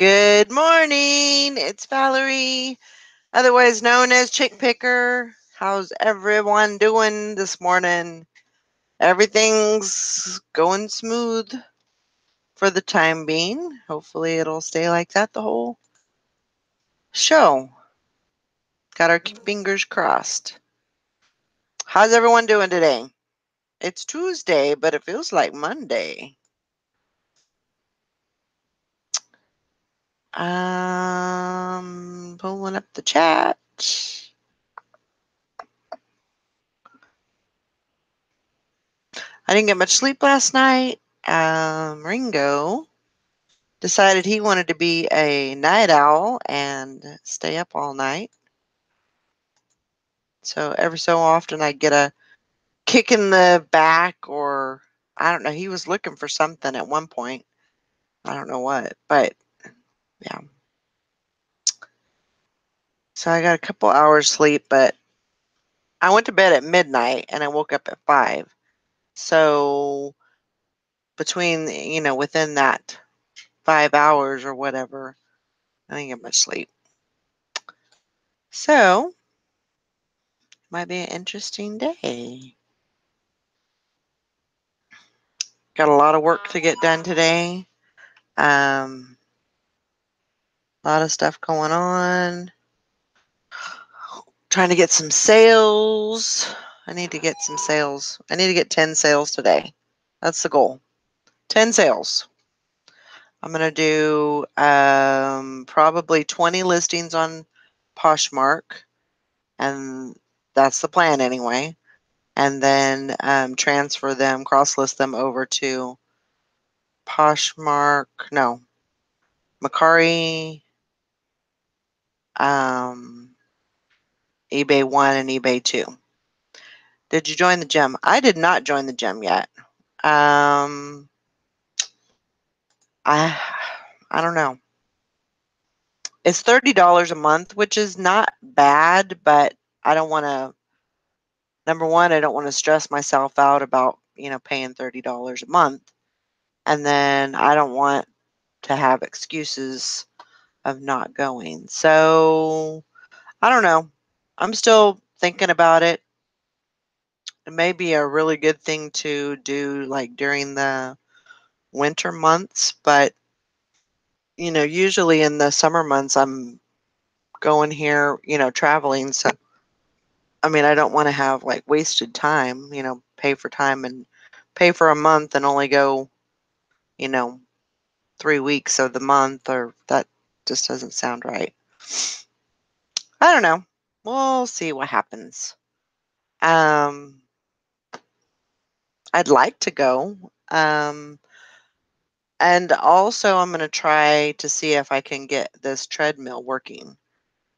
Good morning. It's Valerie, otherwise known as Chick Picker. How's everyone doing this morning? Everything's going smooth for the time being. Hopefully, it'll stay like that the whole show. Got our fingers crossed. How's everyone doing today? It's Tuesday, but it feels like Monday. Pulling up the chat. I didn't get much sleep last night. Ringo decided he wanted to be a night owl and stay up all night. So every so often I get a kick in the back, or I don't know. He was looking for something at one point. I don't know what, but yeah. So I got a couple hours sleep, but I went to bed at midnight and I woke up at 5. So between, within that 5 hours or whatever, I didn't get much sleep. So might be an interesting day. Got a lot of work to get done today. A lot of stuff going on. Trying to get some sales. I need to get some sales. I need to get 10 sales today. That's the goal. 10 sales. I'm going to do probably 20 listings on Poshmark, and that's the plan anyway. And then transfer them, cross-list them over to Poshmark, no, Macari, eBay 1 and eBay 2. Did you join the gym? I did not join the gym yet. I I don't know. It's $30 a month, which is not bad, but I don't want to. Number one, I don't want to stress myself out about paying $30 a month, and then I don't want to have excuses of not going. So I don't know. I'm still thinking about it. It may be a really good thing to do like during the winter months, but usually in the summer months I'm going here, traveling. So I mean, I don't want to have like wasted time, pay for time and pay for a month and only go, you know, 3 weeks of the month, or that just doesn't sound right. I don't know. We'll see what happens. Um I'd like to go. And also I'm going to try to see if I can get this treadmill working.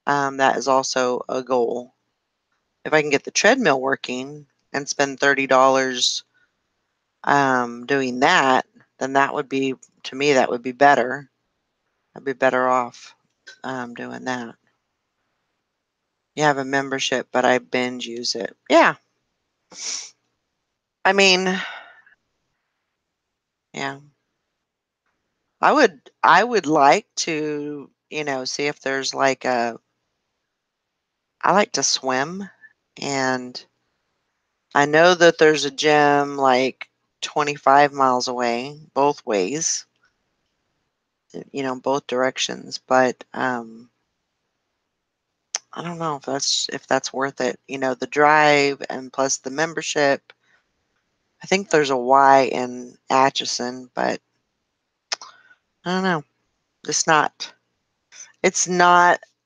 That is also a goal. If I can get the treadmill working and spend $30 doing that, then that would be, to me, that would be better. I'd be better off doing that. You have a membership, but I binge use it. Yeah. I mean, yeah. I would like to, see if there's like I like to swim, and I know that there's a gym like 25 miles away, both ways, both directions, but I don't know if that's worth it. The drive and plus the membership. I think there's a Y in Atchison, but I don't know. It's not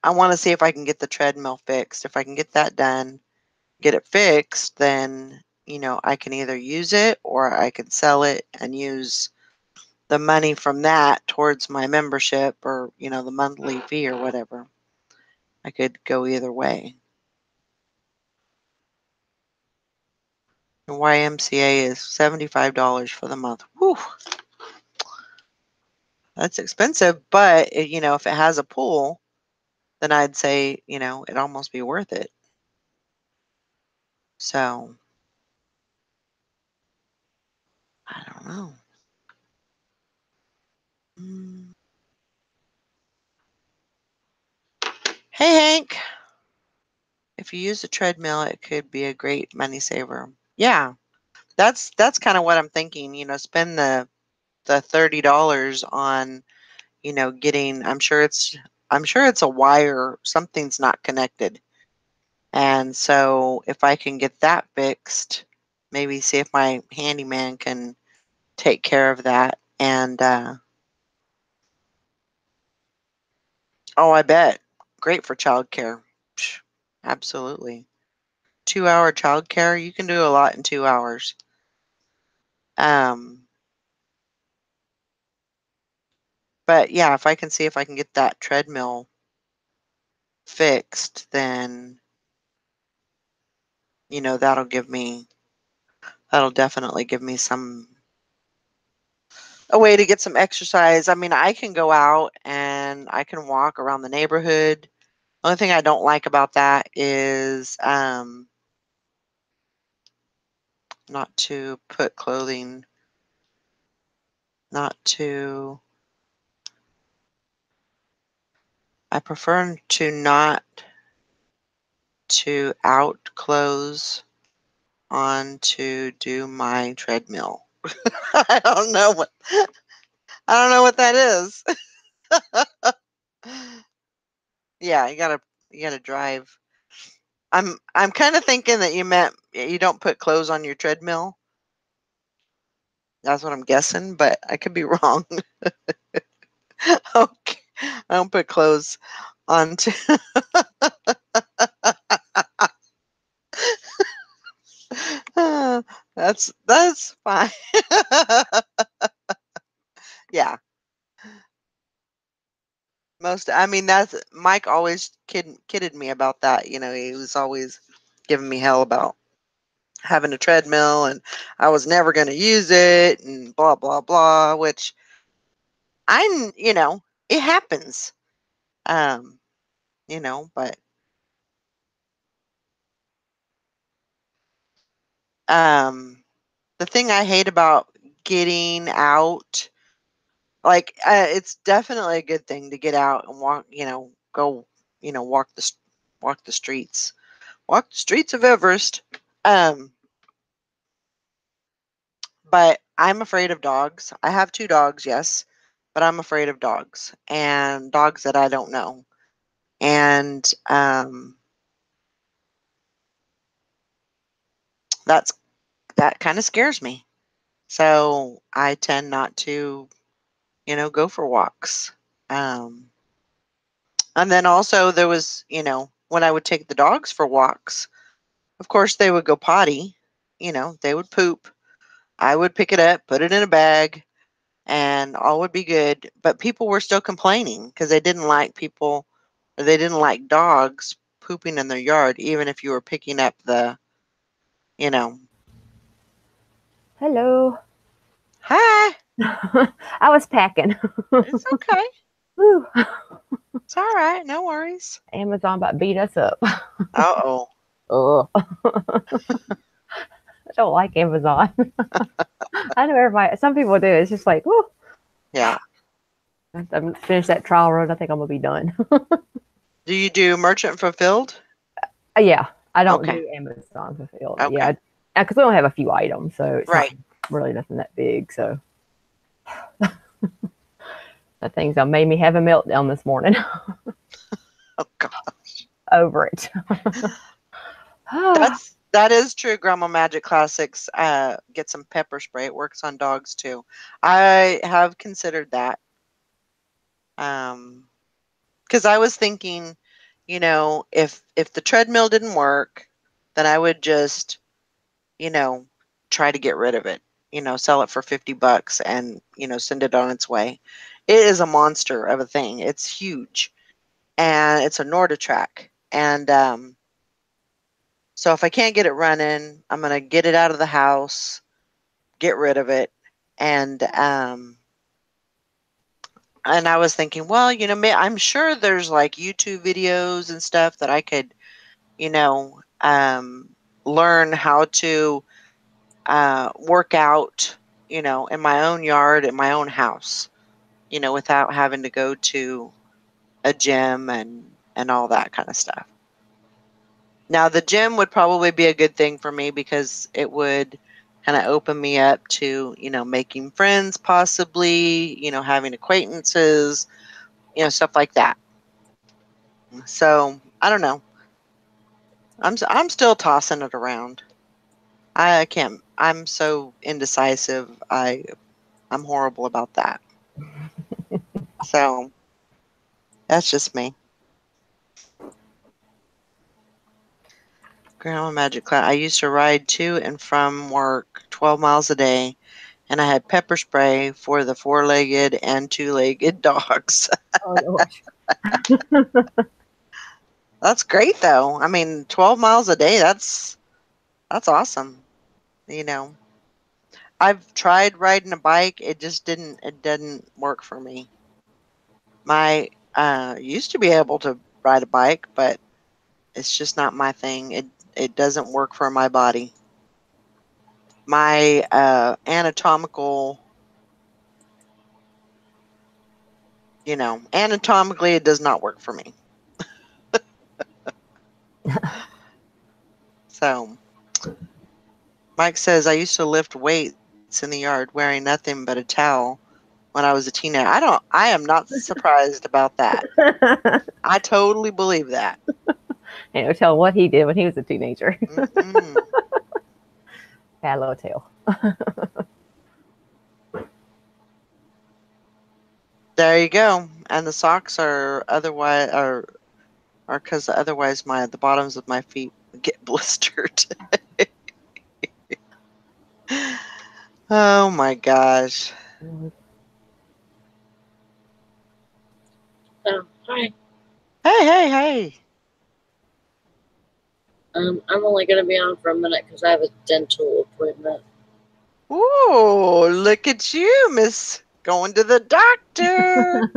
I want to see if I can get the treadmill fixed. If I can get that done, get it fixed, then I can either use it or I can sell it and use the money from that towards my membership, or the monthly fee or whatever. I could go either way. The YMCA is $75 for the month. Whew, that's expensive, but if it has a pool, then I'd say it'd almost be worth it. So I don't know. Mm. Hey, Hank. If you use a treadmill, it could be a great money saver. Yeah, that's kind of what I'm thinking. Spend the $30 on, getting. I'm sure it's a wire. Something's not connected, and so if I can get that fixed, maybe see if my handyman can take care of that. And oh, I bet great for childcare. Psh, absolutely. 2-hour childcare, you can do a lot in 2 hours. Um, but yeah, if I can see if I can get that treadmill fixed, then that'll definitely give me a way to get some exercise. I mean, I can go out and I can walk around the neighborhood. Only thing I don't like about that is not to put clothing, not to. I prefer to not to out clothes on to do my treadmill. I don't know what that is. Yeah, you gotta drive. I'm kind of thinking that you meant you don't put clothes on your treadmill. That's what I'm guessing, but I could be wrong. Okay, I don't put clothes onto. That's fine. Yeah, I mean, that's Mike always kidded me about that. He was always giving me hell about having a treadmill and I was never going to use it and blah blah blah, which it happens. Um, but um the thing I hate about getting out, like, it's definitely a good thing to get out and walk, go, walk the streets. Walk the streets of Everest. Um, but I'm afraid of dogs. I have 2 dogs, yes, but I'm afraid of dogs and dogs that I don't know. And that's that kind of scares me. So I tend not to, go for walks. Um, and then also there was, when I would take the dogs for walks, of course they would go potty, they would poop. I would pick it up, put it in a bag, and all would be good. But people were still complaining because they didn't like people or they didn't like dogs pooping in their yard, even if you were picking up you know, Hello. hi, I was packing. it's okay. Whew. It's all right. No worries. Amazon about beat us up. Uh-oh. Ugh. I don't like Amazon. I know everybody. Some people do. It's just like, whew. Yeah. I'm finish that trial run. I think I'm gonna be done. Do you do merchant fulfilled? Yeah, I don't Okay. do Amazon fulfilled. Okay. Yeah, because we only have a few items, so it's not Right. really nothing that big. So that thing's made me have a meltdown this morning Oh God. over it. That is true. Grandma Magic Classics. Get some pepper spray. It works on dogs too. I have considered that. Because I was thinking, if the treadmill didn't work, then I would just, you know, try to get rid of it. Sell it for $50 and send it on its way. It is a monster of a thing. It's huge, and it's a Norditrack. And so if I can't get it running, I'm gonna get it out of the house, get rid of it, and I was thinking, well, I'm sure there's like YouTube videos and stuff that I could, learn how to work out, in my own yard, in my own house, without having to go to a gym and all that kind of stuff. Now, the gym would probably be a good thing for me because it would kind of open me up to, making friends possibly, having acquaintances, stuff like that. So, I don't know. I'm still tossing it around. I can't. I'm so indecisive. I'm horrible about that. So, that's just me. Grandma Magic Cloud. I used to ride to and from work 12 miles a day, and I had pepper spray for the 4-legged and 2-legged dogs. Oh gosh. That's great, though. I mean, 12 miles a day, that's awesome. I've tried riding a bike. It didn't work for me. My used to be able to ride a bike, but it's just not my thing. It doesn't work for my body. My anatomically, it does not work for me. So, Mike says, I used to lift weights in the yard wearing nothing but a towel when I was a teenager. I am not surprised about that. I totally believe that. Tell what he did when he was a teenager. Mm-mm. Bad little tail. There you go. And the socks are because otherwise the bottoms of my feet would get blistered. Oh my gosh. Hi. Hey. I'm only going to be on for a minute because I have a dental appointment. Ooh, look at you, Miss going to the doctor.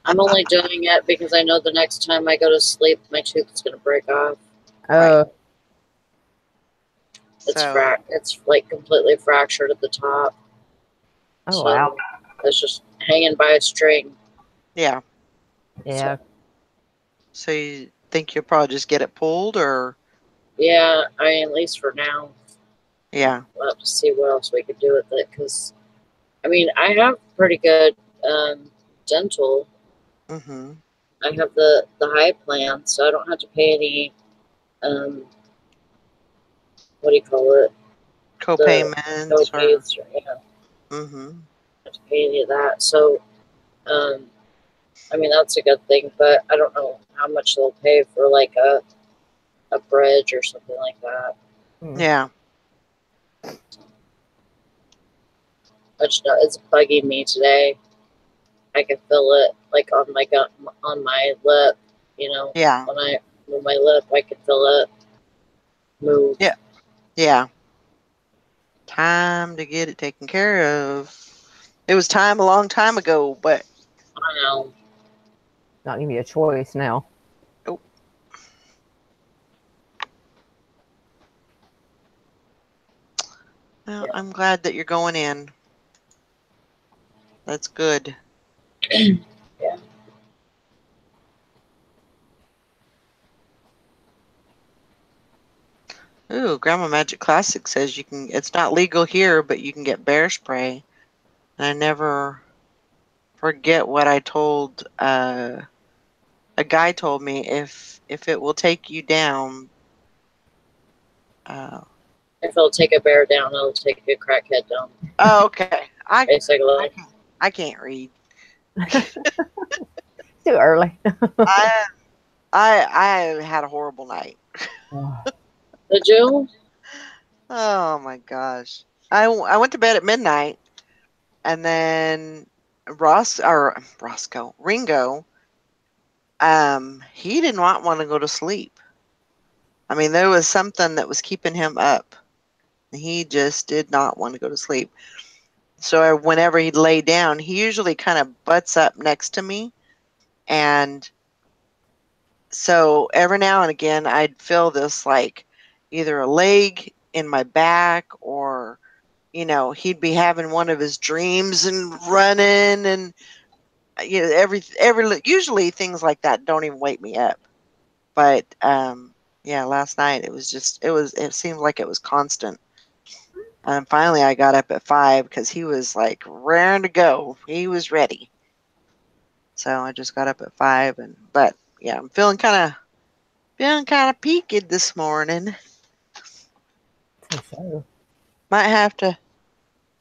I'm only doing it because I know the next time I go to sleep, my tooth is going to break off. Right. It's like completely fractured at the top. Oh, so wow. It's just hanging by a string. Yeah. Yeah. So you think you'll probably just get it pulled, or? Yeah, at least for now. Yeah. We'll have to see what else we could do with it because, I have pretty good dental. Mm-hmm. I have the high plan, so I don't have to pay any, what do you call it? Co-payments Co-pays, Mm-hmm. have to pay any of that. So, that's a good thing, but I don't know how much they'll pay for like a bridge or something like that. Yeah. Which is bugging me today. I can feel it like on my lip, Yeah. When I move my lip, I can feel it move. Yeah. Yeah. Time to get it taken care of. It was time a long time ago, but I know. Not giving you a choice now. oh. Well, I'm glad that you're going in. That's good. Yeah. Ooh, Grandma Magic Classic says it's not legal here, but you can get bear spray. And I never forget what I told a guy told me if it will take you down. If it'll take a bear down, it'll take a crackhead down. Oh, okay. Basically. I can't read. Too early. I had a horrible night. Did you? Oh my gosh. I went to bed at midnight, and then Ringo, he did not want to go to sleep. I mean, there was something that was keeping him up. He just did not want to go to sleep. So whenever he'd lay down, he usually kind of butts up next to me. And so every now and again, I'd feel this like either a leg in my back, or he'd be having one of his dreams and running, and you know, usually things like that don't even wake me up. But yeah, last night it seemed like it was constant. And finally I got up at 5 because he was like raring to go. He was ready. So I just got up at 5 but yeah, I'm feeling kind of peaked this morning. So. Might have to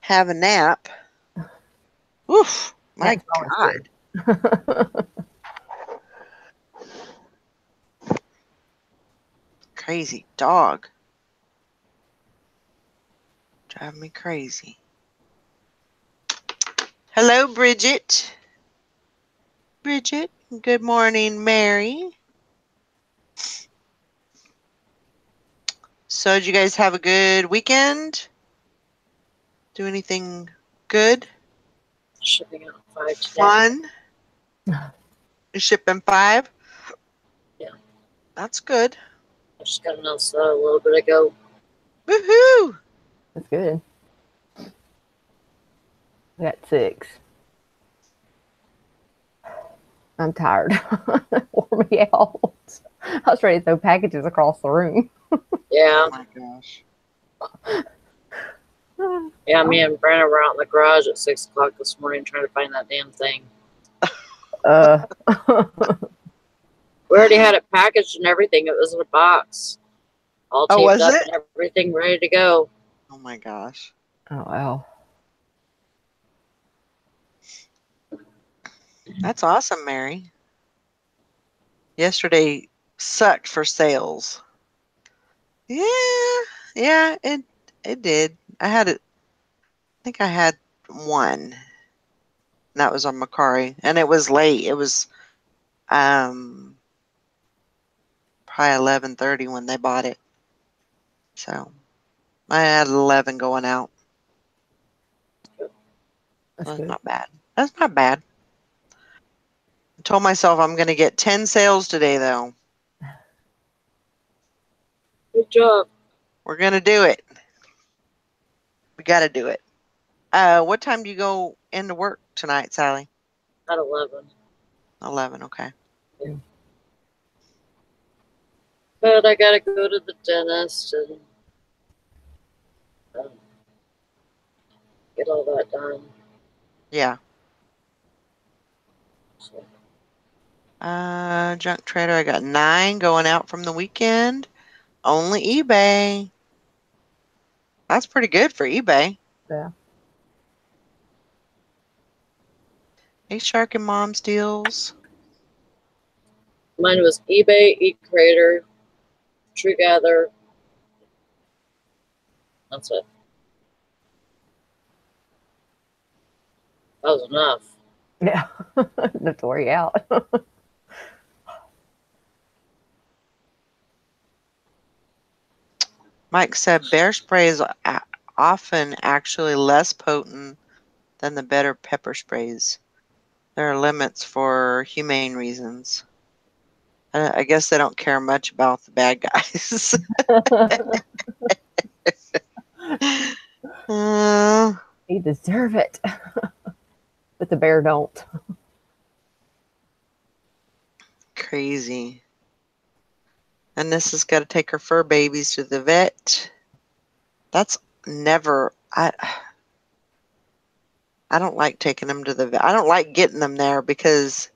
have a nap. Oof, my That's always God. good. Crazy dog. Driving me crazy. Hello, Bridget. Bridget. Good morning, Mary. So, did you guys have a good weekend? Do anything good? Shipping out 5 today. Fun? Shipping 5? Yeah. That's good. I just got announced that a little bit ago. Woohoo! That's good. I got 6. I'm tired. Wore me out. I was ready to throw packages across the room. Yeah. Oh my gosh. Yeah, me and Brandon were out in the garage at 6 o'clock this morning trying to find that damn thing. Uh, We already had it packaged and everything. It was in a box, all Oh, taped was up it? and everything ready to go. Oh my gosh. oh, wow. That's awesome, Mary. Yesterday sucked for sales. Yeah, yeah, it did. I think I had one. And that was on Macari. And it was late. It was probably 11:30 when they bought it. So I had 11 going out. That's That's good. not bad. That's not bad. I told myself I'm going to get 10 sales today, though. Good job. We're going to do it. We got to do it. What time do you go into work tonight, Sally? At 11. 11, okay. But I gotta go to the dentist and get all that done. Yeah. So, Junk trader, I got 9 going out from the weekend. Only eBay. That's pretty good for eBay. Yeah. Hey, Shark and Mom's deals. mine was eBay, eCreator, TrueGather. That's it. That was enough. Yeah. Enough to wear you out. Mike said bear spray is often actually less potent than the better pepper sprays. There are limits for humane reasons. I guess they don't care much about the bad guys. You deserve it. But the bear don't. Crazy. And this has got to take her fur babies to the vet. That's never. I don't like taking them to the vet. I don't like getting them there because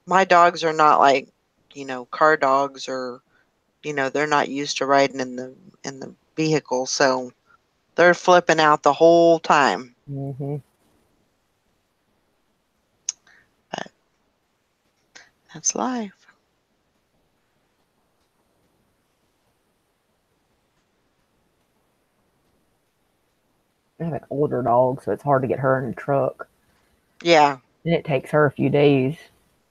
my dogs are not like, car dogs or, they're not used to riding in the vehicle, so they're flipping out the whole time. Mm-hmm. But that's life. I have an older dog, so it's hard to get her in the truck. Yeah. And it takes her a few days,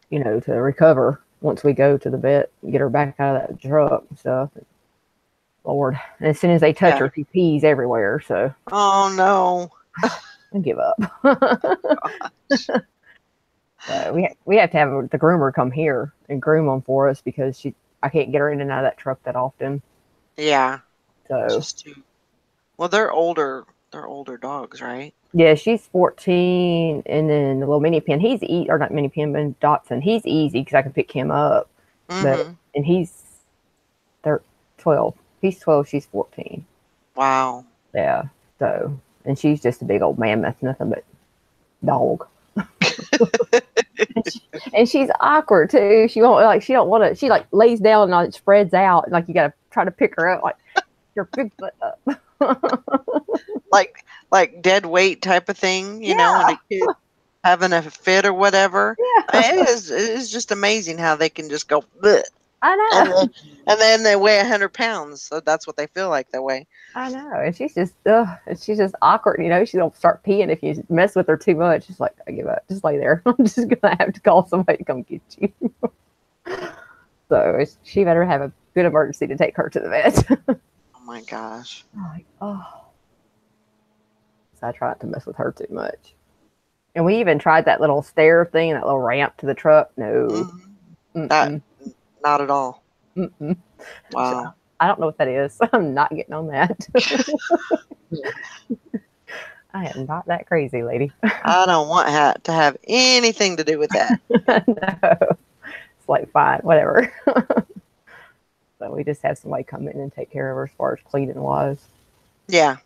to recover once we go to the vet and get her back out of that truck and stuff. Lord. And as soon as they touch her, she pees everywhere. So. Oh, no. I give up. So we have to have the groomer come here and groom them for us because I can't get her in and out of that truck that often. Yeah. So Just well, they're older dogs, right? Yeah, she's 14, and then the little mini pin, or not mini pin, but Dotson, he's easy because I can pick him up. But, and he's 12. He's 12, she's 14. Wow. Yeah, so, and she's just a big old mammoth, nothing but dog. and she's awkward too. She don't want to, she like lays down and it spreads out. Like you got to try to pick her up, like your big butt up. like dead weight type of thing, you know, when a kid having a fit or whatever. Yeah. It is just amazing how they can just go, bleh, I know. and then they weigh 100 pounds. So that's what they feel like they weigh. I know. And she's just awkward. You know, she don't start peeing if you mess with her too much. She's like, I give up. Just lay there. I'm just going to have to call somebody to come get you. So she better have a good emergency to take her to the vet. Oh my gosh. Like, oh. So I try not to mess with her too much. And we even tried that little stair thing, that little ramp to the truck. No. Not at all. Mm-mm. Wow. So, I don't know what that is. I'm not getting on that. I am not that crazy, lady. I don't want to have anything to do with that. No. It's like, fine, whatever. So we just have somebody come in and take care of her as far as cleaning wise. Yeah.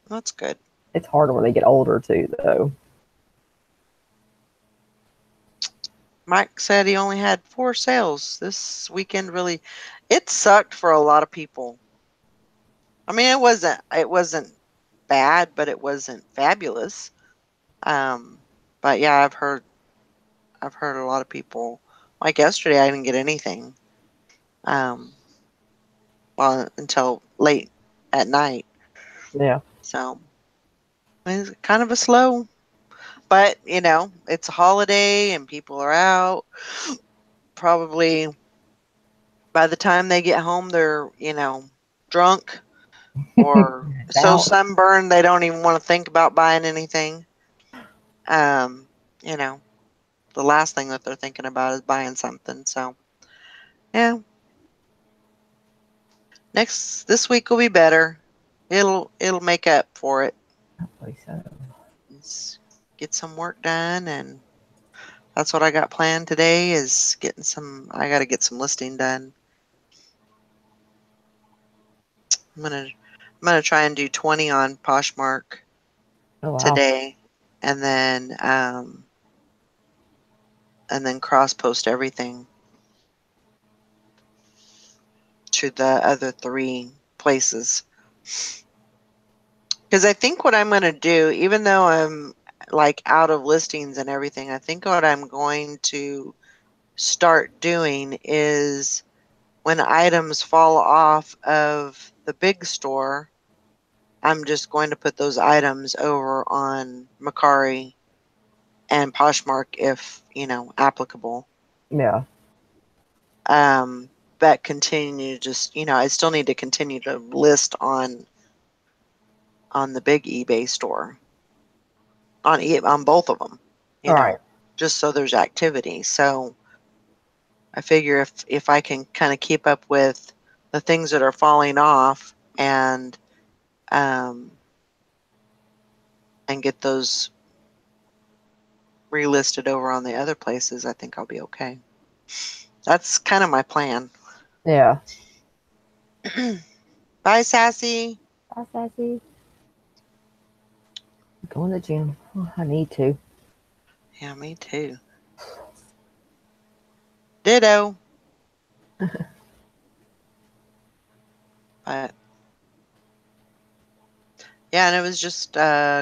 That's good. It's harder when they get older too, though. Mike said he only had 4 sales this weekend. Really, it sucked for a lot of people. I mean, it wasn't bad, but it wasn't fabulous. But yeah, I've heard a lot of people. Like yesterday, I didn't get anything. Well, until late at night. Yeah. So it's kind of a slow. But you know, it's a holiday and people are out. Probably by the time they get home, they're, you know, drunk or so sunburned they don't even want to think about buying anything. You know, the last thing that they're thinking about is buying something. So, yeah. This week will be better. It'll make up for it. Hopefully so. Let's get some work done, and that's what I got planned today is I got to get some listing done. I'm gonna try and do 20 on Poshmark today, and then cross post everything to the other 3 places. Because I think what I'm gonna do, even though I'm like out of listings and everything, I think what I'm going to start doing is when items fall off of the big store, I'm just going to put those items over on Mercari and Poshmark if, you know, applicable. Yeah. But continue just, you know, I still need to continue to list on the big eBay store. On both of them. You know, just so there's activity. So I figure if I can kind of keep up with the things that are falling off and get those relisted over on the other places, I think I'll be okay. That's kind of my plan. Yeah. Bye, Sassy. Bye, Sassy. Going to the gym. Oh, I need to. Yeah, me too. Ditto. But yeah, and it was just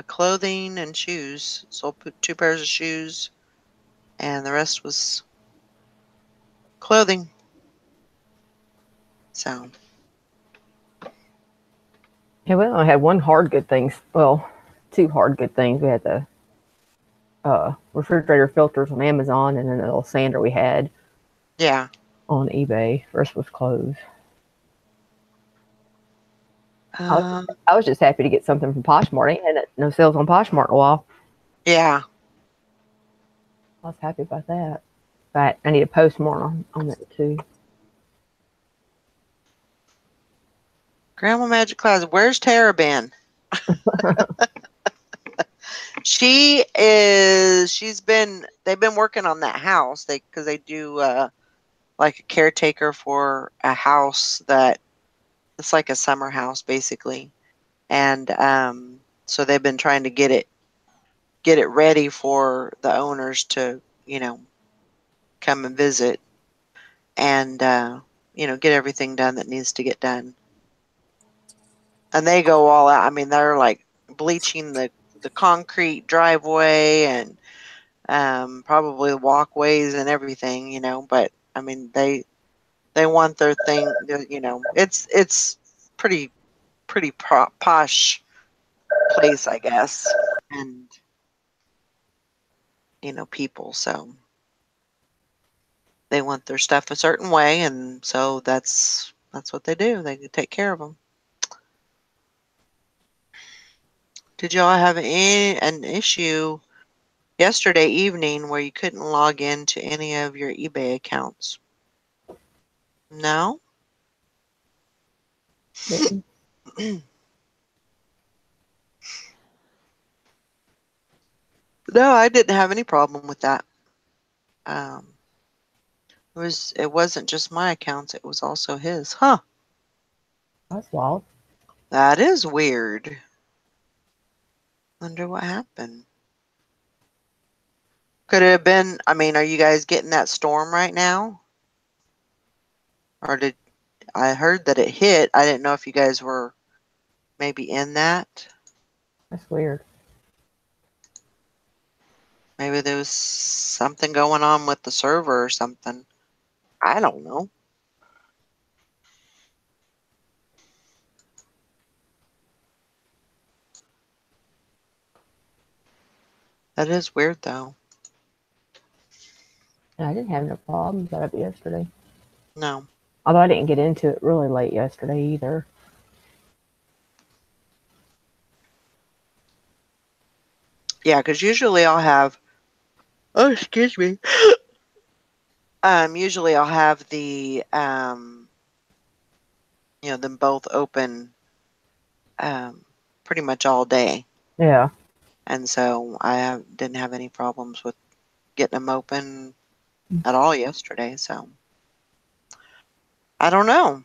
clothing and shoes. So I put 2 pairs of shoes, and the rest was clothing. So. Yeah, we only had 1 hard good things. Well, 2 hard good things. We had the refrigerator filters on Amazon, and then the little sander we had. Yeah. On eBay. The rest was closed. I was just happy to get something from Poshmark. Ain't had no sales on Poshmark in a while. Yeah. I was happy about that. But I need to post more on that too. Grandma Magic Clouds, where's Tara been? They've been working on that house. Because they do like a caretaker for a house that it's like a summer house basically. And so they've been trying to get it ready for the owners to, come and visit and get everything done that needs to get done. And they go all out. I mean, they're like bleaching the concrete driveway and probably the walkways and everything, but I mean they want their thing, it's pretty posh place, I guess. And people, so they want their stuff a certain way, and so that's what they do. They take care of them. Did y'all have an issue yesterday evening where you couldn't log into any of your eBay accounts? No? No, I didn't have any problem with that. It wasn't just my accounts, it was also his. Huh. That's wild. That is weird. Wonder what happened. Could it have been, I mean, are you guys getting that storm right now? Or I heard that it hit. I didn't know if you guys were maybe in that. That's weird. Maybe there was something going on with the server or something. I don't know. That is weird, though. I didn't have no problems out of it yesterday. No. Although I didn't get into it really late yesterday either. Yeah, because usually I'll have. Oh, excuse me. Usually I'll have the them both open pretty much all day. Yeah. And so I didn't have any problems with getting them open at all yesterday. So I don't know.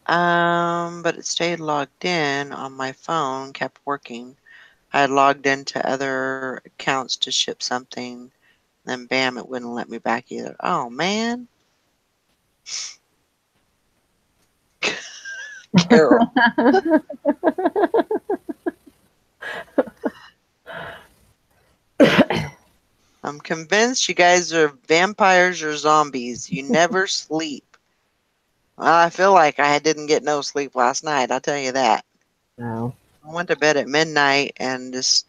But it stayed logged in on my phone, kept working. I had logged into other accounts to ship something, then bam, it wouldn't let me back either. Oh man. Carol. I'm convinced you guys are vampires or zombies. You never sleep. Well, I feel like I didn't get no sleep last night, I'll tell you that. No. I went to bed at midnight and just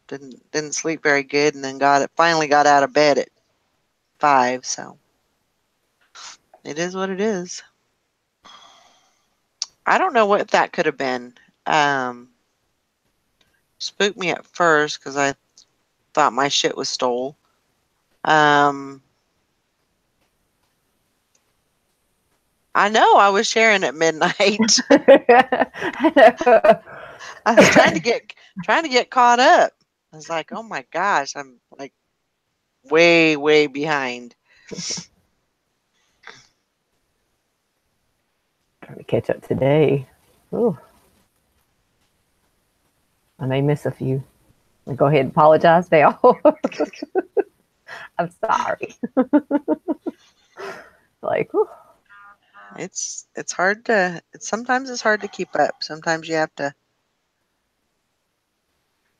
didn't sleep very good, and then finally got out of bed at 5, so it is what it is. I don't know what that could have been. Spooked me at first because I thought my shit was stole. I know I was sharing at midnight. I was trying to get caught up. I was like, oh my gosh, I'm like way behind. Trying to catch up today. Ooh. I may miss a few. I'll go ahead and apologize now. I'm sorry. Like, whew. It's hard sometimes it's hard to keep up. Sometimes you have to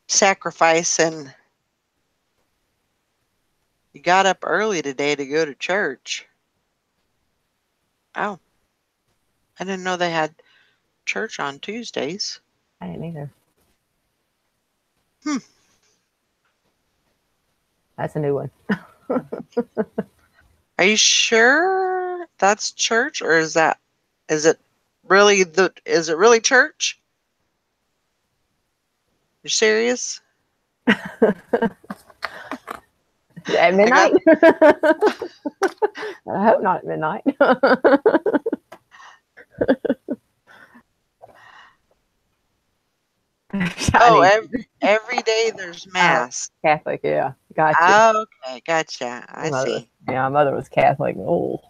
sacrifice, and you got up early today to go to church. Oh, I didn't know they had church on Tuesdays. I didn't either. That's a new one. Are you sure that's church, or is it really church? You serious? At midnight? I hope not at midnight. Oh, Chinese. every day there's mass. Catholic, yeah. Gotcha. Okay, gotcha. I My mother, see. yeah, my mother was Catholic. Oh,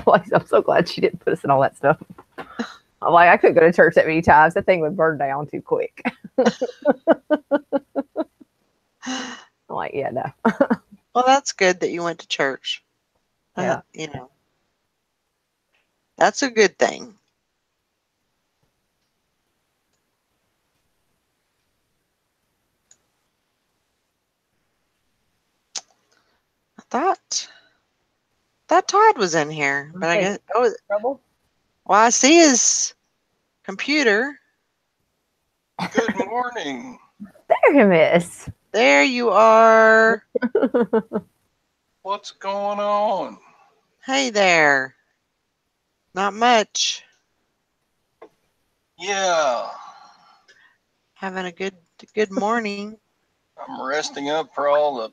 like, I'm so glad she didn't put us in all that stuff. I'm like, I couldn't go to church that many times. That thing would burn down too quick. I'm like, yeah, no. Well, that's good that you went to church. Yeah. You know, that's a good thing. I thought Todd was in here, but I guess Trouble? well, I see his computer. Good morning. There him is. There you are. What's going on? Hey there. Not much. Yeah, Having a good morning. I'm resting up for all the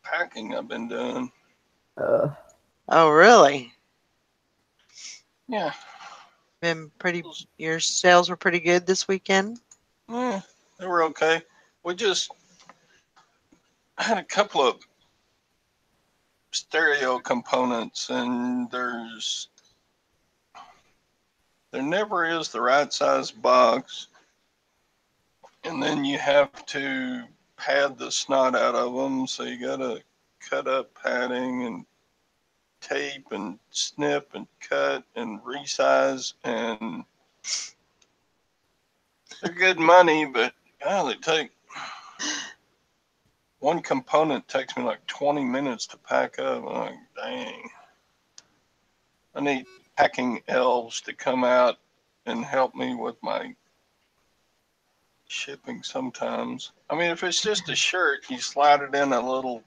packing I've been doing. Oh, really? Yeah, Your sales were pretty good this weekend? they were okay. We just had a couple of stereo components, and there never is the right size box, and then you have to pad the snot out of them, so you gotta cut up padding and tape and snip and cut and resize, and they're good money, but God, they take one component takes me like 20 minutes to pack up. I'm like, dang. I need packing elves to come out and help me with my shipping sometimes. I mean, if it's just a shirt, you slide it in a little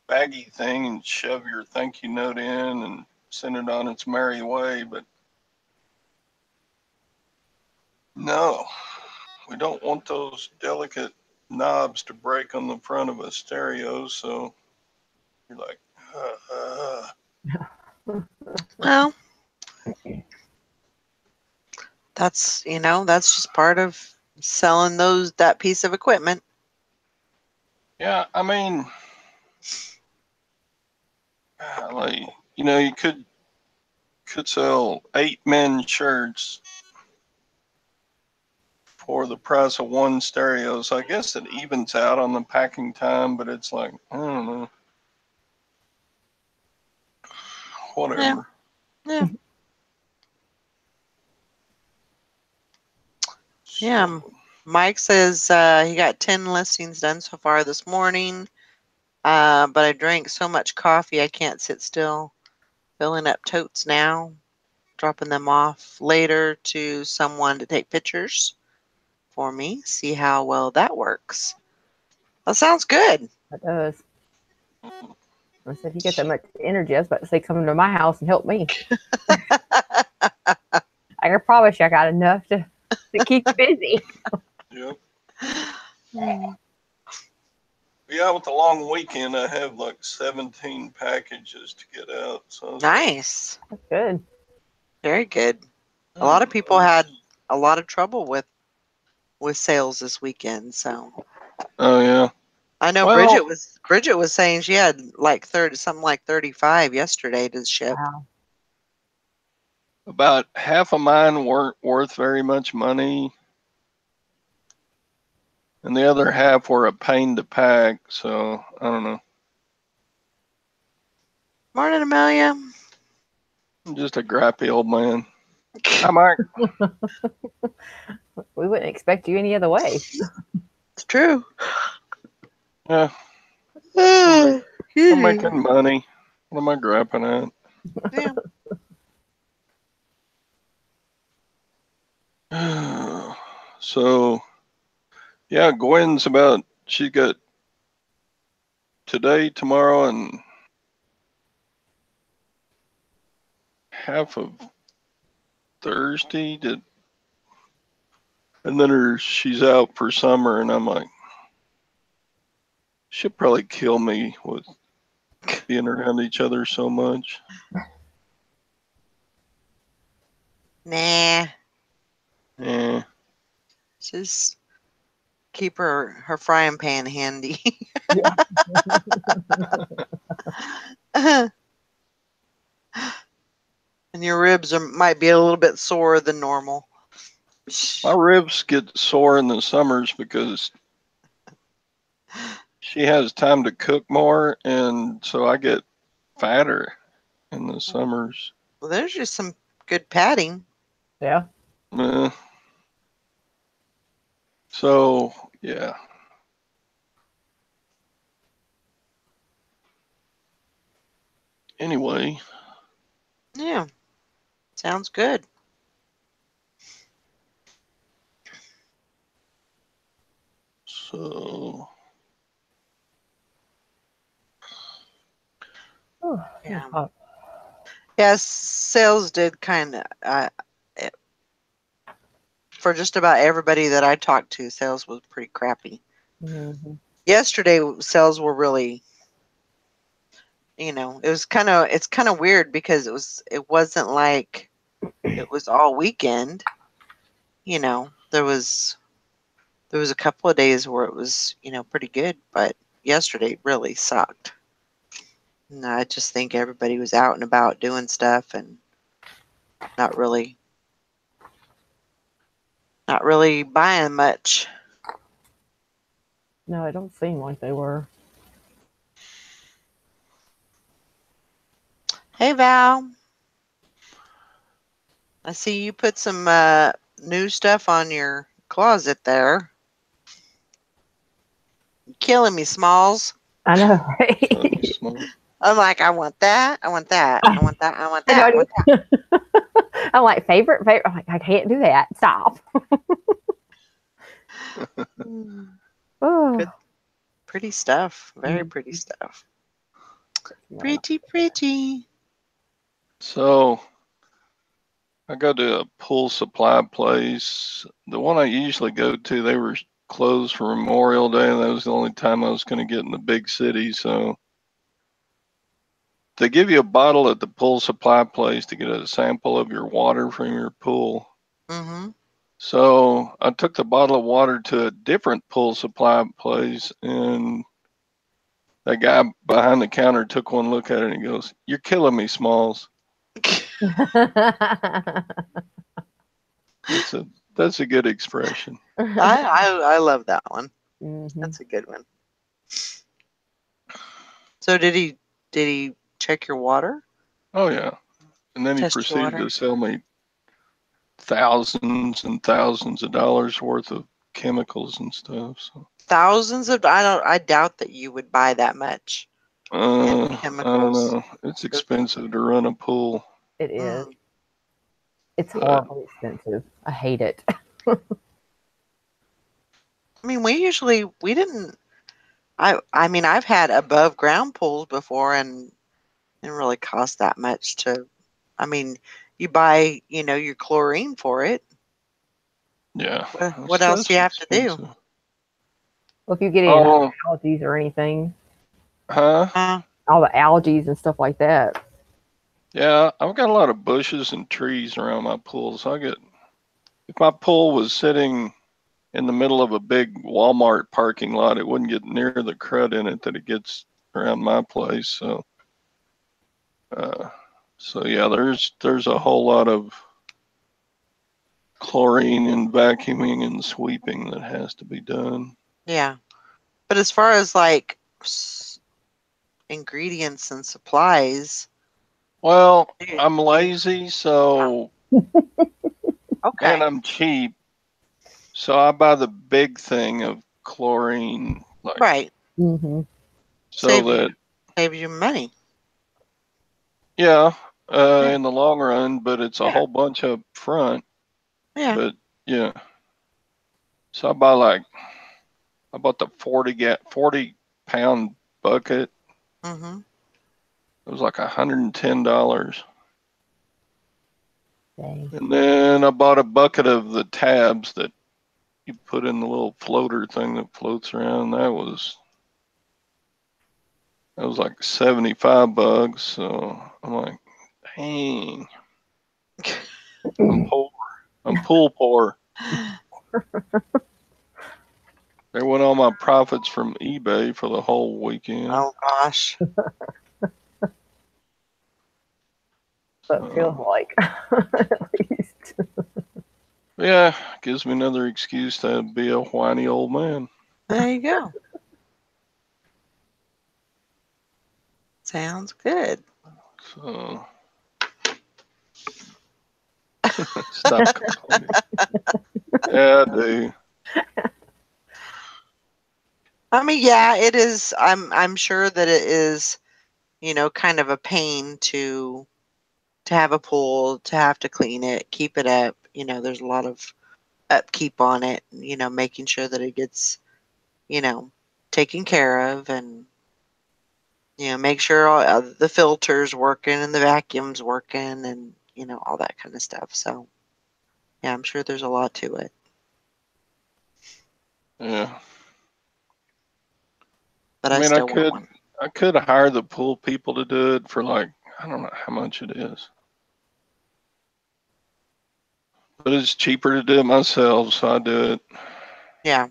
baggy thing and shove your thank you note in and send it on its merry way. But no, we don't want those delicate knobs to break on the front of a stereo. So you're like, Well, that's just part of selling that piece of equipment. yeah, I mean, golly, you could sell 8 men shirts for the price of one stereo. So I guess it evens out on the packing time, but it's like, I don't know. Whatever. Yeah. Yeah. Mike says he got 10 listings done so far this morning, but I drank so much coffee I can't sit still. Filling up totes now, dropping them off later to someone to take pictures for me. See how well that works. That sounds good. That does. I said, he got that much energy. I was about to say, come to my house and help me. I can promise you I got enough to keep you busy. Yep. Yeah, with the long weekend, I have like 17 packages to get out. So Nice. That's good. Very good. A lot of people had a lot of trouble with sales this weekend, so. Oh yeah. I know Well, Bridget was saying she had like something like 35 yesterday to ship. Wow. about half of mine weren't worth very much money, and the other half were a pain to pack. So I don't know. Morning, Amelia. I'm just a grappy old man. Hi, Mark. We wouldn't expect you any other way. It's true. Yeah, Oh, I'm making money. What am I grapping yeah. at? So, yeah, she got today, tomorrow, and half of Thursday and then she's out for summer, and I'm like, she'll probably kill me with being around each other so much. Nah. Yeah. Just keep her frying pan handy. Yeah. And your ribs might be a little bit sorer than normal. My ribs get sore in the summers because she has time to cook more, and so I get fatter in the summers. Well, there's just some good padding. Yeah. So, yeah. Anyway. Yeah. Sounds good. So. Oh, Yeah. Yes, sales did kind of, for just about everybody that I talked to, sales was pretty crappy. Mm-hmm. Yesterday, sales were really, it's kind of weird because it wasn't like it was all weekend. There was a couple of days where it was, pretty good, but yesterday really sucked. And I just think everybody was out and about doing stuff and not really buying much. No, it don't seem like they were. Hey, Val. I see you put some new stuff on your closet there. You're killing me, Smalls. I know, right? I'm like, I want that. I want that. I want that. I want that. I want that. I'm like, favorite. I'm like, I can't do that. Stop. Oh. Good, pretty stuff. Very pretty stuff. Pretty, pretty. So, I go to a pool supply place. The one I usually go to, they were closed for Memorial Day, and that was the only time I was going to get in the big city. So, they give you a bottle at the pool supply place to get a sample of your water from your pool. Mm-hmm. So I took the bottle of water to a different pool supply place, and that guy behind the counter took one look at it and he goes, "You're killing me, Smalls." That's a good expression. I love that one. Mm-hmm. That's a good one. So did he check your water? Oh yeah, and then he Test your proceeded water? to sell me thousands and thousands of dollars worth of chemicals and stuff. So. Thousands of I doubt that you would buy that much in I don't chemicals. know. It's expensive to run a pool. It is. Mm. It's horribly expensive. I hate it. I mean, we didn't. I mean, I've had above ground pools before, and didn't really cost that much to. I mean, you buy your chlorine for it. Yeah. What else do you have to do? Expensive. Well, if you get any allergies or anything, Huh? all the algae and stuff like that. Yeah, I've got a lot of bushes and trees around my pool, so if my pool was sitting in the middle of a big Walmart parking lot, it wouldn't get near the crud in it that it gets around my place. So, yeah, there's a whole lot of chlorine and vacuuming and sweeping that has to be done. Yeah, but as far as like ingredients and supplies. Well, I'm lazy, so okay. and I'm cheap, so I buy the big thing of chlorine, like, right. Mm-hmm. So save you money. Yeah, in the long run, but it's a whole bunch up front. Yeah. But yeah, so I bought the 40-pound bucket. Mm-hmm. It was like $110. Dang. And then I bought a bucket of the tabs that you put in the little floater thing that floats around. That was like $75. So I'm like, dang, I'm poor. I'm pool poor. There went all my profits from eBay for the whole weekend. Oh gosh. But it feels like at least. Yeah, gives me another excuse to be a whiny old man. There you go. Sounds good. So stop complaining. Yeah, I do. I mean, yeah, it is. I'm sure that it is, kind of a pain to have a pool, to have to clean it, keep it up. There's a lot of upkeep on it, making sure that it gets, taken care of, and make sure all, the filters working and the vacuum's working, and all that kind of stuff. So yeah, I'm sure there's a lot to it. Yeah. But I I mean, I still want could one. hire the pool people to do it for like, I don't know how much it is. But it's cheaper to do it myself, so I do it. Yeah.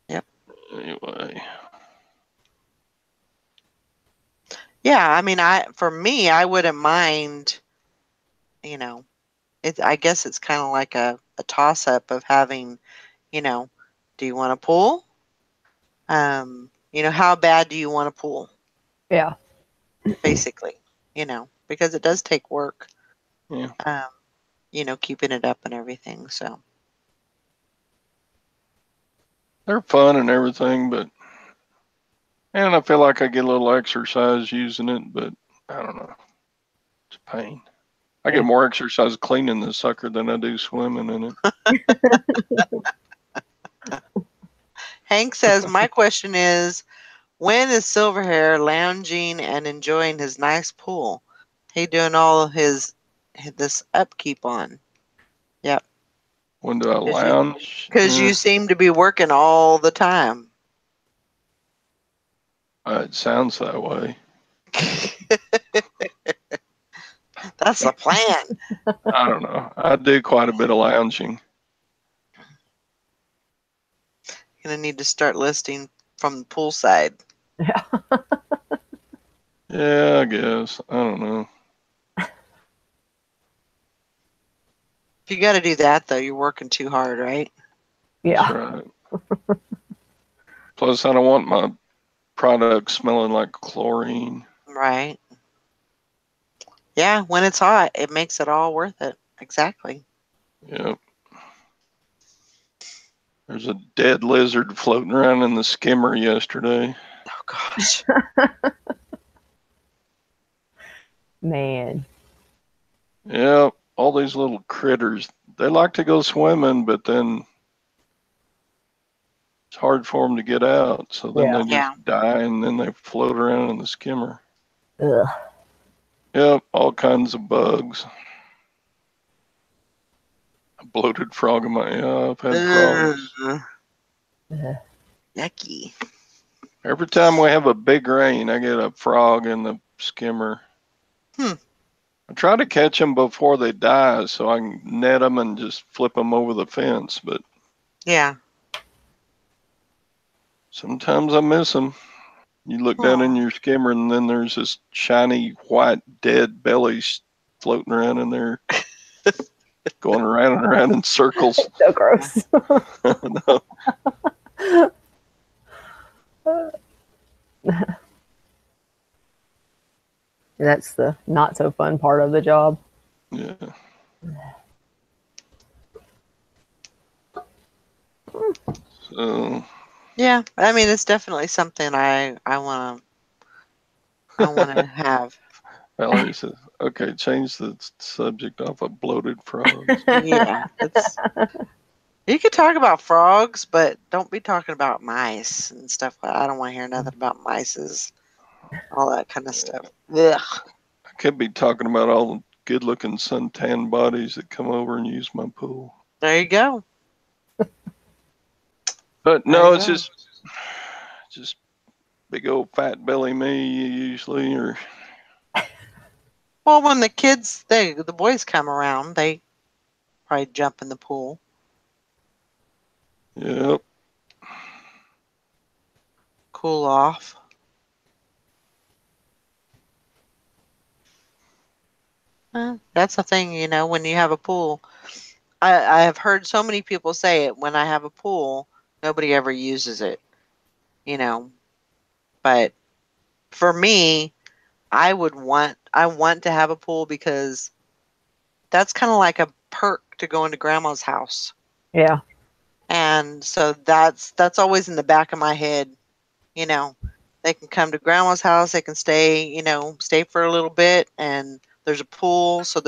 Yep. Anyway. Yeah, I mean, for me, I wouldn't mind, I guess it's kind of like a toss up of having, do you want a pool? How bad do you want a pool? Yeah. Basically, because it does take work, Yeah. keeping it up and everything. So, They're fun and everything, and I feel like I get a little exercise using it, but I don't know. It's a pain. I Yeah. get more exercise cleaning the sucker than I do swimming in it. Hank says, my question is, when is Silverhair lounging and enjoying his nice pool? He doing all this upkeep on. Yep. When do I lounge? Because you seem to be working all the time. It sounds that way. That's the plan. I don't know. I do quite a bit of lounging. Gonna need to start listing from the pool side. Yeah. Yeah, I guess. I don't know. If you got to do that, though, you're working too hard, right? Yeah. That's right. Plus, I don't want my product smelling like chlorine. Right. Yeah, when it's hot, it makes it all worth it. Exactly. Yep. There's a dead lizard floating around in the skimmer yesterday. Oh, gosh. Man. Yep. All these little critters. They like to go swimming, but then it's hard for them to get out. So then Yeah. they just Yeah. die and then they float around in the skimmer. Ugh. Yep. All kinds of bugs. A bloated frog in my, I've had frogs. Ugh. Yucky. Every time we have a big rain, I get a frog in the skimmer. Hmm. I try to catch them before they die so I can net them and just flip them over the fence, but Yeah. sometimes I miss them. You look down in Aw. your skimmer and then there's this shiny white dead belly floating around in there, going around and around in circles. So gross. No. That's the not so fun part of the job. Yeah. So Yeah. I mean, it's definitely something I want to have. Valerie says, okay, change the subject off of bloated frogs. Yeah. You could talk about frogs, but don't be talking about mice and stuff. I don't want to hear nothing about mices, all that kind of stuff. Ugh. I could be talking about all the good looking suntan bodies that come over and use my pool. There you go. But There no, you it's go. just big old fat belly me usually, or Well, when the boys come around, they probably jump in the pool. Yep. Cool off. That's the thing, when you have a pool. I have heard so many people say it, when I have a pool, nobody ever uses it, But for me, I want to have a pool because that's kind of like a perk to go into grandma's house. Yeah. And so that's always in the back of my head, you know. They can come to grandma's house, they can stay for a little bit, and there's a pool, so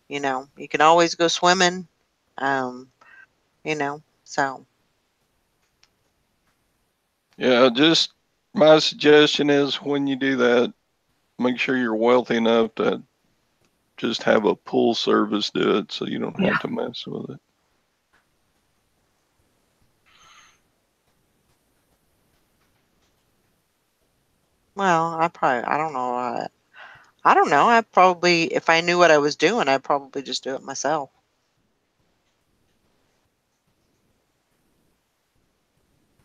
you can always go swimming. So Yeah, just my suggestion is when you do that, make sure you're wealthy enough to just have a pool service do it so you don't have to mess with it. well, I don't know. I don't know. I probably, if I knew what I was doing, I'd probably just do it myself.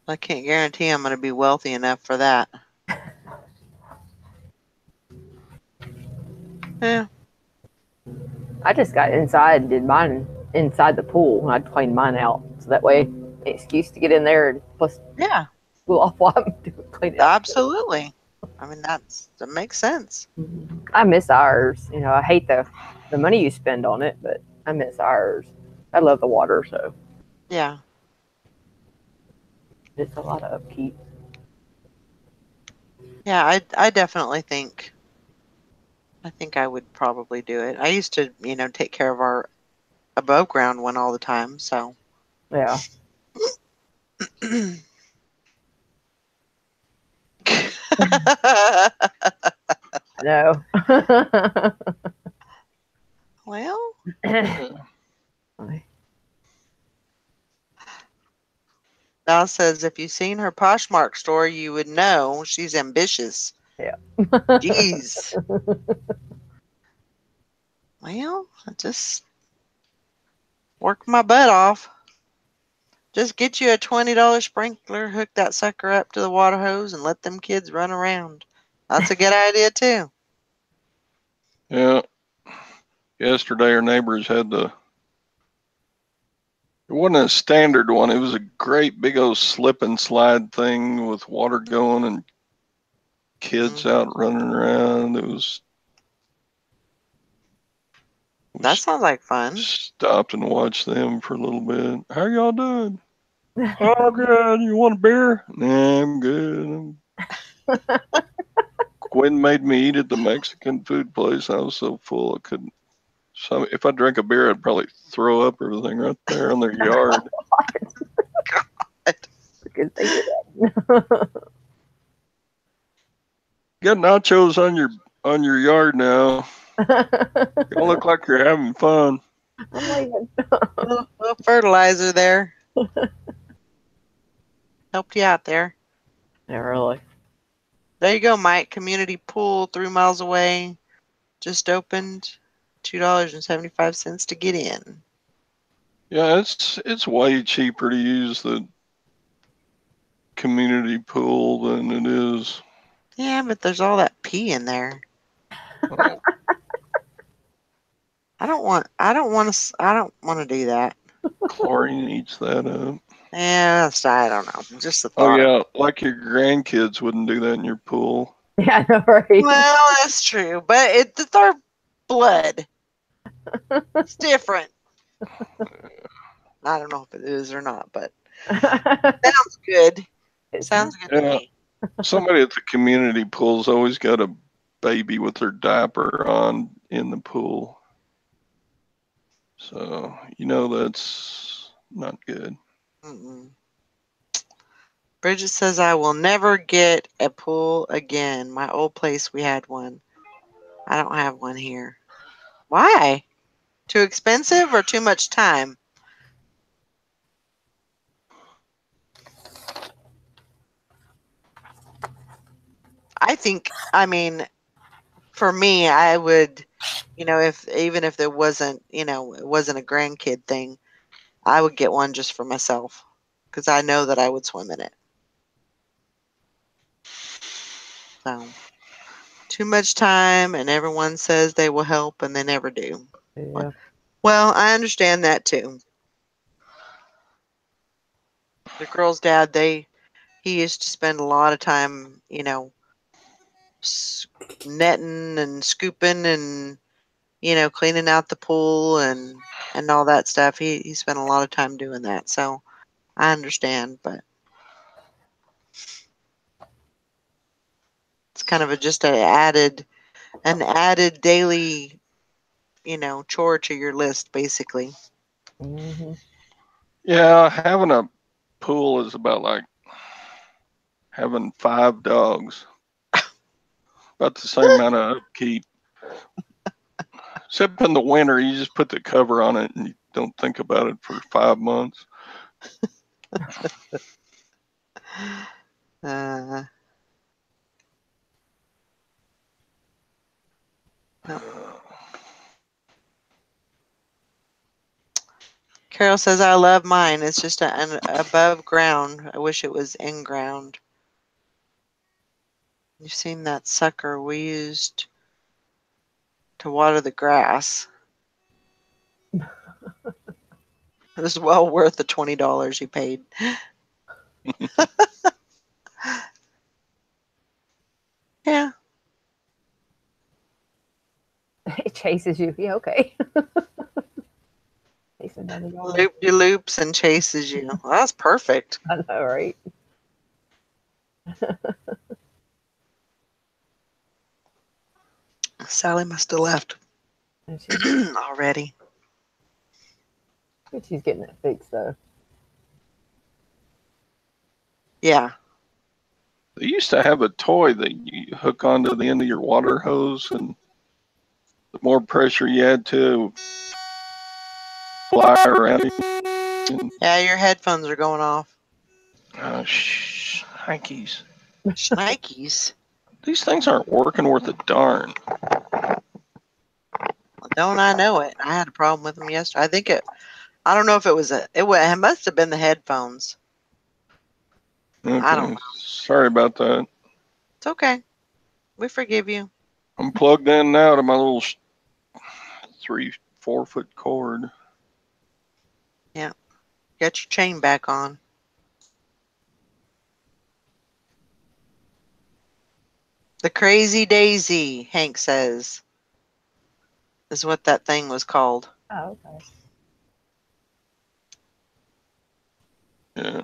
I can't guarantee I'm going to be wealthy enough for that. Yeah. I just got inside and did mine inside the pool, and I'd clean mine out. So that way, excuse to get in there and plus Yeah. cool off while I'm doing clean it up. Absolutely. I mean, that makes sense. I miss ours. I hate the money you spend on it, but I miss ours. I love the water, so Yeah. it's a lot of upkeep. Yeah, I definitely think I would probably do it. I used to, take care of our above ground one all the time, so Yeah. No. Well, Val says if you've seen her Poshmark store, you would know she's ambitious. Yeah. Jeez. Well, I just work my butt off. Just get you a $20 sprinkler, hook that sucker up to the water hose, and let them kids run around. That's a good idea, too. Yeah. Yesterday, our neighbors had it wasn't a standard one. It was a great big old slip and slide thing with water going and kids out running around. That sounds like fun. Stopped and watched them for a little bit. How y'all doing? Oh, good. You want a beer? Nah, I'm good. Gwen made me eat at the Mexican food place. I was so full I couldn't. So if I drank a beer, I'd probably throw up everything right there in their yard. God. Good thing of Got nachos on your yard now. You look like you're having fun. I'm leaving. Little fertilizer there. Helped you out there. Yeah, really. There you go, Mike. Community pool 3 miles away. Just opened. $2.75 to get in. Yeah, it's way cheaper to use the community pool than it is. Yeah, but there's all that pee in there. Oh. I don't want to do that. Chlorine eats that up. Yeah, I don't know. Just the Oh thought. yeah, like your grandkids wouldn't do that in your pool. Yeah, I know, right? Well, that's true, but it's our blood. It's different. I don't know if it is or not, but sounds good. Sounds good to me. Somebody at the community pool's always got a baby with their diaper on in the pool. So, that's not good. Mm-mm. Bridget says, I will never get a pool again. My old place, we had one. I don't have one here. Why? Too expensive or too much time? For me, I would, even if there wasn't, it wasn't a grandkid thing, I would get one just for myself. because I know that I would swim in it. So, too much time, and everyone says they will help, and they never do. Yeah. Well, I understand that too. The girl's dad, he used to spend a lot of time, netting and scooping and, cleaning out the pool and all that stuff. He spent a lot of time doing that. So I understand, but it's kind of just an added daily, chore to your list, basically. Mm-hmm. Yeah, having a pool is about like having 5 dogs. About the same amount of upkeep. Except in the winter, you just put the cover on it and you don't think about it for 5 months. No. Carol says, I love mine. It's just an above ground. I wish it was in ground. You've seen that sucker we used to water the grass. It was well worth the $20 you paid. Yeah. It chases you. Yeah, okay. Loops and chases you. Well, that's perfect. I know, right? Sally must have left already. She's getting that fixed, though. Yeah. They used to have a toy that you hook onto the end of your water hose, and the more pressure you add to it, fly around you. Yeah, your headphones are going off. Shnikes. Shnikes? These things aren't working worth a darn. Well, don't I know it? I had a problem with them yesterday. I don't know if it was it must have been the headphones. Okay. I don't know. Sorry about that. It's okay. We forgive you. I'm plugged in now to my little 3-4 foot cord. Yeah. Get your chain back on. The Crazy Daisy, Hank says, is what that thing was called. Oh, okay. Yeah.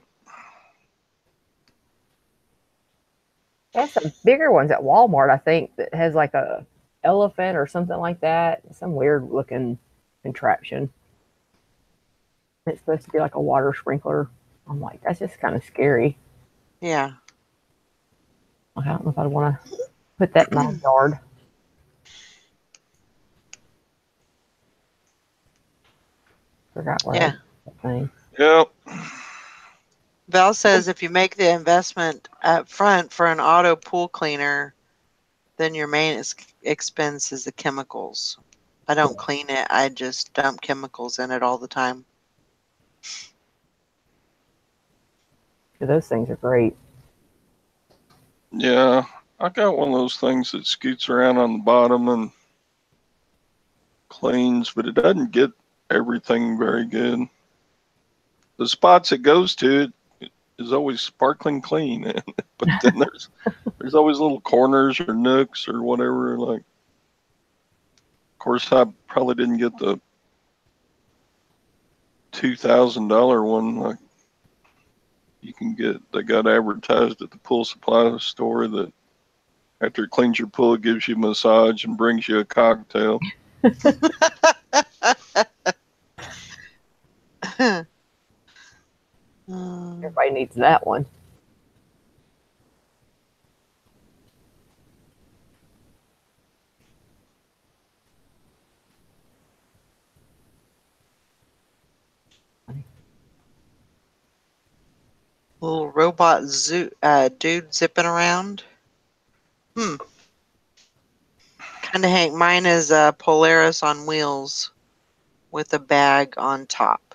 They have some bigger ones at Walmart, I think, that has like a elephant or something like that. Some weird looking contraption. It's supposed to be like a water sprinkler. I'm like, that's just kind of scary. Yeah. I don't know if I'd want to put that in my yard. Forgot what Yeah. that thing. Yep. Val says if you make the investment up front for an auto pool cleaner, then your main expense is the chemicals. I don't clean it. I just dump chemicals in it all the time. Those things are great. Yeah. I got one of those things that scoots around on the bottom and cleans, but it doesn't get everything very good. The spots it goes to it is always sparkling clean, but then there's always little corners or nooks or whatever. Like, of course, I probably didn't get the $2,000 one like you can get. They got advertised at the pool supply store that after it cleans your pool, it gives you a massage and brings you a cocktail. Everybody needs that one. Little robot dude zipping around. Kind of Hank. Mine is a Polaris on wheels with a bag on top.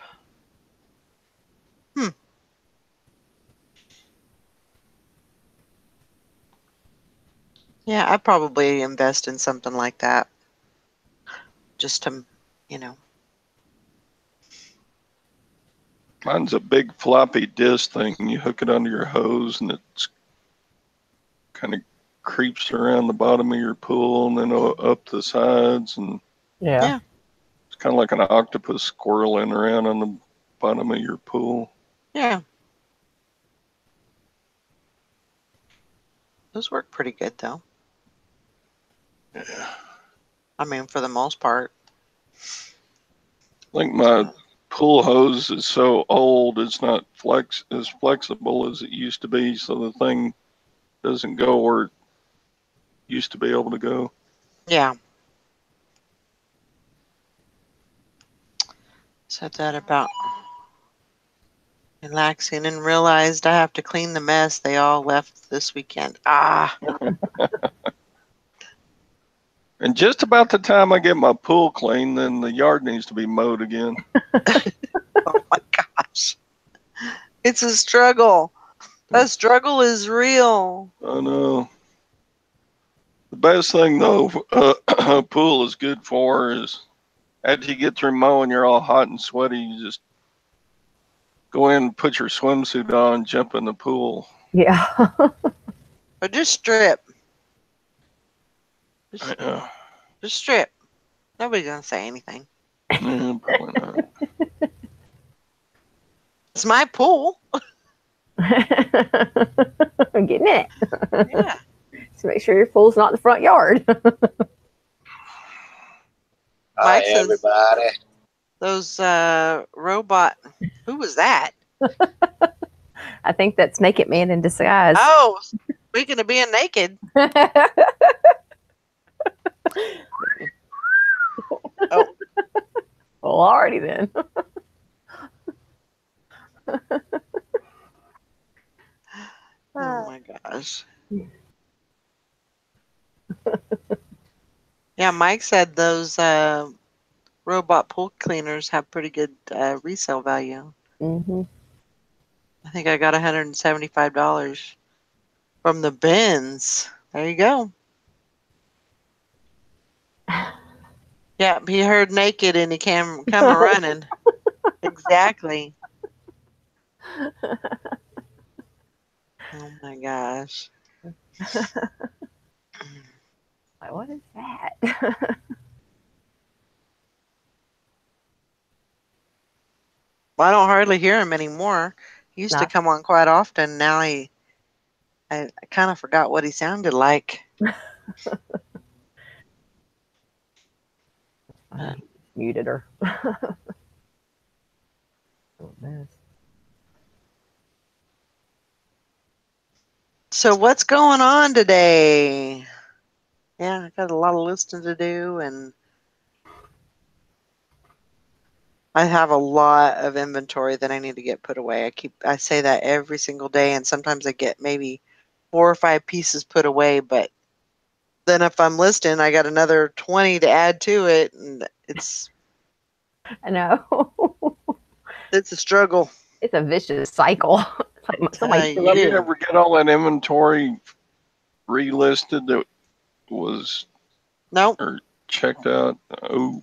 Yeah, I'd probably invest in something like that. Just to, you know. Mine's a big floppy disk thing. You hook it under your hose and it's kind of creeps around the bottom of your pool and then up the sides. And Yeah. it's kind of like an octopus squirreling around on the bottom of your pool. Yeah. Those work pretty good, though. Yeah. I mean, for the most part. I think my pool hose is so old, it's not as flexible as it used to be, so the thing doesn't go where it used to be able to go. Yeah. Said that about relaxing and realized I have to clean the mess they all left this weekend. Ah. And just about the time I get my pool clean, then the yard needs to be mowed again. Oh my gosh. It's a struggle. That struggle is real. I know. The best thing, though, a pool is good for is after you get through mowing, you're all hot and sweaty. You just go in, put your swimsuit on, jump in the pool. Yeah. Or just strip. Yeah, Just strip. Nobody's going to say anything. probably not. It's my pool. I'm getting it. Yeah. So make sure your pool's not in the front yard. Hi, Mike says everybody. those robot. Who was that? I think that's Naked Man in disguise. Oh, speaking of being naked. Oh. Well, already then. Oh my gosh. Yeah, Mike said those robot pool cleaners have pretty good resale value. Mm-hmm. I think I got $175 from the bins. There you go. Yeah, he heard naked and he came running. Exactly. Oh my gosh. Like, what is that? Well, I don't hardly hear him anymore. He used to come on quite often. Now I kind of forgot what he sounded like. I muted her. Oh, mess. So what's going on today? Yeah, I got a lot of listing to do, and I have a lot of inventory that I need to get put away. I say that every single day, and sometimes I get maybe 4 or 5 pieces put away, but then if I'm listing, I got another 20 to add to it, and I know. it's a struggle. It's a vicious cycle. It's like somebody Did you ever get all that inventory relisted that was Nope. or checked out? Oh,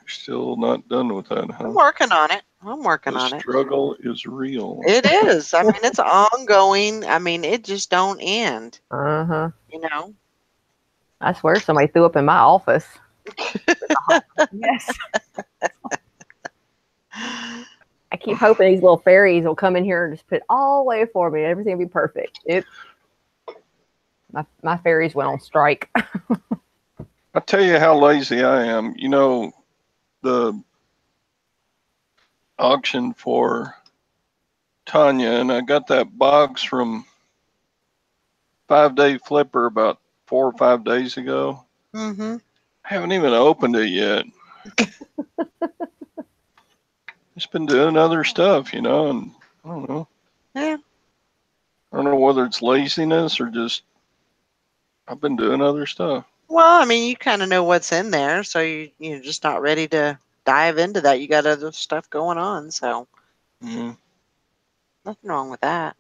still not done with that, huh? I'm working on it. The struggle is real. It is. I mean, it's ongoing. I mean, it just don't end. Uh-huh. You know? I swear somebody threw up in my office. Yes. I keep hoping these little fairies will come in here and just put it all away for me. Everything will be perfect. My fairies went on strike. I'll tell you how lazy I am. You know, the auction for Tanya, and I got that box from 5 Day Flipper about 4 or 5 days ago. Mm-hmm. I haven't even opened it yet. Just been doing other stuff, you know, and I don't know. Yeah. I don't know whether it's laziness or just I've been doing other stuff. Well, I mean, you kind of know what's in there, so you're just not ready to dive into that. You got other stuff going on, so Yeah. nothing wrong with that.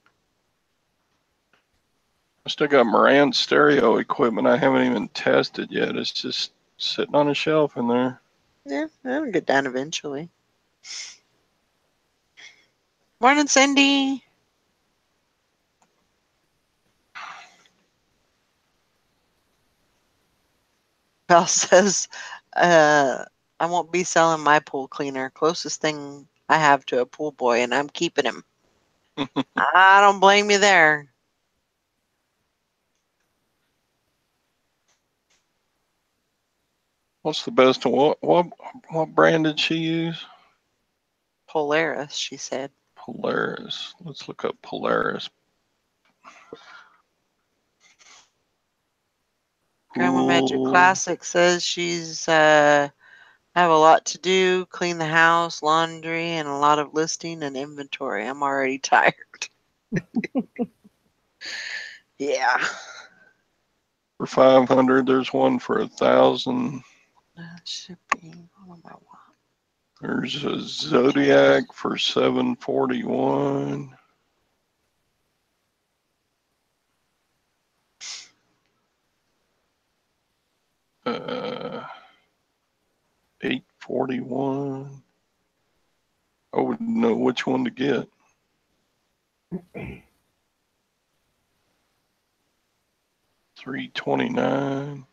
I still got Moran stereo equipment I haven't even tested yet. It's just sitting on a shelf in there. Yeah, that'll get done eventually. Morning, Cindy. Val says, I won't be selling my pool cleaner. Closest thing I have to a pool boy, and I'm keeping him. I don't blame you there. What's the best one? What brand did she use? Polaris, she said. Polaris. Let's look up Polaris. Grandma Magic Classic says she's have a lot to do, clean the house, laundry, and a lot of listing and inventory. I'm already tired. Yeah. For 500, there's one for 1,000. Shipping. What am I want? There's a Zodiac for 741. Uh, 841. I wouldn't know which one to get. $329.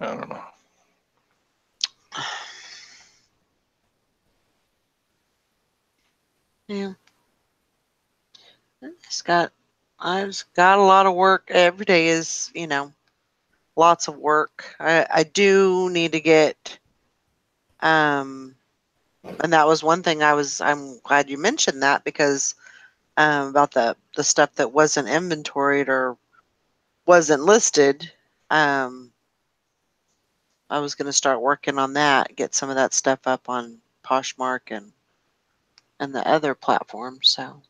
I don't know. Yeah. I just got a lot of work. Every day is, lots of work. I do need to get and that was one thing I'm glad you mentioned that because about the stuff that wasn't inventoried or wasn't listed. I was going to start working on that, get some of that stuff up on Poshmark and the other platforms. So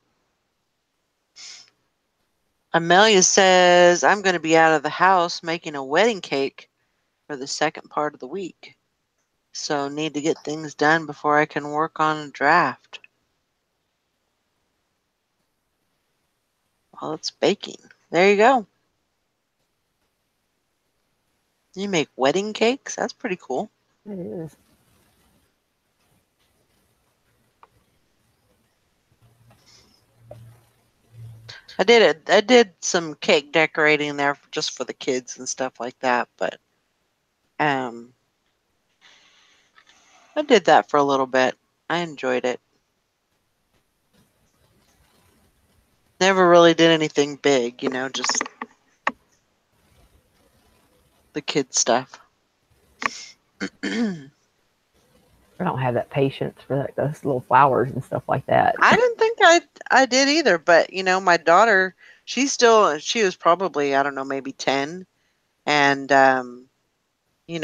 Amelia says I'm going to be out of the house making a wedding cake for the second part of the week. So need to get things done before I can work on a draft. Well, it's baking. There you go. You make wedding cakes? That's pretty cool. It is. I did it. I did some cake decorating there just for the kids and stuff like that, but I did that for a little bit. I enjoyed it. Never really did anything big, just the kid stuff. I don't have that patience for those little flowers and stuff like that. I didn't think I did either, but my daughter, she was probably, I don't know, maybe 10, and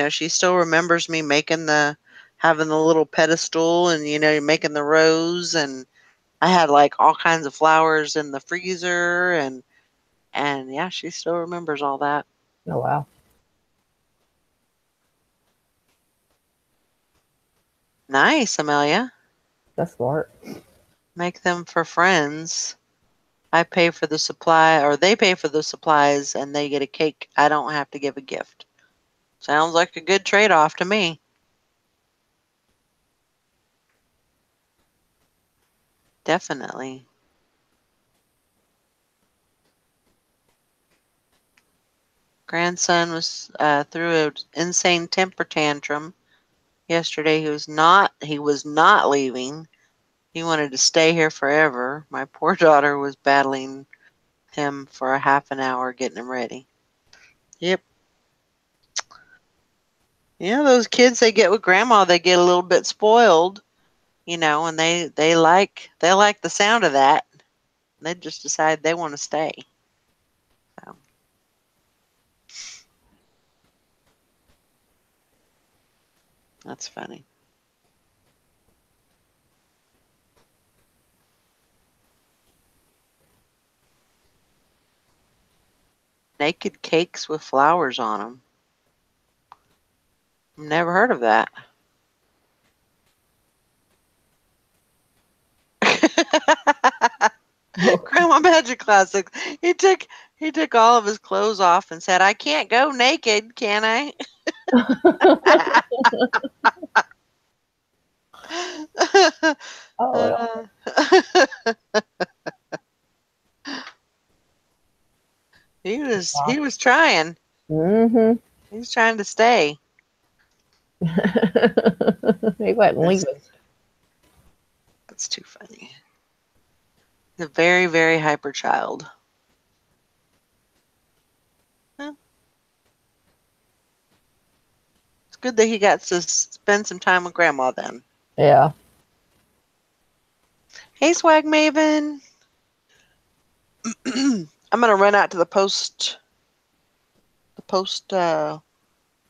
she still remembers me having the little pedestal and making the rose, and I had like all kinds of flowers in the freezer, and yeah, she still remembers all that. Oh wow, Nice, Amelia. that's smart. Make them for friends. I pay for the supply, or they pay for the supplies, and they get a cake. I don't have to give a gift. Sounds like a good trade-off to me. Definitely. Grandson was through an insane temper tantrum yesterday. He was not leaving. He wanted to stay here forever. My poor daughter was battling him for a half an hour, getting him ready. Yep. Those kids they get with grandma, they get a little bit spoiled, and they like the sound of that. They just decide they want to stay. So. That's funny. Naked cakes with flowers on them. Never heard of that. Grandma Magic Classics. He took all of his clothes off and said, "I can't go naked, can I?" Oh, he was trying. mm-hmm. He was trying to stay. He wasn't leaving. That's too funny. The very, very hyper child. Well, it's good that he got to spend some time with Grandma then. Yeah. Hey, Swag Maven. I'm gonna run out to the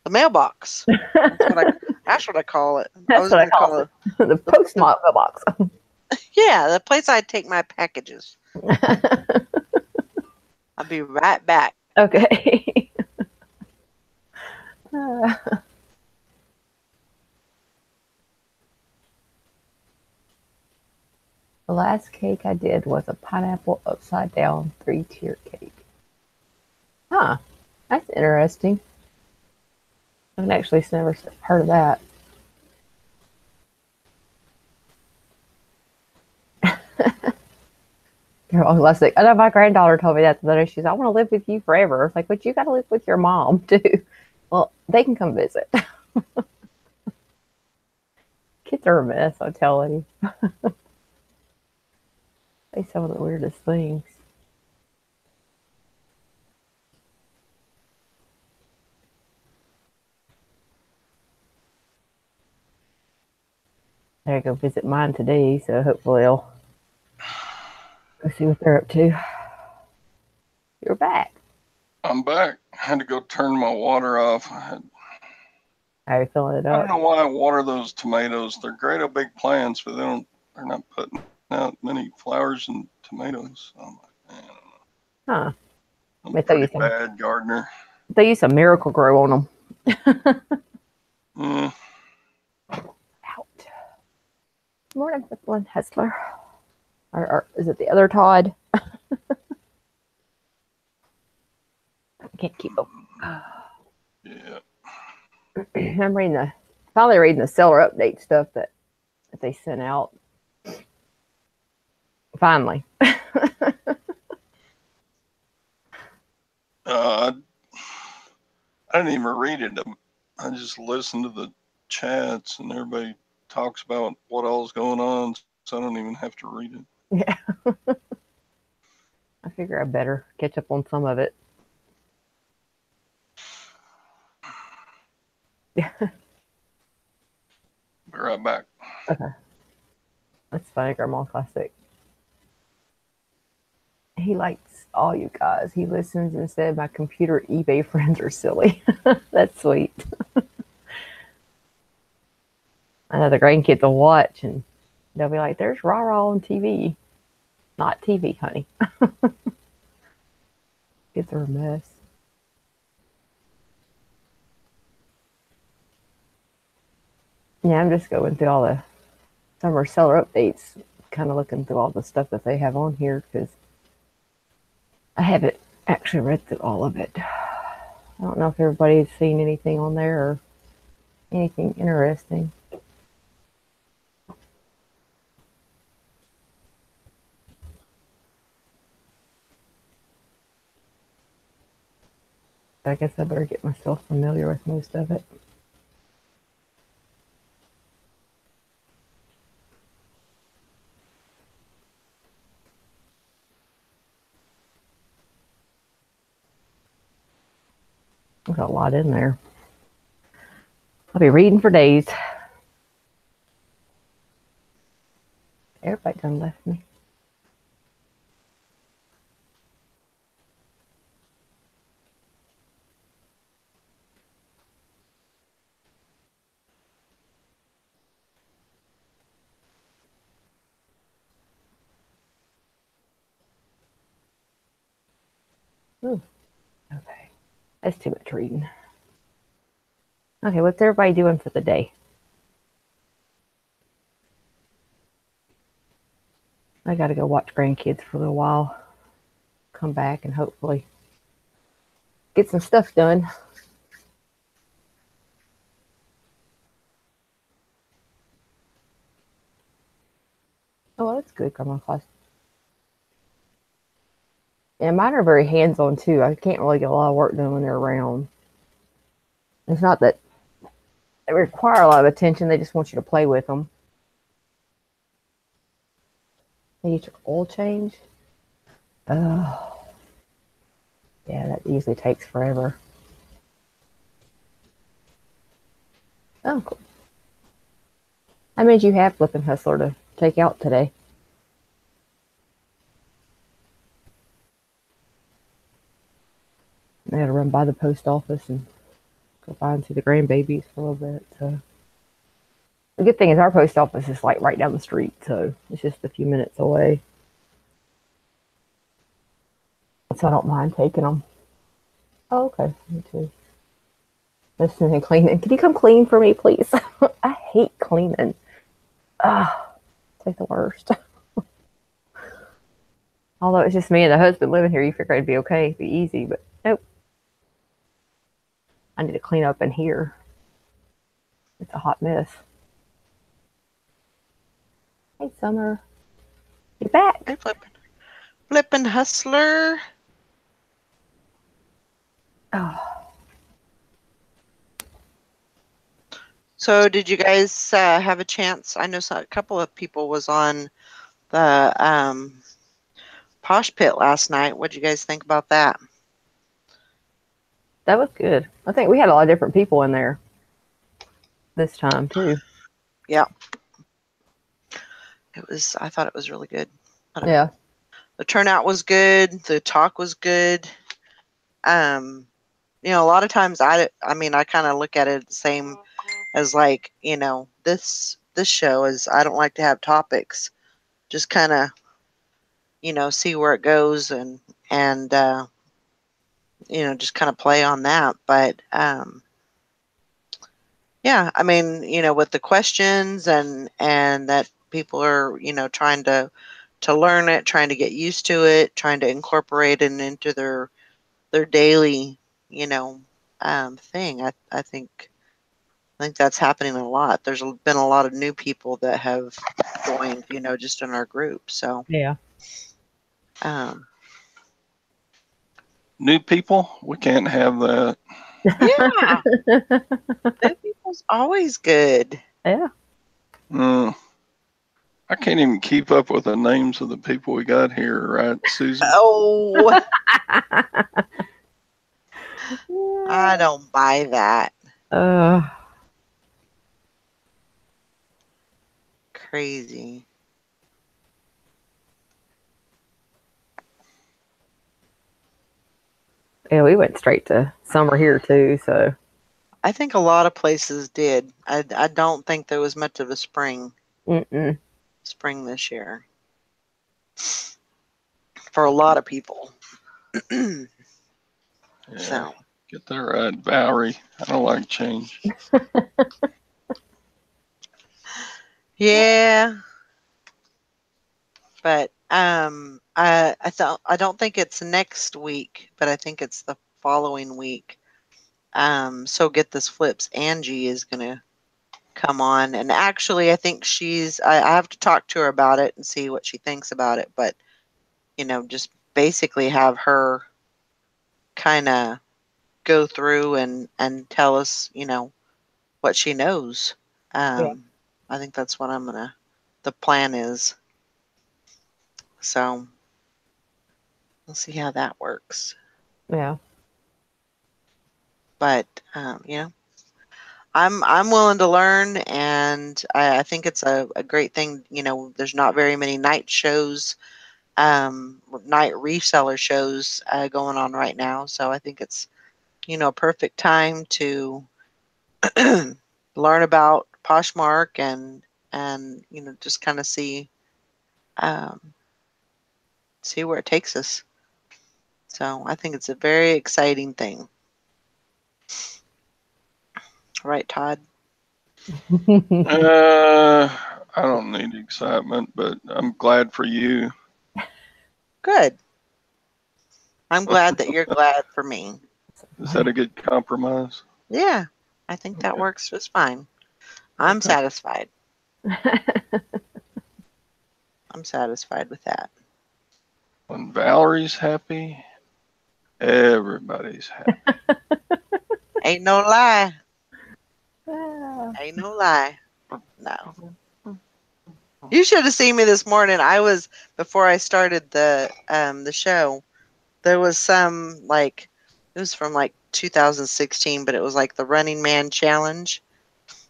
mailbox. That's what I call it. That's what I call it. The post mailbox. Yeah, the place I take my packages. I'll be right back. Okay. The last cake I did was a pineapple upside down 3-tier cake. Huh. That's interesting. I've actually never heard of that. Like, I know my granddaughter told me that the other day. She's, I want to live with you forever. It's like, but you got to live with your mom too. Well, they can come visit. Kids are a mess, I'm telling you. They say some of the weirdest things. I go visit mine today, so hopefully I'll go see what they're up to. You're back. I'm back. I had to go turn my water off. How are you filling it I up? don't know why I water those tomatoes. They're great old big plants, but they're not putting out many flowers and tomatoes. So I'm like, man, Huh. I'm a pretty bad gardener. They use some Miracle Grow on them. Mm. Out. Morning, Lynn Hessler. Or is it the other Todd? I can't keep up. Yeah. I'm finally reading the seller update stuff that they sent out. Finally. I didn't even read it. I just listened to the chats and everybody talks about what all's going on, so I don't even have to read it. Yeah. I figure I better catch up on some of it. Yeah. Be right back. Okay. That's funny, Grandma Classic. He likes all you guys. He listens and said my computer eBay friends are silly. That's sweet. I know the grandkids will watch and they'll be like, there's rah-rah on TV. Not TV, honey. Kids are a mess. Yeah, I'm just going through all the summer seller updates, kind of looking through all the stuff that they have on here because I haven't actually read through all of it. I don't know if everybody's seen anything on there or anything interesting. I guess I better get myself familiar with most of it. There's a lot in there. I'll be reading for days. Everybody done left me. Ooh, okay. That's too much reading. Okay, what's everybody doing for the day? I got to go watch grandkids for a little while. Come back and hopefully get some stuff done. Oh, that's good, Grandma Claus. And mine are very hands-on too. I can't really get a lot of work done when they're around. It's not that they require a lot of attention. They just want you to play with them. You get your oil change. Oh, yeah, that usually takes forever. Oh, cool. How many did you have, Flippin' Hustler, to take out today? I had to run by the post office and go by and see the grandbabies for a little bit. So the good thing is our post office is like right down the street, so it's just a few minutes away. So I don't mind taking them. Oh, okay. Me too. Listening and cleaning. Can you come clean for me, please? I hate cleaning. It's like the worst. Although it's just me and the husband living here, you figure it'd be okay, it'd be easy, but nope. I need to clean up in here. It's a hot mess. Hey, Summer. You're back. Hey, Flippin' Hustler. Oh. So did you guys have a chance? I know a couple of people was on the Posh Pit last night. What did you guys think about that? That was good. I think we had a lot of different people in there this time too. Yeah. I thought it was really good. Yeah. The turnout was good. The talk was good. A lot of times I kind of look at it the same as like, this show is, I don't like to have topics. Just kind of, see where it goes and just kind of play on that. But yeah, with the questions and that people are, trying to learn it, trying to get used to it, trying to incorporate it into their daily, thing. I think that's happening a lot. There's been a lot of new people that have joined, just in our group. So yeah. New people, we can't have that. Yeah, new people's always good. Yeah. I can't even keep up with the names of the people we got here, right, Susan? Oh, I don't buy that. Crazy. Yeah, we went straight to summer here too, so I think a lot of places did. I don't think there was much of a spring this year for a lot of people. Yeah, So get that right, Valerie. I don't like change. yeah, but I don't think it's next week, but I think it's the following week. So get this flips. Angie is gonna come on, and actually, I think I have to talk to her about it and see what she thinks about it. But just basically have her kind of go through and tell us, what she knows. Yeah. I think that's what the plan is. So we'll see how that works. yeah. But I'm willing to learn, and I think it's a great thing. There's not very many night shows, night reseller shows going on right now. So I think it's a perfect time to learn about Poshmark and just kind of see where it takes us. So I think it's a very exciting thing. Right, Todd? I don't need excitement, but I'm glad for you. Good. I'm glad that you're glad for me. Is that a good compromise? Yeah, I think that Okay. works just fine. I'm Okay. satisfied. I'm satisfied with that. When Valerie's happy, everybody's happy. Ain't no lie. Ah. Ain't no lie. No. You should have seen me this morning. Before I started the show, there was some like it was from like 2016, but it was like the Running Man challenge.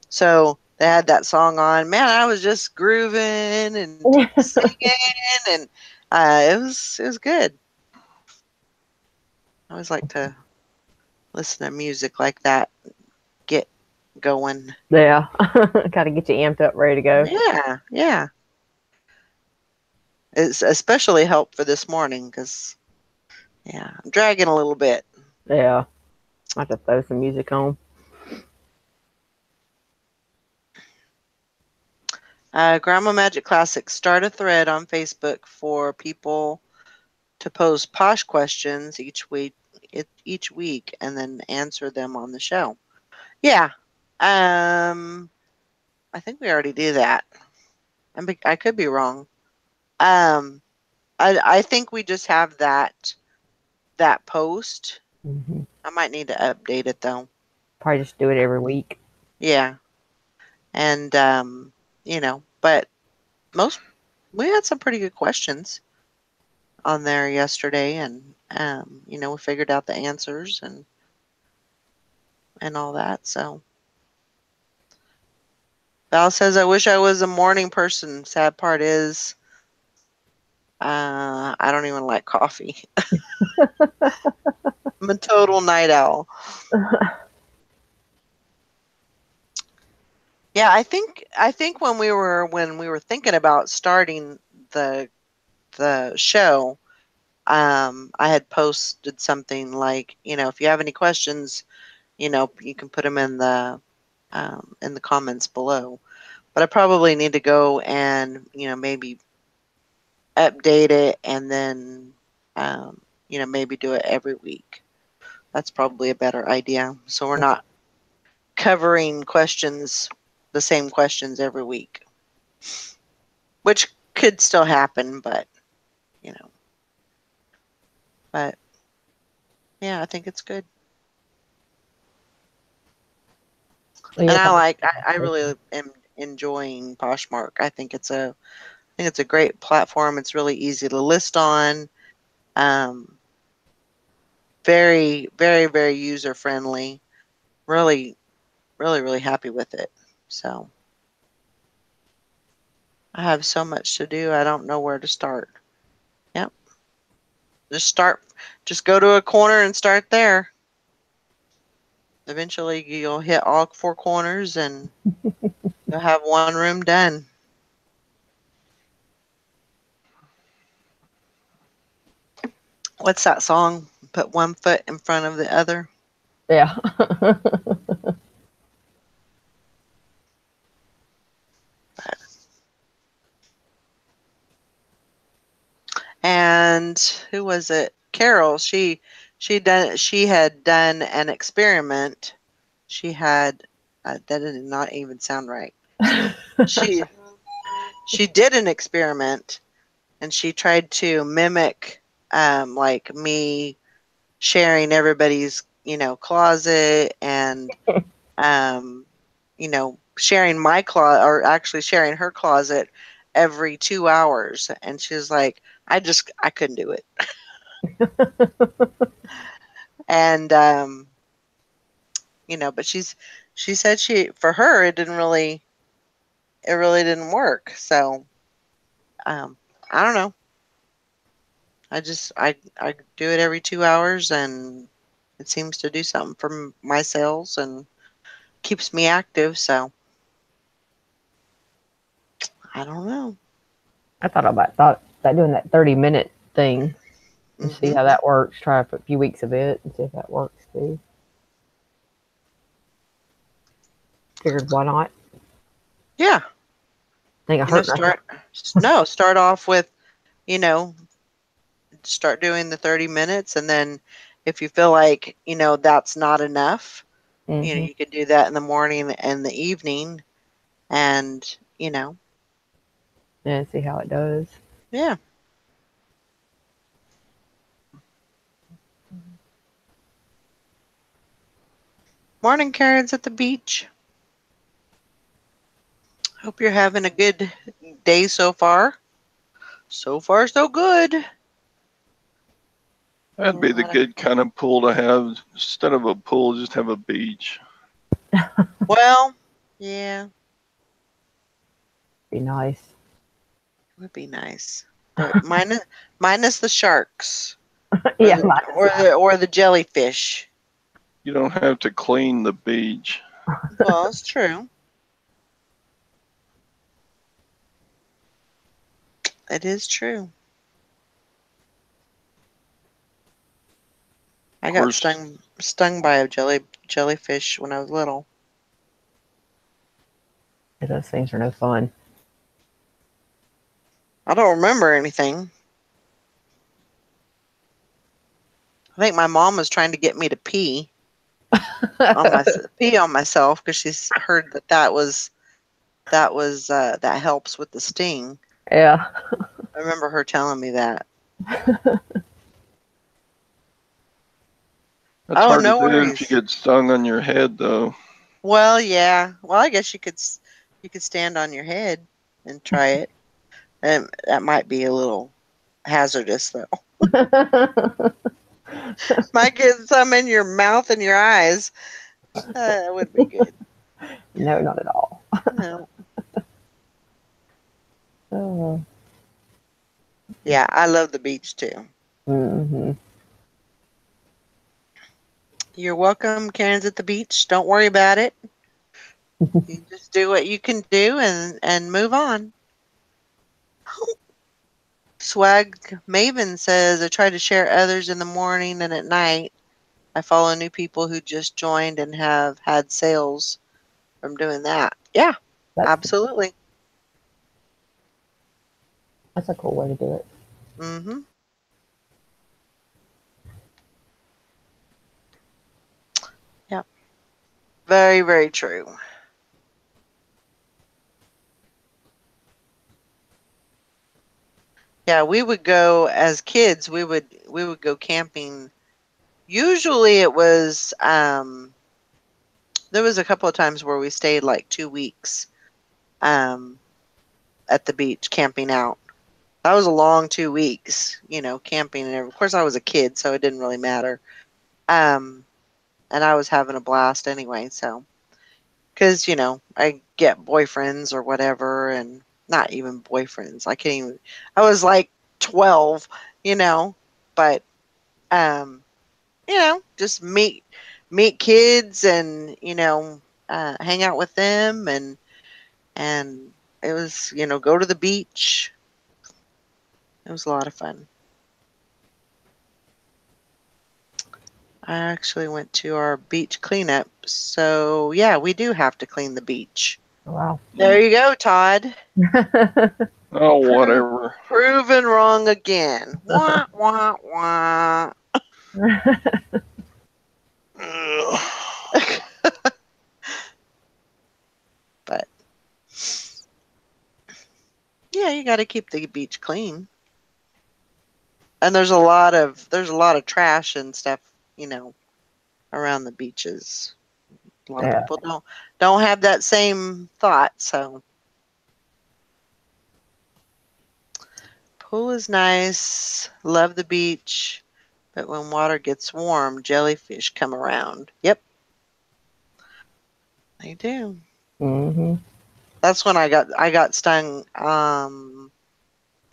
So they had that song on. Man, I was just grooving and singing, and it was good. I always like to listen to music like that, get going. Yeah. Kind of get you amped up, ready to go. Yeah, yeah. It's especially help for this morning because yeah, I'm dragging a little bit. Yeah. I have to throw some music on. Grandma Magic Classic, start a thread on Facebook for people to pose posh questions each week and then answer them on the show. Yeah. I think we already do that. I could be wrong. I think we just have that post. Hmm. I might need to update it though. Probably just do it every week. Yeah. And but we had some pretty good questions on there yesterday, and we figured out the answers and all that. So Val says, I wish I was a morning person. Sad part is I don't even like coffee. I'm a total night owl. Yeah, I think when we were thinking about starting the show, I had posted something like, if you have any questions, you can put them in the comments below. But I probably need to go and maybe update it and then maybe do it every week. That's probably a better idea. So we're not covering the same questions every week, which could still happen, but you know, but yeah, I think it's good. And Yes, I really am enjoying Poshmark. I think it's a great platform. It's really easy to list on. Um, very, very, very user friendly. Really, really, really happy with it. So I have so much to do. I don't know where to start. Yep. Just go to a corner and start there. Eventually you'll hit all four corners and you'll have one room done. What's that song? Put one foot in front of the other. yeah. And who was it? Carol. She had done an experiment. She had that did not even sound right. She she did an experiment and she tried to mimic like me sharing everybody's closet and sharing my closet or actually sharing her closet every 2 hours. And she was like, I couldn't do it. And but she said for her it really didn't work. So I don't know. I do it every 2 hours and it seems to do something for my sales and keeps me active. So I don't know. I thought that doing that 30-minute thing and see how that works. Try for a few weeks of it and see if that works too. Figured why not? Yeah. Think I You know, hurt start off with, you know, start doing the 30 minutes, and then if you feel like, that's not enough, nothing. you could do that in the morning and the evening, and, And see how it does. yeah. Morning, Karen's at the beach. Hope you're having a good day so far. So far, so good. That'd be the good kind of pool to have. Instead of a pool, just have a beach. Well, yeah, Be nice. would be nice, but minus the sharks, Yeah, or the jellyfish. You don't have to clean the beach. Well, it's true. It is true. I got stung by a jellyfish when I was little. those things are no fun. I don't remember anything. I think my mom was trying to get me to pee on myself because she's heard that helps with the sting. Yeah. I remember her telling me that. That's Oh, hard no to do if you worries. get stung on your head, though. Well, yeah. Well, I guess you could stand on your head and try it. And that might be a little hazardous, though. Might get some in your mouth and your eyes. That would be good. No, not at all. No. Oh. Yeah, I love the beach too. Mm-hmm. You're welcome, Karen's at the beach. Don't worry about it. You just do what you can do and move on. Swag Maven says, I try to share others in the morning and at night. I follow new people who just joined and have had sales from doing that. Yeah, absolutely. That's a cool way to do it. Mm-hmm. Yeah. Very, very true. Yeah, we would go as kids, we would go camping. Usually it was there was a couple of times where we stayed like 2 weeks um at the beach camping out. That was a long 2 weeks, camping, and of course I was a kid, so it didn't really matter. Um and I was having a blast anyway, so cuz I get boyfriends or whatever, and not even boyfriends. I was like 12, you know, but um just meet kids and hang out with them, and it was go to the beach. It was a lot of fun. I actually went to our beach cleanup, so yeah, we do have to clean the beach. Wow. There you go, Todd. Oh, whatever. Proven wrong again. Wah, wah, wah. But yeah, you got to keep the beach clean. And there's a lot of trash and stuff, around the beaches. A lot of Yeah. people don't have that same thought, so pool is nice. Love the beach, but when water gets warm, jellyfish come around. Yep, they do. Mm-hmm. That's when I got stung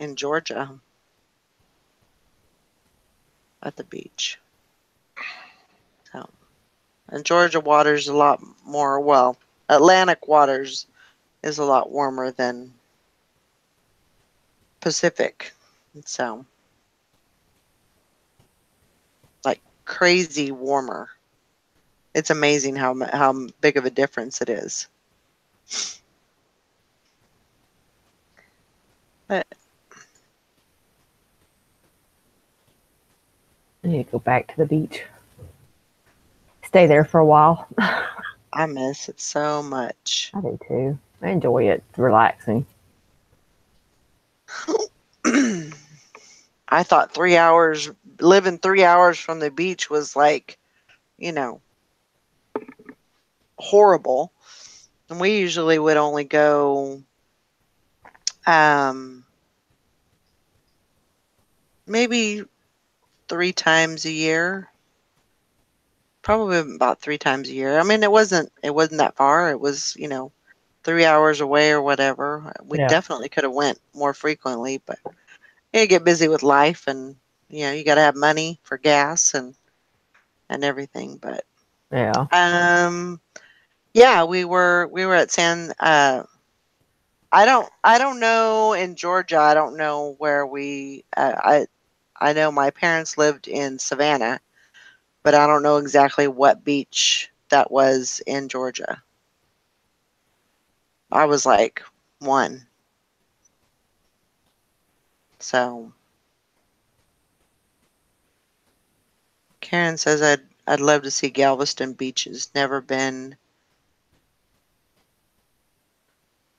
in Georgia at the beach. So, and Georgia water's a lot more, well, Atlantic waters is a lot warmer than Pacific. So, like crazy warmer. It's amazing how big of a difference it is. I need to go back to the beach. Stay there for a while. I miss it so much. I do too. I enjoy it. It's relaxing. I thought 3 hours, living 3 hours from the beach was like, you know, horrible. And we usually would only go maybe 3 times a year. Probably about 3 times a year. I mean, it wasn't that far. It was, 3 hours away or whatever. We Yeah. definitely could have went more frequently, but you get busy with life, and you got to have money for gas and everything. But Yeah. yeah, we were at I don't know in Georgia. I don't know where I know my parents lived in Savannah, but I don't know exactly what beach that was in Georgia. I was like 1. So Karen says I'd love to see Galveston beaches. Never been.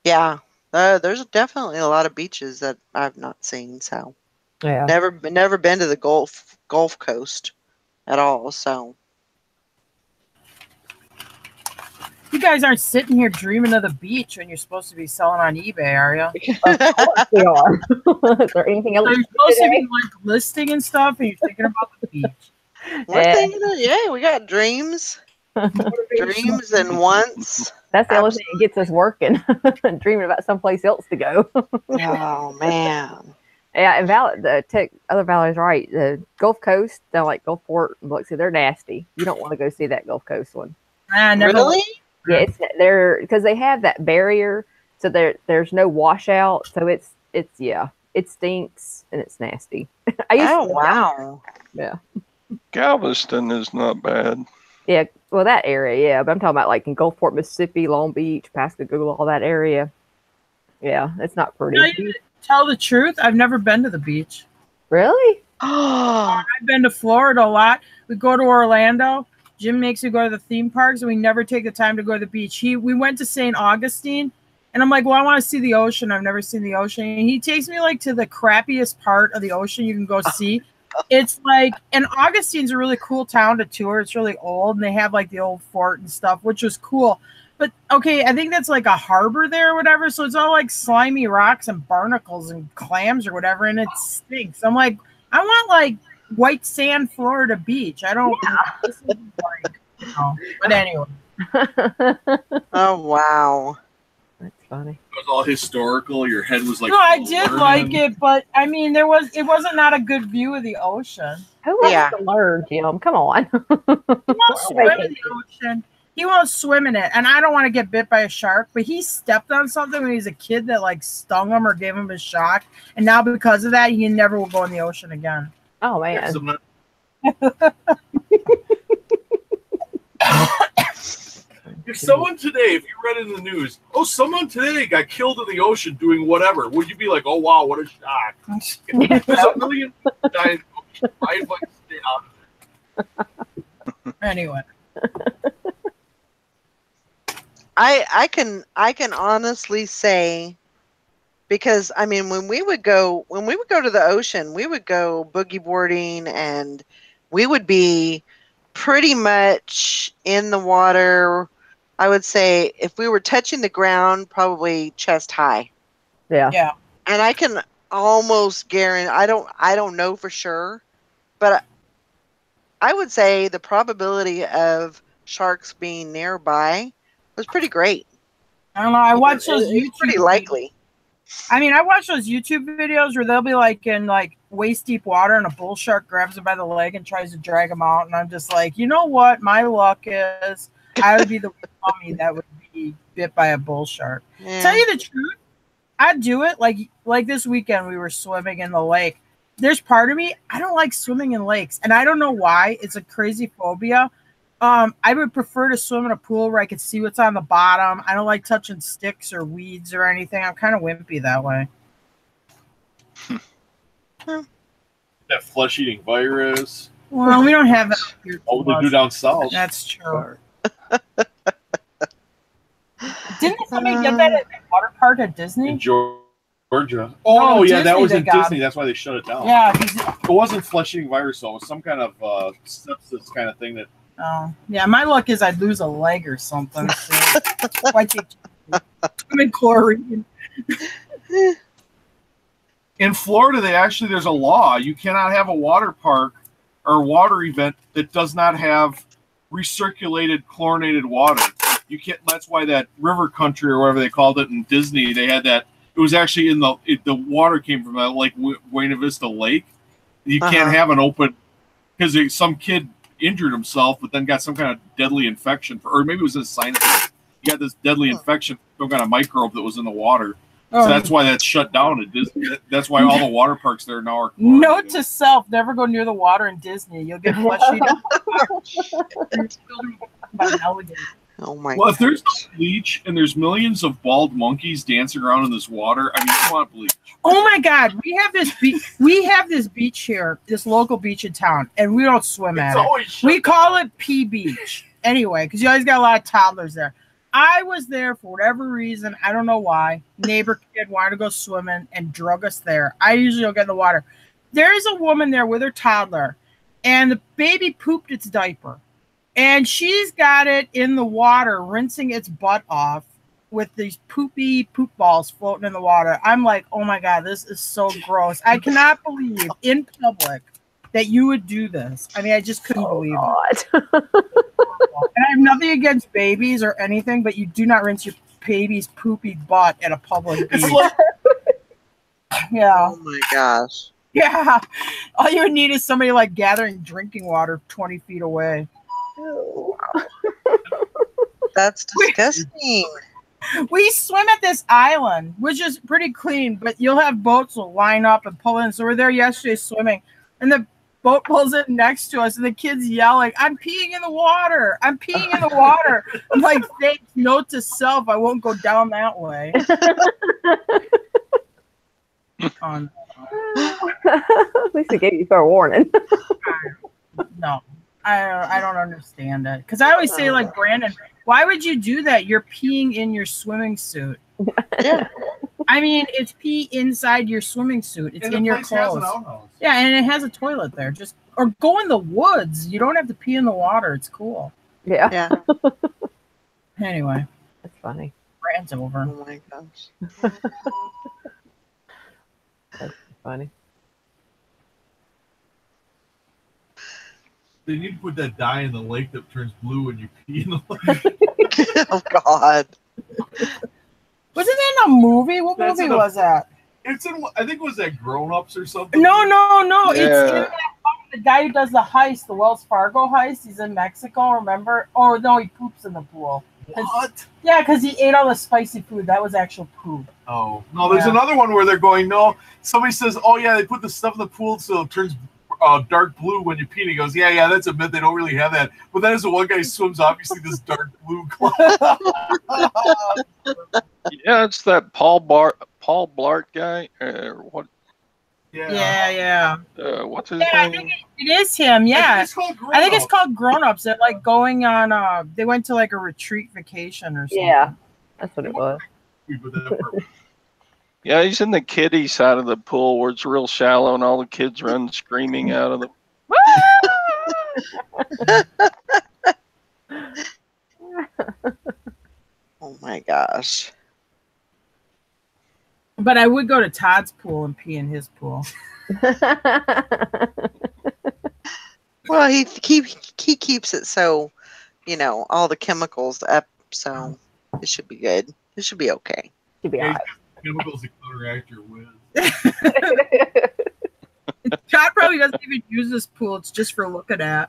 Yeah, there's definitely a lot of beaches that I've not seen. So Yeah. never been to the Gulf Coast at all. So You guys aren't sitting here dreaming of the beach when you're supposed to be selling on eBay, are you? Of course we are. Is there anything else? So you're supposed to be like listing and stuff, and you're thinking about the beach. we're thinking, yeah, we got dreams, dreams and wants. That's the only thing that gets us working. Dreaming about someplace else to go. Oh man. Yeah, and other Valerie's right. The Gulf Coast, they're like Gulfport and Biloxi, they're nasty. You don't want to go see that Gulf Coast one. Really? Yeah, they're because they have that barrier, so there's no washout, so it stinks and it's nasty. Wow. Yeah. Galveston is not bad. Yeah, well that area, yeah, but I'm talking about like in Gulfport, Mississippi, Long Beach, Pascagoula, all that area. Yeah, it's not pretty. No, tell the truth, I've never been to the beach. Really? Oh, I've been to Florida a lot. We go to Orlando. Jim makes me go to the theme parks, and we never take the time to go to the beach. We went to St. Augustine, and I'm like, well, I want to see the ocean. I've never seen the ocean. And he takes me like to the crappiest part of the ocean you can go see. It's like, and Augustine's a really cool town to tour. It's really old, and they have like the old fort and stuff, which was cool. But okay, I think that's like a harbor there or whatever. So it's all like slimy rocks and barnacles and clams or whatever, and it stinks. I'm like, I want like white sand Florida beach. I don't. This is like, But anyway. Oh wow. That's funny. It was all historical. Your head was like. No, I did like it, but I mean, it wasn't not a good view of the ocean. Who wants to learn, Jim? Come on. He won't swim in the ocean. He won't swim in it, and I don't want to get bit by a shark. But he stepped on something when he was a kid that like stung him or gave him a shock, and now because of that, he never will go in the ocean again. Oh man. If someone today, if you read in the news, someone today got killed in the ocean doing whatever, would you be like, oh wow, what a shock? There's a million people dying in the ocean. I'd like to stay out of it. Anyway. I can honestly say, because I mean when we would go to the ocean, we would go boogie boarding, and we would be pretty much in the water. I would say if we were touching the ground, probably chest high. Yeah. Yeah. And I can almost guarantee, I don't know for sure, but I would say the probability of sharks being nearby was pretty great. I don't know. I watch those YouTube. Pretty likely. I mean, I watch those YouTube videos where they'll be like in like waist deep water, and a bull shark grabs him by the leg and tries to drag him out. And I'm just like, you know what? My luck is I would be the dummy that would be bit by a bull shark. Yeah. Tell you the truth, I'd do it. Like this weekend, we were swimming in the lake. There's part of me, I don't like swimming in lakes, and I don't know why. It's a crazy phobia. I would prefer to swim in a pool where I could see what's on the bottom. I don't like touching sticks or weeds or anything. I'm kind of wimpy that way. That flesh-eating virus. Well, we don't have that here. Oh, they do down south. That's true. Didn't somebody get that at the water park at Disney? In Georgia. Oh, No, no, yeah, Disney that was they in got Disney. it. That's why they shut it down. Yeah. It wasn't flesh-eating virus, though. It was some kind of sepsis kind of thing that. Oh, yeah. My luck is I'd lose a leg or something. So why take I'm in chlorine? In Florida, there's a law. You cannot have a water park or water event that does not have recirculated chlorinated water. You can't. That's why that river country or whatever they called it in Disney, they had that. It was actually the water came from that Lake Buena Vista Lake. You can't have an open because some kid injured himself, but then got some kind of deadly infection, or maybe it was a sinus. He got this deadly infection, some kind of microbe that was in the water. So that's why that's shut down at Disney. That's why all the water parks there now are chlorinated. Note to self: never go near the water in Disney. You'll get flesh-eating. Oh my! Well, if there's no bleach and there's millions of bald monkeys dancing around in this water, I mean, you want bleach. Oh my God, we have this beach. We have this beach here, this local beach in town, and we don't swim at it. We call it P Beach anyway, because you always got a lot of toddlers there. I was there for whatever reason. I don't know why. Neighbor kid wanted to go swimming and drug us there. I usually don't get in the water. There is a woman there with her toddler, and the baby pooped its diaper. And she's got it in the water, rinsing its butt off with these poopy poop balls floating in the water. I'm like, oh my God, this is so gross. I cannot believe in public that you would do this. I mean, I just couldn't believe it. And I have nothing against babies or anything, but you do not rinse your baby's poopy butt at a public beach. Yeah. Oh my gosh. Yeah. All you would need is somebody like gathering drinking water 20 feet away. That's disgusting. We swim at this island, which is pretty clean, but you'll have boats will line up and pull in. So we're there yesterday swimming, and the boat pulls in next to us, and the kids yelling, "I'm peeing in the water! I'm peeing in the water!" I'm like, thanks, note to self, I won't go down that way. At least they gave you fair warning. No. I don't understand it. Because I always say, like, Brandon, why would you do that? You're peeing in your swimming suit. Yeah. I mean, it's pee inside your swimming suit. It's in your clothes. Yeah, and it has a toilet there. Or go in the woods. You don't have to pee in the water. It's cool. Yeah. Yeah. Anyway. That's funny. Rant's over. Oh my gosh. That's funny. They need to put that dye in the lake that turns blue when you pee in the lake. Oh God. Wasn't that in a movie? What movie was that? It's in. I think it was that Grown Ups or something. No. Yeah. It's in that the guy who does the heist, the Wells Fargo heist. He's in Mexico, remember? Oh no, he poops in the pool. What? Yeah, because he ate all the spicy food. That was actual poop. Oh no, there's another one where they're going. No, somebody says, "Oh yeah, they put the stuff in the pool so it turns dark blue when you pee." And he goes, "Yeah, that's a myth. They don't really have that." But then as the one guy swims, obviously this dark blue cloud. Yeah, it's that Paul Blart guy. What? Yeah. What's his Yeah, I name? think it is him. Yeah, I think it's called Grown Ups. They're like going on. They went to like a retreat vacation or something. Yeah, that's what it was. Yeah, he's in the kiddie side of the pool where it's real shallow and all the kids run screaming out of the. Oh my gosh. But I would go to Todd's pool and pee in his pool. Well, he keeps it so, all the chemicals up, so it should be good. It should be okay. Should be all right. Chemicals that counteract your whiz. Todd probably doesn't even use this pool. It's just for looking at.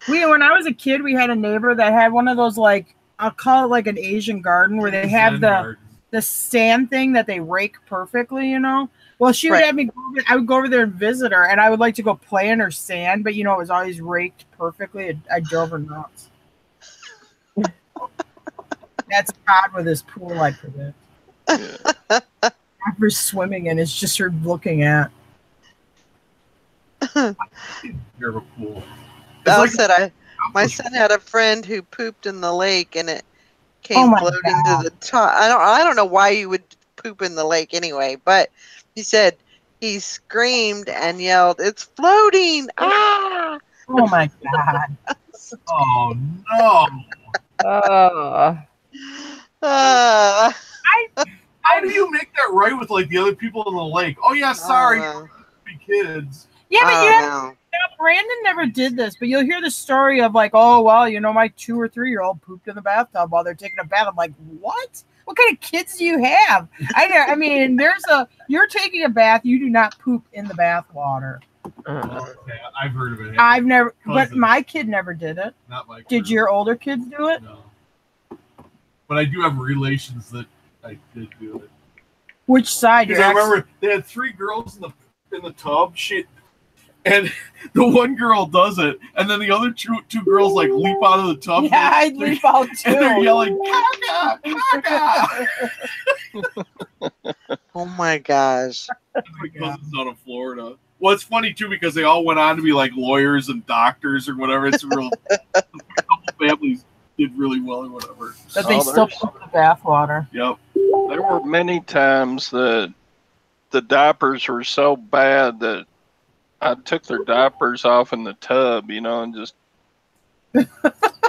When I was a kid, we had a neighbor that had one of those, like, I'll call it like an Asian garden where they have the sand thing that they rake perfectly, Well, she would have me I would go over there and visit her, and I would like to go play in her sand, but, it was always raked perfectly. I drove her nuts. That's Todd with his pool, I predict. Yeah. After swimming and it's just her looking at. Near a pool. Val said my son had a friend who pooped in the lake and it came floating to the top. I don't know why you would poop in the lake anyway, but he said he screamed and yelled, "It's floating!" Ah! Oh my god. Oh no. How do you make that right with like the other people in the lake? Oh yeah, sorry, be kids. Yeah, but Brandon never did this, but you'll hear the story of like, oh well, you know, my 2 or 3 year old pooped in the bathtub while they're taking a bath. I'm like, what? What kind of kids do you have? I mean, you're taking a bath, you do not poop in the bath water. I've heard of it. I've never, but my kid never did it. Not my kid. Did your older kids do it? No. But I do have relations that I did do it. Which side? Because I remember they had 3 girls in the tub. And the one girl does it, and then the other two girls like leap out of the tub. Yeah, I'd leap out too. And they're yelling, "Caca, caca!" Oh my gosh! My cousins out of Florida. Well, it's funny too because they all went on to be like lawyers and doctors or whatever. It's real. A couple families did really well or whatever. But they still poop in the bathwater. Yep. There were many times that the diapers were so bad that I took their diapers off in the tub, you know, and just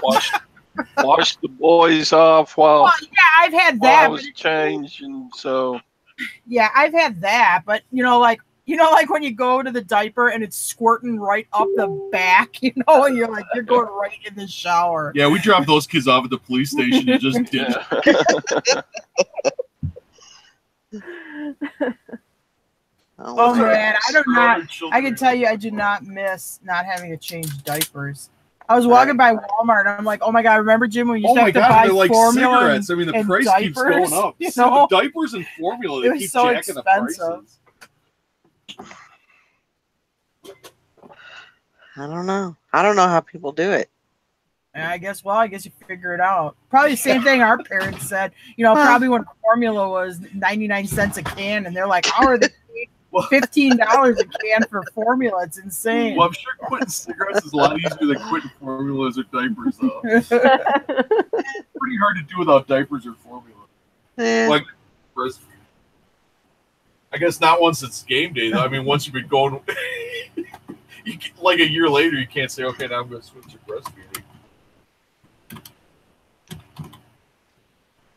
washed the boys off while I've had that. I was changing. So yeah, I've had that, but you know, like when you go to the diaper and it's squirting right up the back, you know, and you're like, you're going right in the shower. Yeah, we dropped those kids off at the police station and just did. Oh man, I can tell you, I do not miss not having to change diapers. I was walking by Walmart and I'm like, oh my god, remember Jim when you used to have to buy like formula cigarettes. I mean, the price diapers, keeps going up. You know? The diapers and formula, they keep so jacking expensive. the prices. I don't know. I don't know how people do it. And I guess you figure it out. Probably the same thing our parents said. You know, probably when formula was 99 cents a can, and they're like, how are they $15 a can for formula? It's insane. Well, I'm sure quitting cigarettes is a lot easier than quitting formulas or diapers, though. It's pretty hard to do without diapers or formula. Like, I guess not once it's game day, though. I mean, once you've been going, like a year later, you can't say, okay, now I'm going to switch to breastfeeding.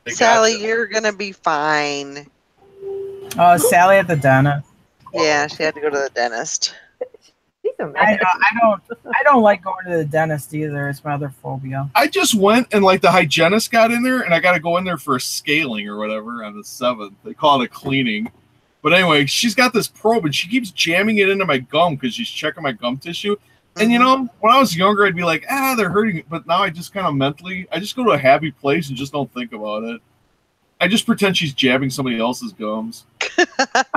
Sally, you're going to be fine. Oh, Sally at the dentist. Yeah, she had to go to the dentist. I don't like going to the dentist either. It's my other phobia. I just went and like the hygienist got in there, and I got to go in there for a scaling or whatever on the 7th. They call it a cleaning. But anyway, she's got this probe, and she keeps jamming it into my gum because she's checking my gum tissue. And, you know, when I was younger, I'd be like, they're hurting. But now I just kind of mentally, I just go to a happy place and just don't think about it. I just pretend she's jabbing somebody else's gums. I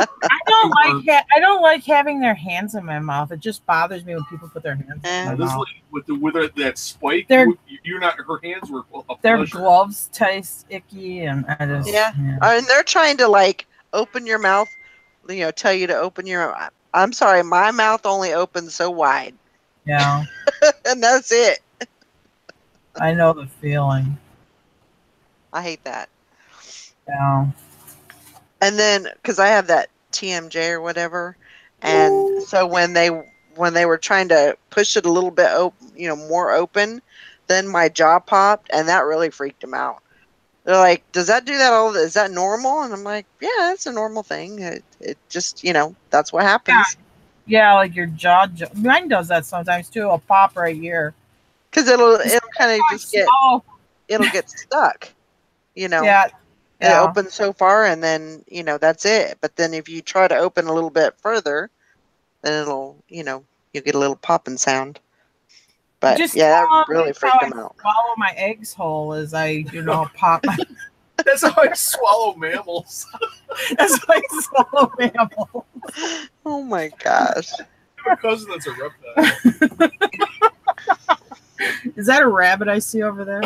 don't like having their hands in my mouth. It just bothers me when people put their hands in my mouth. With that spike, you're not. Her hands were. Their gloves taste icky, and I just and they're trying to like open your mouth. You know, tell you to open your. I'm sorry, my mouth only opens so wide. Yeah, and that's it. I know the feeling. I hate that. Yeah. And then, because I have that TMJ or whatever, and so when they were trying to push it a little bit, more open, then my jaw popped, and that really freaked them out. They're like, "Does that do that all? Is that normal?" And I'm like, "Yeah, it's a normal thing. It just, that's what happens." Yeah, like your jaw. Mine does that sometimes too. I'll pop right here. Because it'll kind of just it'll get stuck. Yeah. It opens so far, and then, that's it. But then if you try to open a little bit further, then it'll, you'll get a little popping sound. But, that really freaked them out. Swallow my eggs whole as I, pop my... That's how I swallow mammals. That's how I swallow mammals. Oh, my gosh. I have a cousin that's a reptile. Is that a rabbit I see over there?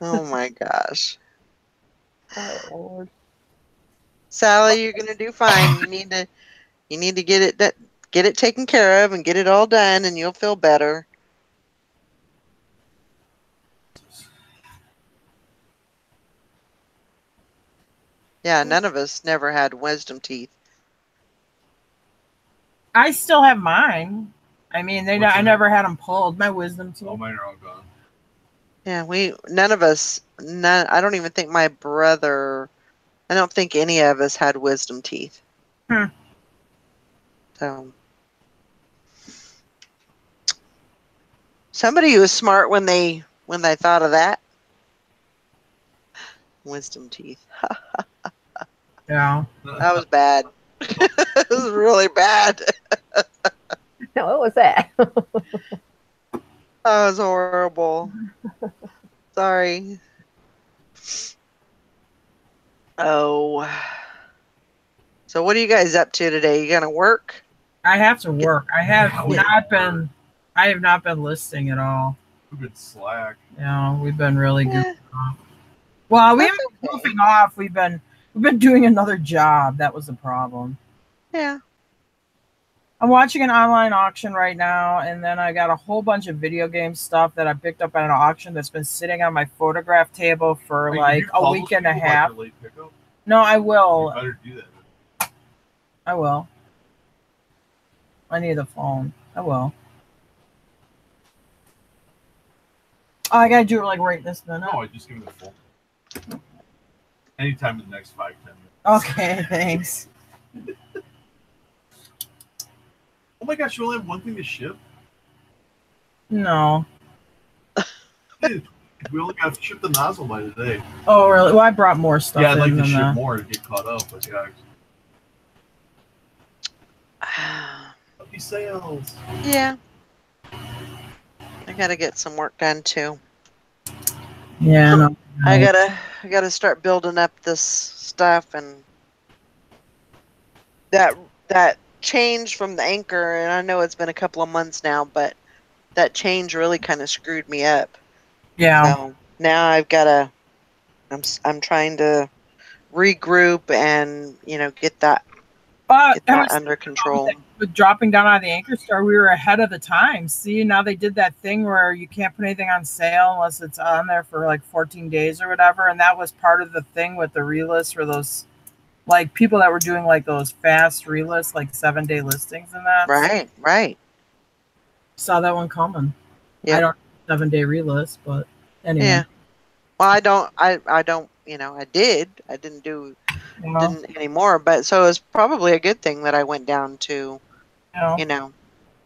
Oh my gosh. gosh. Oh Lord. Sally, you're gonna do fine. You need to get it taken care of and get it all done, and you'll feel better. Yeah, none of us never had wisdom teeth. I still have mine. I mean, What's I that? never had them pulled. My wisdom teeth. Oh, mine are all gone. Yeah, none of us. None. I don't even think my brother. I don't think any of us had wisdom teeth. Hmm. So somebody was smart when they thought of that. Wisdom teeth. Yeah. That was bad. It was really bad. No, what was that? That was horrible. Sorry. Oh. So what are you guys up to today? You gonna work? I have to work. I have Yeah. not been listing at all. We've been slack. Yeah, we've been really Yeah, goofing off. Well, we that's haven't been okay. goofing off. We've been doing another job. That was the problem. Yeah. I'm watching an online auction right now, and then I got a whole bunch of video game stuff that I picked up at an auction that's been sitting on my photograph table for Wait, like you a call week those and a people about half. their late pickup? No, I You will. better do that. I will. I need the phone. I will. Oh, I gotta do it like right this minute. No, I just give it a full. Anytime in the next 5-10 minutes. Okay, thanks. Oh my gosh, you only have one thing to ship? No. Dude, we only got to ship the nozzle by today. Oh, really? Well, I brought more stuff. Yeah, I'd like in to than ship that. more to get caught up, but yeah. Happy sales. Yeah. I gotta get some work done too. Yeah, no. I gotta start building up this stuff, and that change from the anchor, and I know it's been a couple of months now, but that change really kind of screwed me up. Yeah. So now I'm trying to regroup and get that But I was under control. with dropping down on the anchor store, we were ahead of the time. See, now they did that thing where you can't put anything on sale unless it's on there for like 14 days or whatever. And that was part of the thing with the relists for those, like people that were doing like those fast relists, like 7-day listings and that. Right. Saw that one coming. Yep. I don't 7-day relist, but anyway. Yeah. Well, I don't. I didn't do You didn't anymore, but so it's probably a good thing that I went down to. know.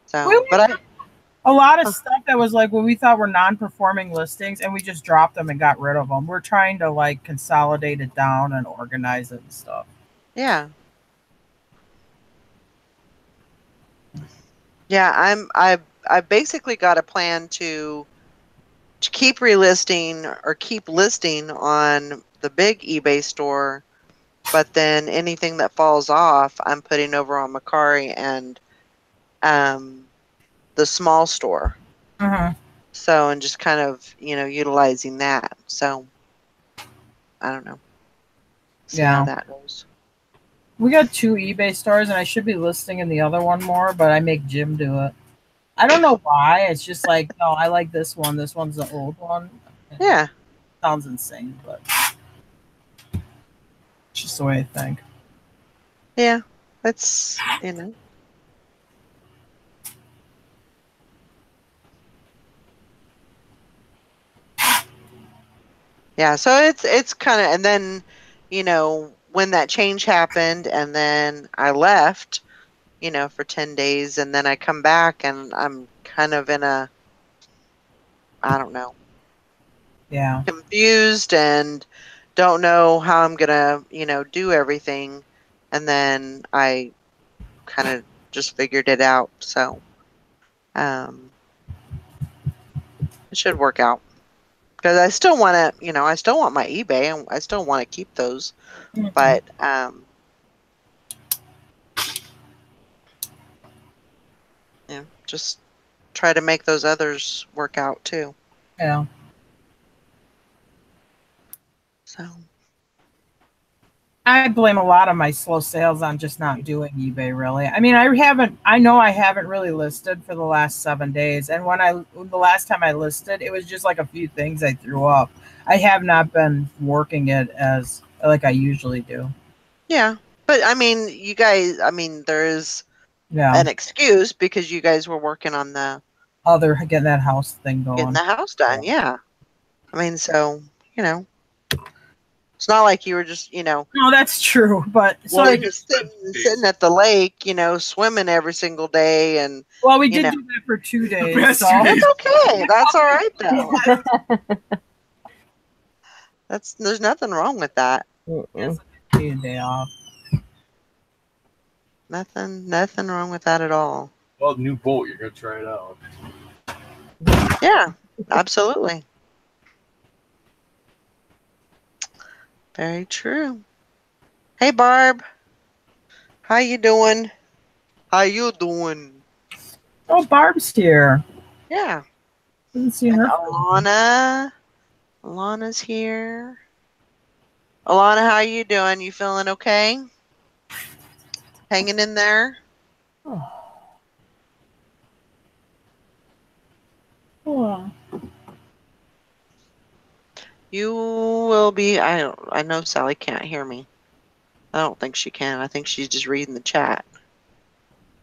So, but a lot of stuff that was like what we thought were non-performing listings, and we just dropped them and got rid of them. We're trying to like consolidate it down and organize it and stuff. yeah. Yeah, I basically got a plan to keep relisting or keep listing on the big eBay store, but then anything that falls off, I'm putting over on Macari and the small store. So, and just kind of, utilizing that. So, I don't know. See how that goes. We got 2 eBay stores, and I should be listing in the other one more, but I make Jim do it. I don't know why. It's just like, no, I like this one. This one's the old one. Yeah. Sounds insane, but it's just the way I think. Yeah. That's, Yeah, so it's kind of, and then, when that change happened, and then I left, for 10 days, and then I come back, and I'm kind of in a, I don't know. Yeah. Confused and don't know how I'm gonna, do everything, and then I kind of just figured it out. So, it should work out. Because I still want to, I still want my eBay, and I still want to keep those, but just try to make those others work out too. Yeah. So I blame a lot of my slow sales on just not doing eBay. Really, I mean, I know I haven't really listed for the last 7 days, and the last time I listed, it was just like a few things I threw up. I have not been working it as like I usually do. yeah, but I mean, you guys. I mean, there is an excuse because you guys were working on the getting that house thing going, getting the house done. Yeah, I mean, so it's not like you were just No, that's true. But sitting at the lake, swimming every single day, and we did do that for 2 days. So that's okay. That's all right though. There's nothing wrong with that. It's a day off. Nothing wrong with that at all. Well, new boat, you're gonna try it out. Yeah, absolutely. Very true. Hey, Barb. How you doing? How you doing? Oh, Barb's here. Yeah. Didn't see her. Alana's here. Alana, how you doing? You feeling okay? Hanging in there? Oh. You will be. I know Sally can't hear me. I don't think she can. I think she's just reading the chat.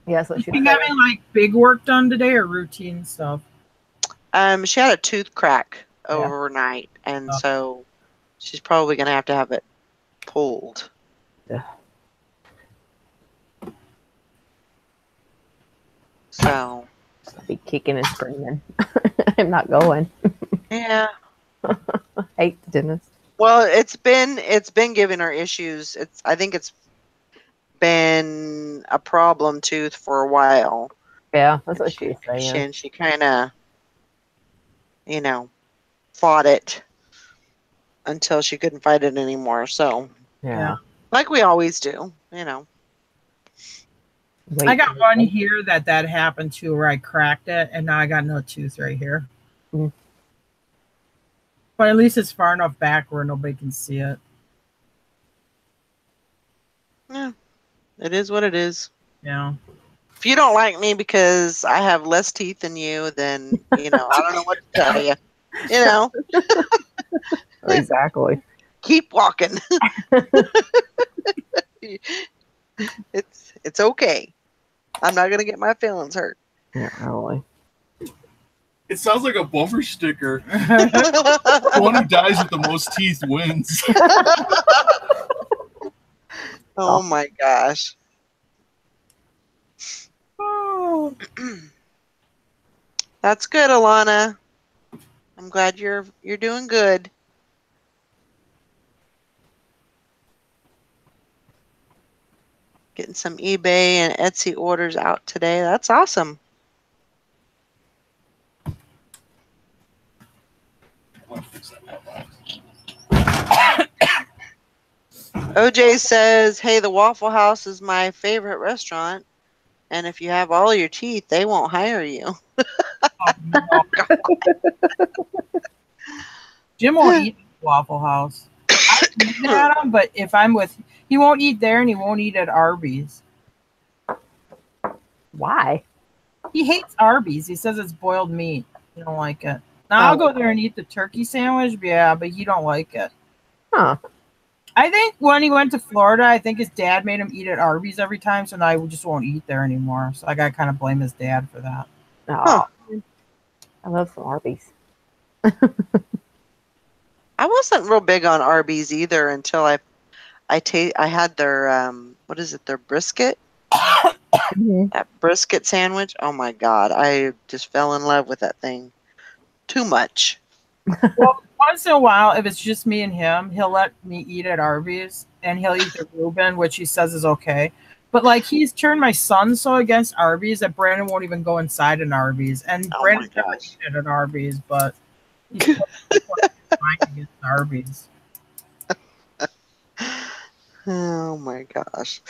Yeah, that's what she's having like big work done today or routine stuff? She had a tooth crack overnight, and so she's probably gonna have to have it pulled. Yeah. So I'll be kicking and screaming. I'm not going. Yeah. Hate the dentist. Well, it's been giving her issues. I think it's been a problem tooth for a while. Yeah, that's what she's saying. And she kind of, fought it until she couldn't fight it anymore. So yeah, like we always do, I got one here that happened to where I cracked it, and now I got no tooth right here. Mm. But at least it's far enough back where nobody can see it. Yeah, it is what it is. Yeah. If you don't like me because I have less teeth than you, then I don't know what to tell you. Exactly. Keep walking. It's okay. I'm not gonna get my feelings hurt. Yeah, really. It sounds like a bumper sticker. The one who dies with the most teeth wins. Oh my gosh. That's good, Alana. I'm glad you're doing good. Getting some eBay and Etsy orders out today. That's awesome. OJ says, hey, the Waffle House is my favorite restaurant. And if you have all your teeth, they won't hire you. Jim won't eat at Waffle House. I eat at him, but if I'm with, he won't eat there, and he won't eat at Arby's. Why? He hates Arby's. He says it's boiled meat. He don't like it. Now I'll go there and eat the turkey sandwich. But he don't like it. Huh. I think when he went to Florida, I think his dad made him eat at Arby's every time, so now he just won't eat there anymore. So I got to kind of blame his dad for that. Oh, I love some Arby's. I wasn't real big on Arby's either until I had their what is it, their brisket? That brisket sandwich. Oh my God, I just fell in love with that thing. Too much. Well, once in a while, if it's just me and him, he'll let me eat at Arby's, and he'll eat the Reuben, which he says is okay. But like he's turned my son so against Arby's that Brandon won't even go inside an Arby's, and Brandon's never eaten at Arby's, but he's fine against Arby's. Oh my gosh.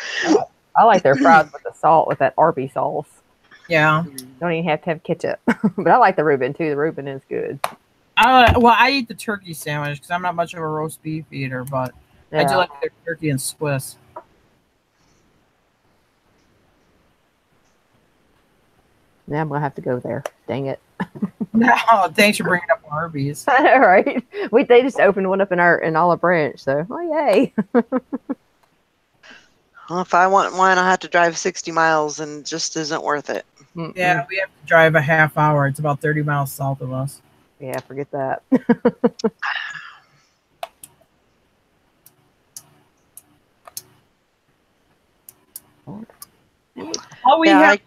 I like their fries with the salt, with that Arby's sauce. Yeah. Don't even have to have ketchup. But I like the Reuben too. The Reuben is good. Well, I eat the turkey sandwich because I'm not much of a roast beef eater, but I do Yeah. like their turkey and Swiss. Now I'm gonna have to go there. Dang it! No, thanks for bringing up Arby's. All right, they just opened one up in Olive Branch, so yay! Well, if I want one, I have to drive 60 miles, and it just isn't worth it. Yeah, we have to drive a half hour. It's about 30 miles south of us. Yeah, forget that. All we Yeah, have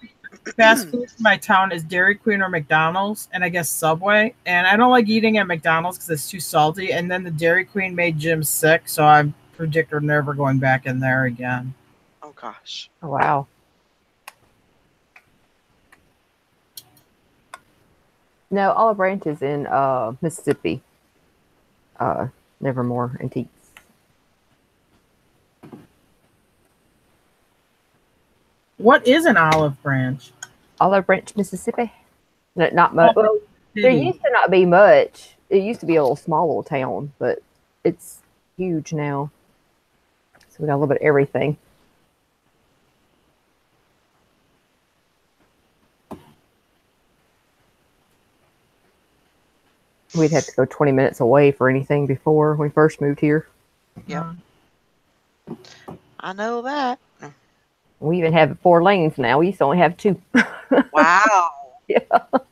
fast food in my town is Dairy Queen or McDonald's, and I guess Subway. And I don't like eating at McDonald's because it's too salty. And then the Dairy Queen made Jim sick, so I predict we're never going back in there again. Oh gosh. Oh, wow. No, Olive Branch is in Mississippi. Nevermore Antiques. What is an olive branch? Olive Branch, Mississippi. No, not much. Oh, Well, there used to not be much. It used to be a small little town, but it's huge now. So we got a little bit of everything. We'd have to go 20 minutes away for anything before when we first moved here. Yep. I know that. We even have 4 lanes now. We used to only have 2. Wow. Yeah,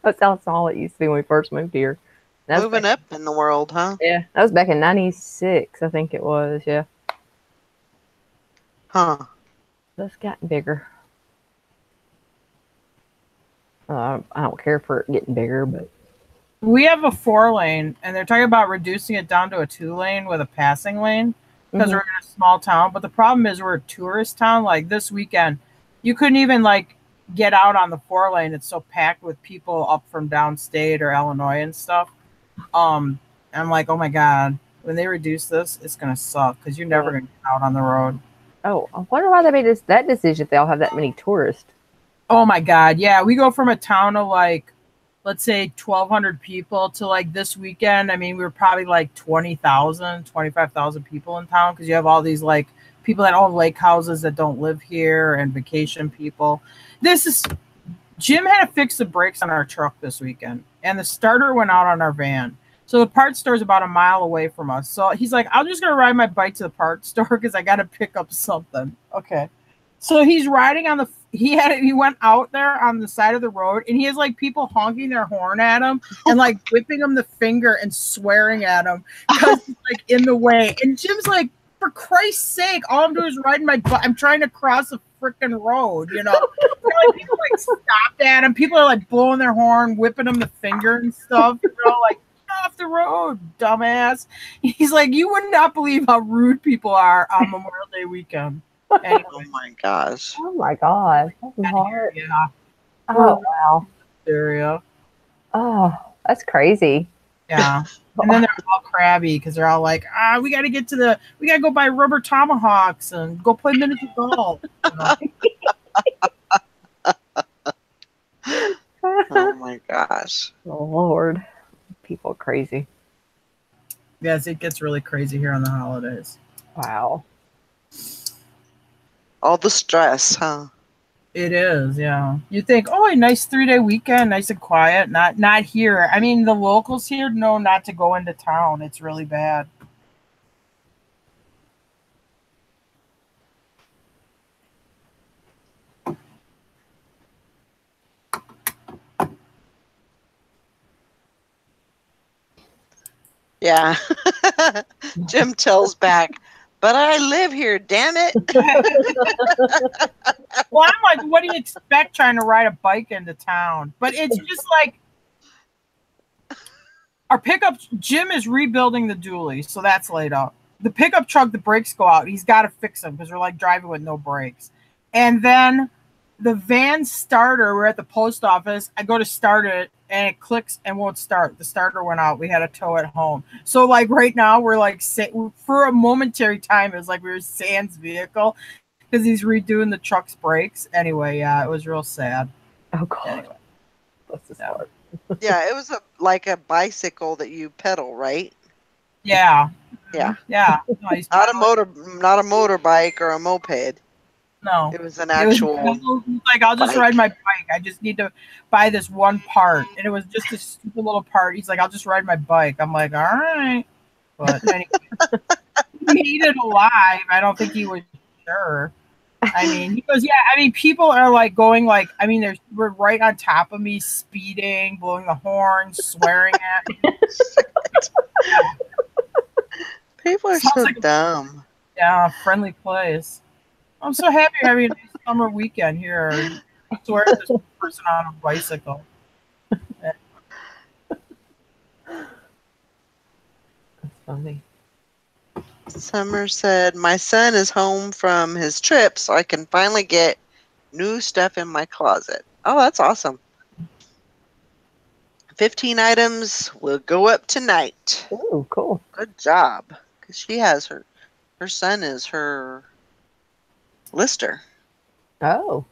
that's how small it used to be when we first moved here. That was Moving up in the world, huh? Yeah, that was back in '96, I think it was. Yeah, Huh. it's gotten bigger. I don't care for it getting bigger, but We have a 4-lane, and they're talking about reducing it down to a 2-lane with a passing lane because we're in a small town. But the problem is we're a tourist town. Like this weekend, you couldn't even get out on the 4-lane. It's so packed with people up from downstate or Illinois and stuff. I'm like, oh my God, when they reduce this, it's gonna suck because you're never gonna get out on the road. oh, I wonder why they made that decision if they all have that many tourists. Oh my God, yeah, we go from a town of let's say 1,200 people to this weekend. I mean, we were probably 20,000, 25,000 people in town because you have all these people that own lake houses that don't live here and vacation people. Jim had to fix the brakes on our truck this weekend, and the starter went out on our van. So the parts store is about a mile away from us. So he's like, I'm just going to ride my bike to the parts store because I got to pick up something. Okay. So he's riding on he went out there on the side of the road, and he has people honking their horn at him and whipping him the finger and swearing at him because he's in the way. And Jim's like, for Christ's sake, all I'm doing is riding my bike. I'm trying to cross a freaking road, you know. People stopped at him. People are blowing their horn, whipping him the finger and stuff. You know, get off the road, dumbass. He's like, you would not believe how rude people are on Memorial Day weekend. Anyway. Oh my gosh. Oh my God, that's hard. Yeah. Oh wow. Stereo. Oh, that's crazy. Yeah. And then they're all crabby because they're all like, we got to go buy rubber tomahawks and go play miniature golf. You know? Oh my gosh. Oh Lord, people are crazy. Yes, it gets really crazy here on the holidays. Wow. All the stress, huh? It is, yeah. You think, oh, a nice 3-day weekend, nice and quiet. Not here. I mean, the locals here know not to go into town. It's really bad. Yeah. Jim tells back, but I live here, damn it. Well, I'm like, what do you expect trying to ride a bike into town? But it's just our pickup. Jim is rebuilding the dually, so that's laid out. The pickup truck, the brakes go out. He's got to fix them because we're driving with no brakes. And then the van starter, we're at the post office. I go to start it, and it clicks and won't start. The starter went out. We had to tow it home. So right now we're for a momentary time, it was we were Sam's vehicle because he's redoing the truck's brakes. Anyway, yeah, it was real sad. Oh God. Anyway. That's just hard. Yeah, it was like a bicycle that you pedal, right? Yeah. Yeah. Yeah. No, he's Not a pedaling. not a motorbike or a moped. No. It was an It was actual like, I'll just bike. ride my bike. I just need to buy this one part. And it was just a stupid little part. He's like, I'll just ride my bike. I'm like, all right. But anyway, he made it alive. I don't think he was sure. I mean, he goes, yeah, I mean, people are like going like, I mean, we're right on top of me, speeding, blowing the horn, swearing at me. Yeah. People are Sounds so like dumb. Yeah, friendly place. I'm so happy you're having a nice summer weekend here. I swear to this person on a bicycle. That's funny. Summer said, my son is home from his trip, so I can finally get new stuff in my closet. Oh, that's awesome. 15 items will go up tonight. Oh, cool. Good job. Because she has her son is her lister. Oh.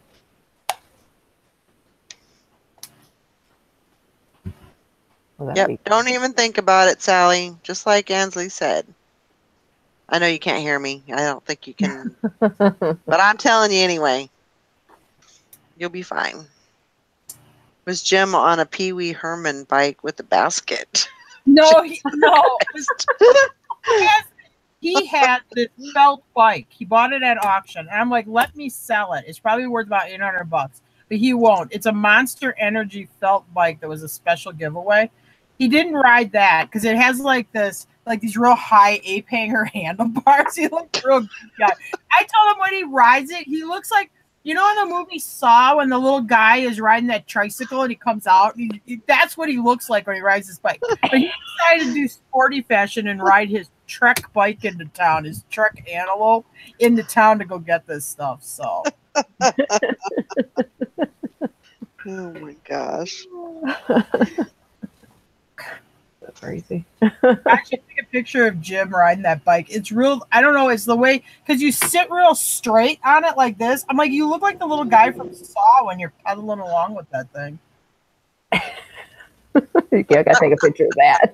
Well, that'd Yep. be Don't even think about it, Sally. Just like Ansley said. I know you can't hear me. I don't think you can. But I'm telling you anyway. You'll be fine. Was Jim on a Pee Wee Herman bike with a basket? No, he had this felt bike. He bought it at auction. And I'm like, let me sell it. It's probably worth about $800, but he won't. It's a Monster Energy felt bike that was a special giveaway. He didn't ride that because it has like these real high ape hanger handlebars. He looks real good guy. I told him when he rides it, he looks like, you know, in the movie Saw, when the little guy is riding that tricycle and he comes out, that's what he looks like when he rides his bike. But he decided to do sporty fashion and ride his Trek bike into town, his Trek Antelope into town to go get this stuff. So, Oh my gosh. That's crazy. I should take a picture of Jim riding that bike. It's real. I don't know. It's the way, because you sit real straight on it like this. I'm like, you look like the little guy from Saw when you're pedaling along with that thing. Yeah, I gotta take a picture of that.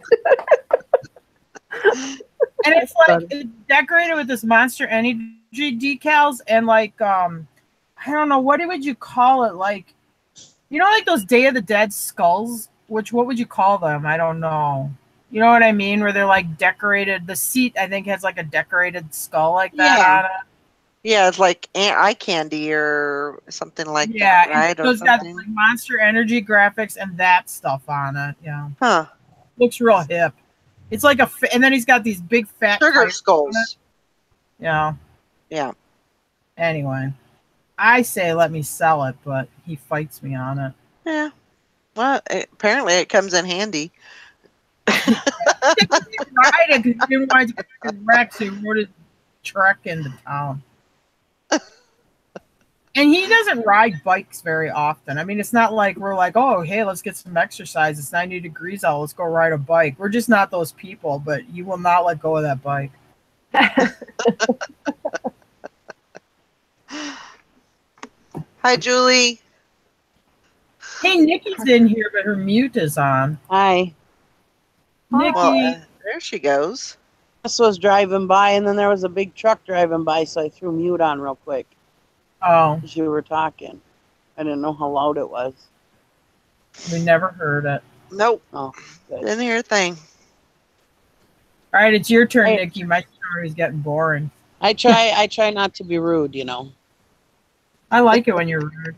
And it's like it's decorated with this Monster Energy decals and like I don't know, what would you call it? Like, you know, like those Day of the Dead skulls. What would you call them? I don't know. You know what I mean? Where they're like decorated. The seat, I think, has like a decorated skull like that on it. Yeah, it's like eye candy or something like Yeah, that, right? so it's got like Monster Energy graphics and that stuff on it. Yeah. Huh. Looks real hip. It's like and then he's got these big fat Sugar tires skulls. on it. Yeah. Yeah. Anyway, I say let me sell it, but he fights me on it. Yeah. Well, apparently it comes in handy. He ride it because he didn't want to get his wreck, so he rode his truck into town. And he doesn't ride bikes very often. I mean, it's not like we're like, oh, hey, let's get some exercise. It's 90 degrees out. Let's go ride a bike. We're just not those people, but you will not let go of that bike. Hi, Julie. Hey, Nikki's in here, but her mute is on. Hi. Nikki. Well, there she goes. This was driving by, and then there was a big truck driving by, so I threw mute on real quick Oh, as you were talking. I didn't know how loud it was. we never heard it. Nope. Oh, good. Didn't hear a thing. All right, it's your turn, Hey. Nikki. My story is getting boring. I try not to be rude, you know. I like it when you're rude.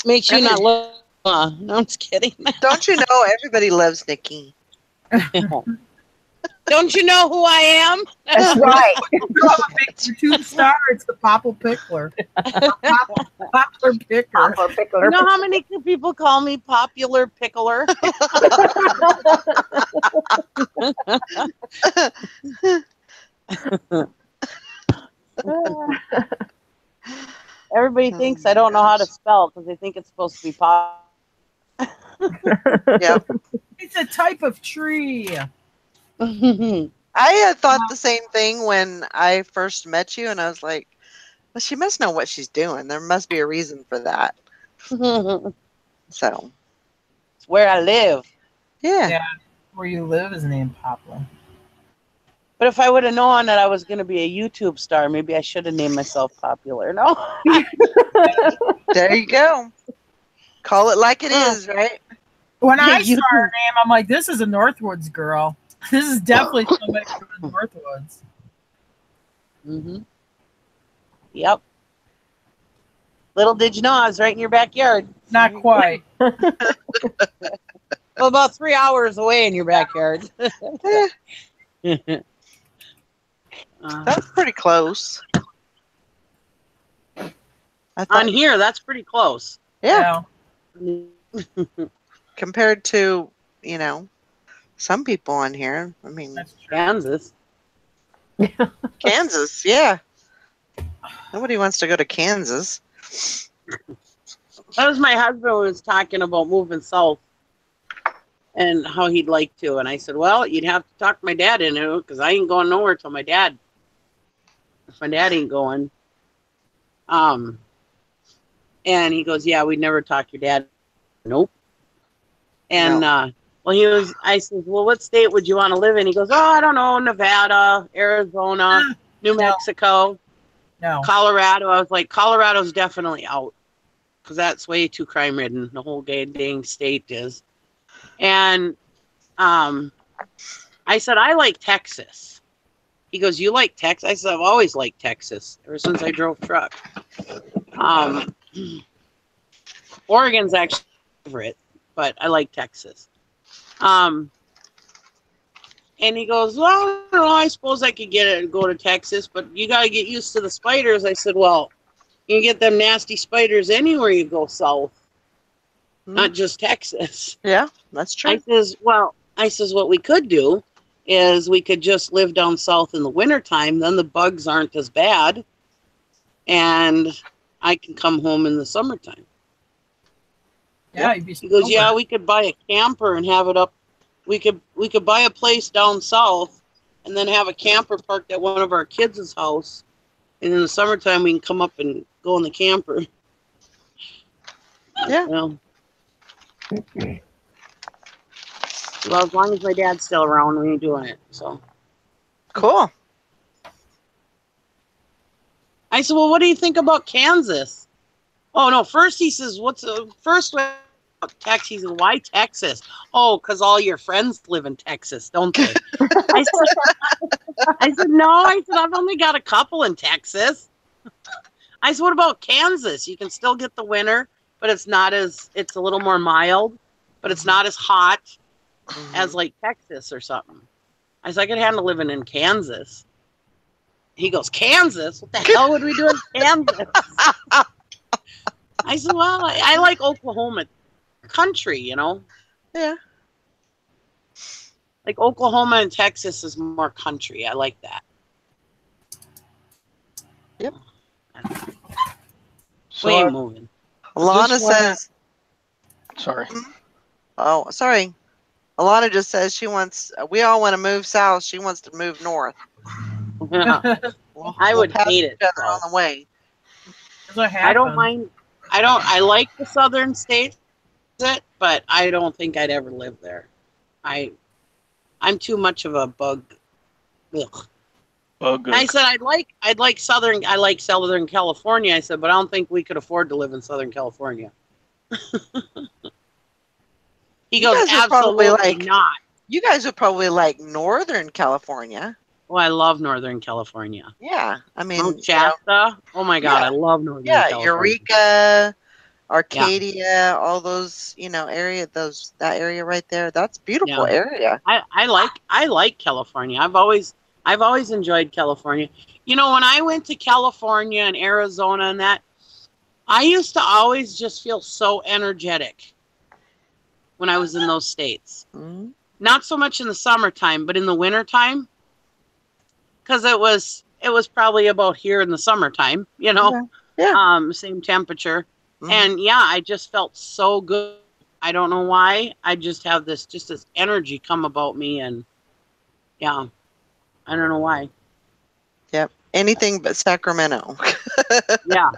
Makes you not look. No, I'm just kidding. Don't you know everybody loves Nikki? Don't you know who I am? That's right. You have a big YouTube star. It's the Popple Pickler. Poplar Picker. You know how many people call me Popular Pickler? Everybody thinks I don't know how to spell because they think it's supposed to be pop. Yep. It's a type of tree. I had thought the same thing when I first met you, and I was like, Well, she must know what she's doing. There must be a reason for that. It's So, where I live. yeah. Yeah. Where you live is named Poplar. But if I would have known that I was going to be a YouTube star, maybe I should have named myself Popular. No. There you go. Call it like it is, right? When I You saw her name, I'm like, this is a Northwoods girl. This is definitely somebody from the Northwoods. Mm-hmm. Yep. Little did you know I was right in your backyard. Not quite. Well, about 3 hours away in your backyard. Eh, that's pretty close. I On thought, here, that's pretty close. yeah, Yeah. compared to, you know, some people on here. I mean, That's true. Kansas. Kansas, yeah. Nobody wants to go to Kansas. That was my husband was talking about moving south and how he'd like to. And I said, well, you'd have to talk my dad into it because I ain't going nowhere till my dad. If my dad ain't going. And he goes, yeah, we'd never talk your dad. Nope. And well, I said, well, what state would you want to live in? He goes, oh, I don't know, Nevada, Arizona, New Mexico, No. Colorado. I was like, Colorado's definitely out because that's way too crime ridden. The whole dang state is. And I said, I like Texas. He goes, you like Texas? I said, I've always liked Texas ever since I drove truck. Oregon's actually my favorite, but I like Texas. And he goes, well, I suppose I could go to Texas, but you got to get used to the spiders. I said, well, you get them nasty spiders anywhere you go south, not just Texas. Yeah, that's true. I says, what we could do is we could just live down south in the wintertime. Then the bugs aren't as bad. And I can come home in the summertime. Yeah, you'd be He goes, yeah, we could buy a camper and have it up. We could buy a place down south and then have a camper parked at one of our kids' house. And in the summertime, we can come up and go in the camper. Yeah. Well, as long as my dad's still around, we ain't doing it. So Cool. I said, well, what do you think about Kansas? Oh, no. First, he says, first Texas? He says, why Texas? Oh, because all your friends live in Texas, don't they? I said, no. I said, I've only got a couple in Texas. I said, what about Kansas? You can still get the winter, but it's a little more mild, but it's not as hot as like Texas or something. I said, I could handle living in Kansas. He goes, Kansas? What the hell would we do in Kansas? I said, well, I like Oklahoma country, you know? Yeah. Like Oklahoma and Texas is more country. I like that. Yep. So Way I- moving. Alana Just wanna- says, Sorry. oh, sorry. Alana just says we all want to move south. She wants to move north. Yeah. I would pass hate each it, other though. on the way. That's what I don't happened. mind. I like the southern states, but I don't think I'd ever live there. I'm too much of a bug. Ugh. Bug. I said I like Southern California. I said, but I don't think we could afford to live in Southern California. He You goes, guys are probably absolutely not. You guys would probably like Northern California. Well, I love Northern California. Yeah. I mean, Mount Shasta. Oh my God, Yeah. I love Northern yeah, California. Eureka, Arcadia, all those, that area right there. That's beautiful area. I like California. I've always enjoyed California. You know, when I went to California and Arizona and that, I used to always just feel so energetic when I was in those states. Mhm. Not so much in the summertime, but in the wintertime. Because it was probably about here in the summertime, you know. Yeah. Same temperature. Mhm. And yeah, I just felt so good. I don't know why. I just have this energy come about me, and yeah, I don't know why. Yep. anything but Sacramento. Yeah.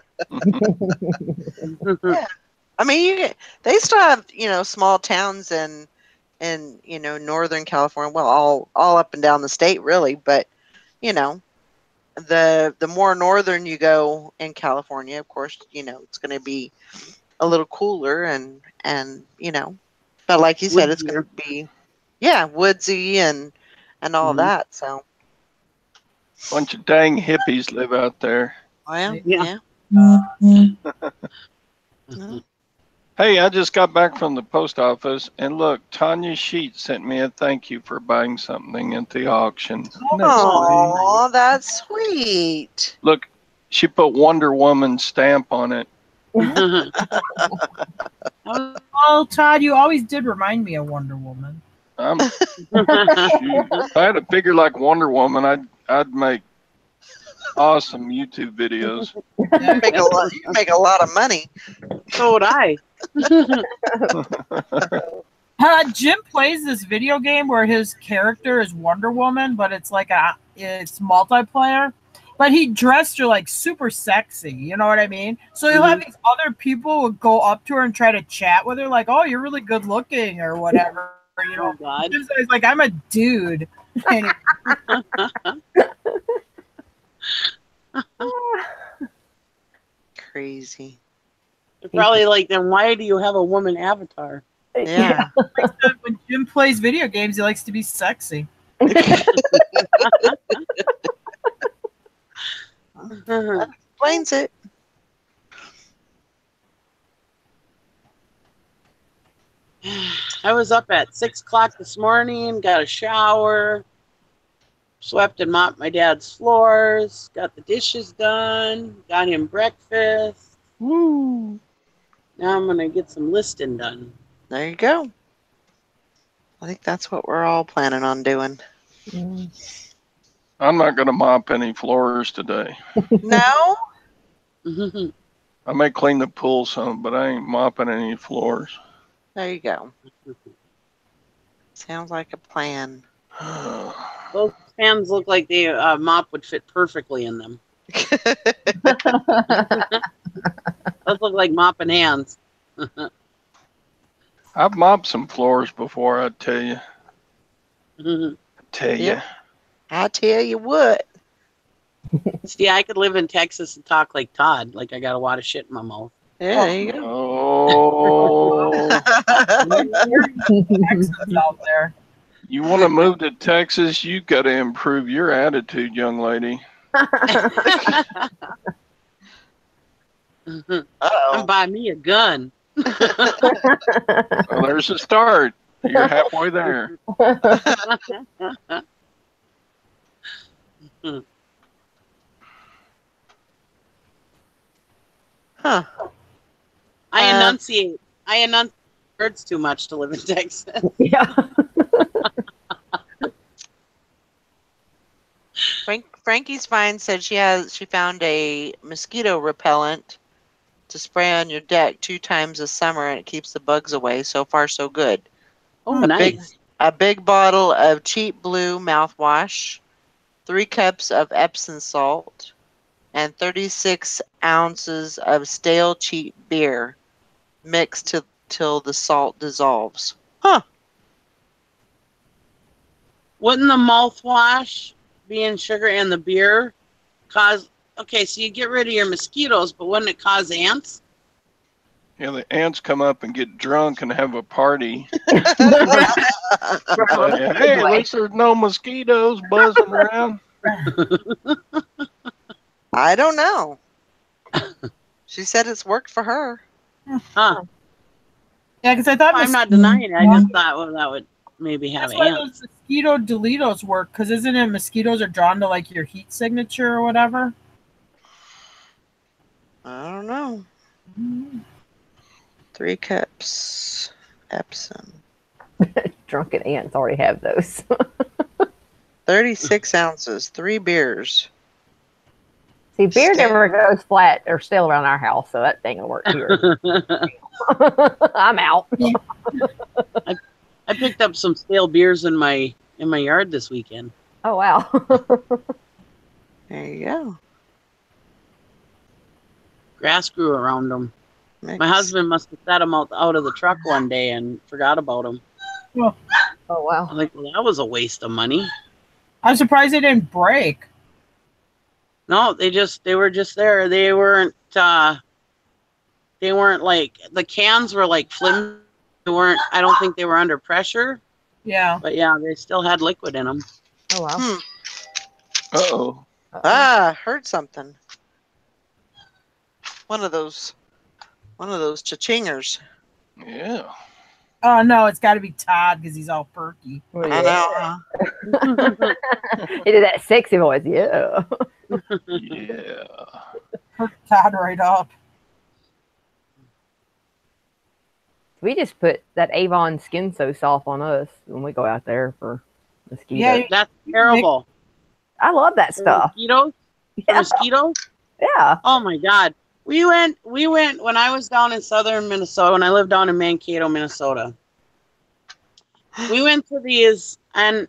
Yeah. I mean, they still have, small towns in Northern California. Well, all up and down the state, really. But, the more northern you go in California, of course, it's going to be a little cooler and but like you said, it's going to be, woodsy and all that. So. Bunch of dang hippies live out there. Well, Yeah. Hey, I just got back from the post office, and look, Tanya Sheet sent me a thank you for buying something at the auction. Oh, that's sweet. Look, she put Wonder Woman stamp on it. Oh, Todd, you always did remind me of Wonder Woman. If I had a figure like Wonder Woman, I'd make awesome YouTube videos. You make a lot of money. So would I. Jim plays this video game where his character is Wonder Woman, but it's like it's multiplayer. But he dressed her like super sexy, you know what I mean? So he'll have these other people who go up to her and try to chat with her, like, "Oh, you're really good looking," or whatever. You know, he's like, "I'm a dude." Crazy. They're probably like, then why do you have a woman avatar? Yeah. When Jim plays video games, he likes to be sexy. That explains it. I was up at 6 o'clock this morning, got a shower, swept and mopped my dad's floors, got the dishes done, got him breakfast. Woo! Now I'm going to get some listing done. There you go. I think that's what we're all planning on doing. I'm not going to mop any floors today. No? I may clean the pool some, but I ain't mopping any floors. There you go. Sounds like a plan. Those hands look like the mop would fit perfectly in them. Those look like mopping hands. I've mopped some floors before, I tell you. I tell you what. See, I could live in Texas and talk like Todd, like I got a lot of shit in my mouth. Yeah, there you go. Oh. Texans out there. You want to move to Texas, you got to improve your attitude, young lady. And buy me a gun. Well, there's a start. You're halfway there. Huh. I enunciate words too much to live in Texas. Yeah. Frankie's Vine said she found a mosquito repellent to spray on your deck 2 times a summer, and it keeps the bugs away. So far, so good. Oh, nice. A big bottle of cheap blue mouthwash, 3 cups of Epsom salt, and 36 ounces of stale cheap beer mixed till the salt dissolves. Huh. Wouldn't the mouthwash being sugar and the beer cause... Okay, so you get rid of your mosquitoes, but wouldn't it cause ants? Yeah, the ants come up and get drunk and have a party. Hey, at least there's no mosquitoes buzzing around. I don't know. She said it's worked for her. Huh. Yeah, because I thought I'm not denying it. I just thought, well, that would maybe have that's why ants. those mosquito deletos work, because isn't it mosquitoes are drawn to like your heat signature or whatever? I don't know. 3 cups Epsom. Drunken ants already have those. 36 ounces, 3 beers. See, beer never goes flat or stale around our house, so that thing will work here. I'm out. I picked up some stale beers in my yard this weekend. Oh wow. There you go. Grass grew around them. Mix. My husband must have set them out of the truck one day and forgot about them. Oh wow. I'm like, well, that was a waste of money. I'm surprised they didn't break. No, they were just there. They weren't like, the cans were like flimsy. I don't think they were under pressure. Yeah. But yeah, they still had liquid in them. Oh wow. Uh-oh. Heard something. One of those cha-chingers. Yeah. Oh no, it's got to be Todd because he's all perky. Well, I yeah. know. Huh? He did that sexy voice. Yeah. Yeah. Perk Todd right up. We just put that Avon Skin So Soft on us when we go out there for mosquitoes. Yeah. That's terrible. I love that stuff. Mosquitoes? Yeah. Mosquitoes? Yeah. Oh my God. We went when I was down in southern Minnesota, when I lived down in Mankato, Minnesota. We went to these and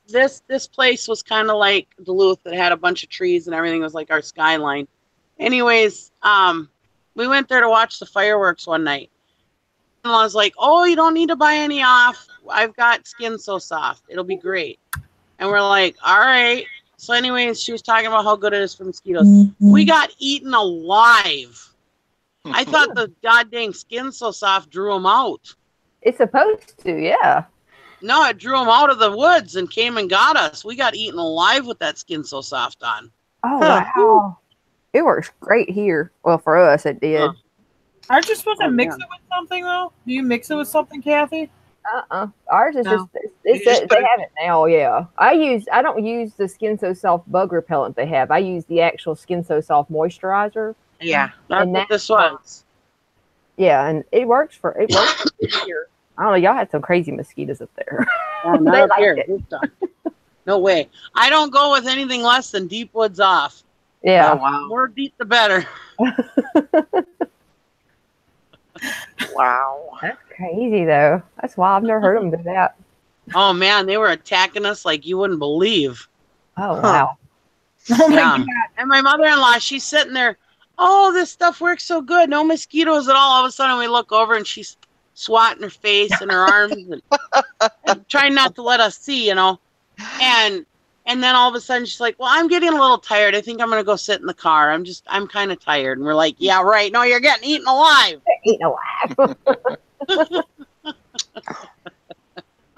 this place was kind of like Duluth. It had a bunch of trees and everything was like our skyline. Anyways, we went there to watch the fireworks one night. And I was like, oh, you don't need to buy any off. I've got Skin So Soft. It'll be great. And we're like, all right. So anyways, she was talking about how good it is for mosquitoes. We got eaten alive. I thought the goddamn Skin So Soft drew them out. It's supposed to, yeah. No, it drew them out of the woods and came and got us. We got eaten alive with that Skin So Soft on. Oh, Huh. wow. It works great here. Well, for us, it did. Aren't you supposed to Oh, mix yeah. it with something though? Do you mix it with something, Kathy? Ours is No. just, just they put it- have it now, yeah. I don't use the Skin So Soft bug repellent they have. I use the actual Skin So Soft moisturizer. Yeah. That's And what that's this was. Yeah, and it works here. I don't know, y'all had some crazy mosquitoes up there. Oh, not They up liked here. it. This time. No way. I don't go with anything less than deep woods off. Yeah. Oh, wow. More deep, the better. Wow. That's crazy though. That's why I've never heard them do that. Oh man, they were attacking us like you wouldn't believe. Oh Huh. wow. Oh my Yeah. God. And my mother-in-law, she's sitting there. Oh, this stuff works so good. No mosquitoes at all. All of a sudden, we look over and she's swatting her face and her arms and trying not to let us see, And then all of a sudden she's like, well, I'm getting a little tired. I think I'm going to go sit in the car. I'm kind of tired. And we're like, yeah, right. No, you're getting eaten alive. Eating alive.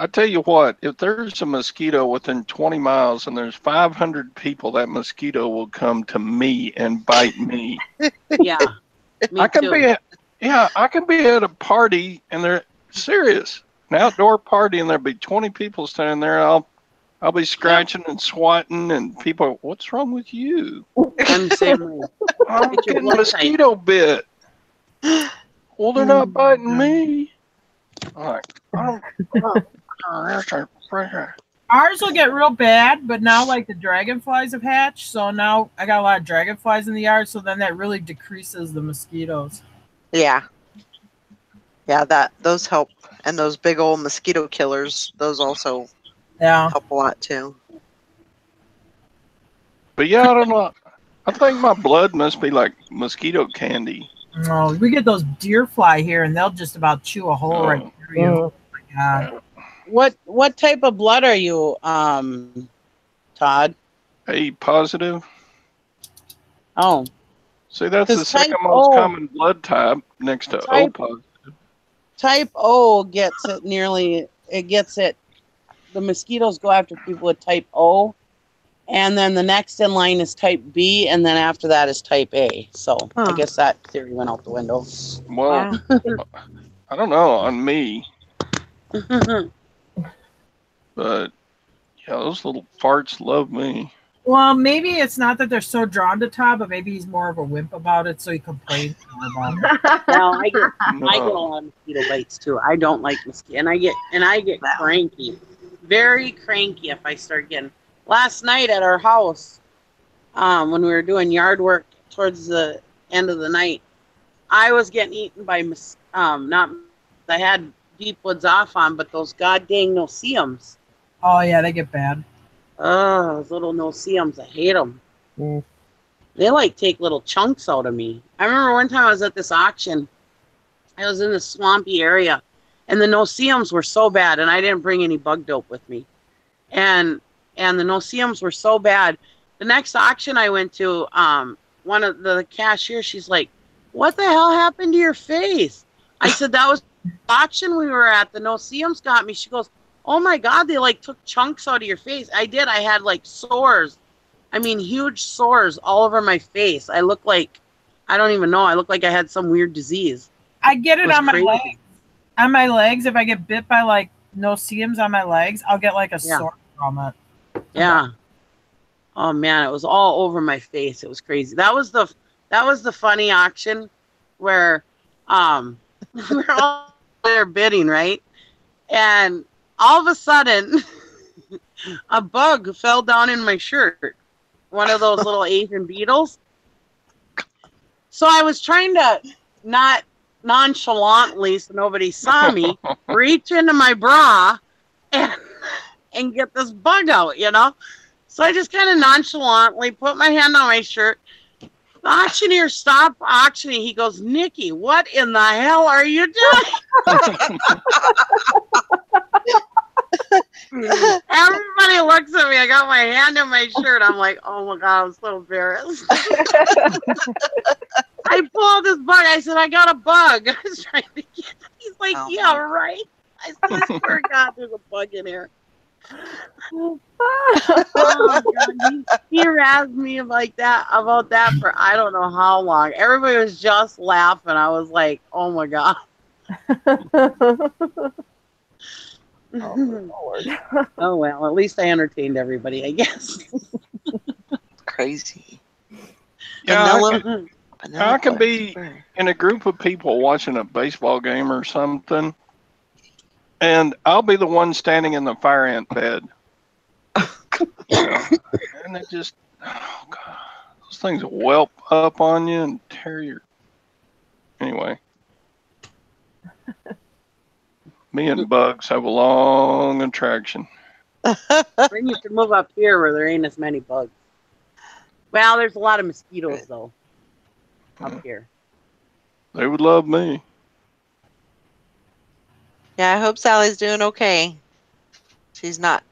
I tell you what, if there's a mosquito within 20 miles and there's 500 people, that mosquito will come to me and bite me. Yeah. Me I can too. I can be at a party and they're serious, an outdoor party, and there'll be 20 people standing there. I'll be scratching and swatting, and people, what's wrong with you? I'm the same way. I'm Get your getting blood mosquito bit. Well, they're not biting me. I'm like, Ours will get real bad, but now like the dragonflies have hatched, so now I got a lot of dragonflies in the yard, so then that really decreases the mosquitoes. Yeah. Yeah, those help. And those big old mosquito killers, those also Yeah. help a lot too. But yeah, I don't know. I think my blood must be like mosquito candy. No, we get those deer fly here, and they'll just about chew a hole right through you. Mm. Oh my God. What type of blood are you, Todd? A positive. Oh, See, that's the 'Cause second type most O- common blood type next to O Type- positive. type O gets it nearly. It gets it. The mosquitoes go after people with type O, and then the next in line is type B, and then after that is type A. So I Huh. guess that theory went out the window. Well, I don't know on me, but yeah, those little farts love me. Well, maybe it's not that they're so drawn to Todd, but maybe he's more of a wimp about it, so he complains more about it. Now I get a No. lot of mosquito bites too. I don't like mosquito, and I get cranky, very cranky if I start getting. Last night at our house, when we were doing yard work towards the end of the night, I was getting eaten by not. I had deep woods off on, but those god dang no-see-ums. Oh yeah, they get bad. Oh, those little no-see-ums. I hate them. Mm. They like take little chunks out of me. I remember one time I was at this auction. I was in this swampy area, and the no-see-ums were so bad, and I didn't bring any bug dope with me. And the no-see-ums were so bad. The next auction I went to, one of the cashiers, she's like, "What the hell happened to your face?" I said, "That was the auction we were at. The no-see-ums got me." She goes, "Oh my God, they like took chunks out of your face." I did. I had like sores. I mean, huge sores all over my face. I look like, I don't even know. I look like I had some weird disease. I get it was on my crazy. legs. On my legs, if I get bit by like no-see-ums on my legs, I'll get like a sore from it. Yeah. Oh man, it was all over my face. It was crazy. That was the funny auction where we're all there bidding, right? And all of a sudden a bug fell down in my shirt. One of those little Asian beetles. So I was trying to not nonchalantly, so nobody saw me, reach into my bra and get this bug out, you know? So I just kind of nonchalantly put my hand on my shirt. The auctioneer stopped auctioning. He goes, "Nikki, what in the hell are you doing?" Everybody looks at me. I got my hand in my shirt. I'm like, oh my God, I'm so embarrassed. I pulled this bug. I said, "I got a bug." I was trying to get it. He's like, "Yeah, right." I said, "I swear to God, there's a bug in here." Oh God, he razzed me like that about that for I don't know how long. Everybody was just laughing. I was like, "Oh my God." Oh, Lord. Oh well, at least I entertained everybody, I guess. Crazy. Yeah, Vanilla I can Fudge be Spur. in a group of people watching a baseball game or something, and I'll be the one standing in the fire ant bed. And it just, oh God, those things whelp up on you and tear your. Anyway, me and bugs have a long attraction. Then you should move up here where there ain't as many bugs. Well, there's a lot of mosquitoes though up here. They would love me. Yeah, I hope Sally's doing okay. She's not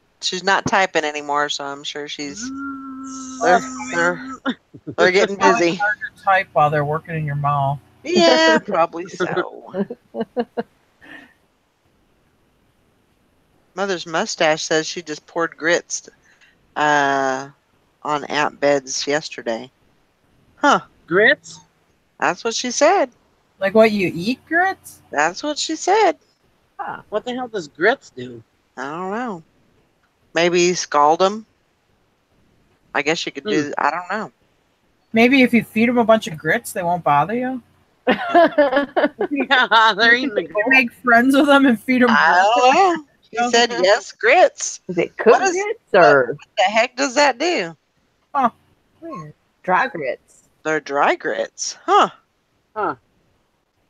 typing anymore, so I'm sure she's they're getting busy. It's hard to type while they're working in your mouth. Yeah, probably so. Mother's mustache says she just poured grits on ant beds yesterday. Huh. Grits? That's what she said. Like what you eat, grits? That's what she said. What the hell does grits do? I don't know. Maybe scald them. I guess you could do. I don't know. Maybe if you feed them a bunch of grits, they won't bother you. Yeah, they're eating the You grits. make friends with them and feed them grits. I don't know. She said yes, grits. Is it cooked What is- grits or What the heck does that do? weird? Dry grits? They're dry grits. Huh. Huh.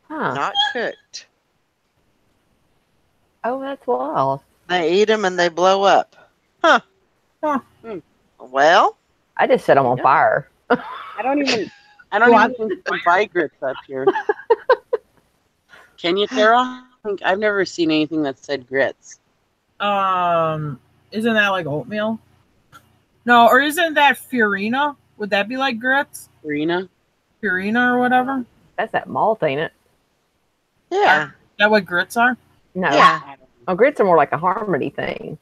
Not cooked. Oh, that's wild. They eat them and they blow up. Huh. Huh. Well, I just set them on fire. I don't even think you can buy grits up here. Can you, Tara? I've never seen anything that said grits. Isn't that like oatmeal? No, or isn't that farina? Would that be like grits? Farina? Farina or whatever? That's that malt, ain't it? yeah. Is that what grits are? No. Yeah. Oh, grits are more like a harmony thing.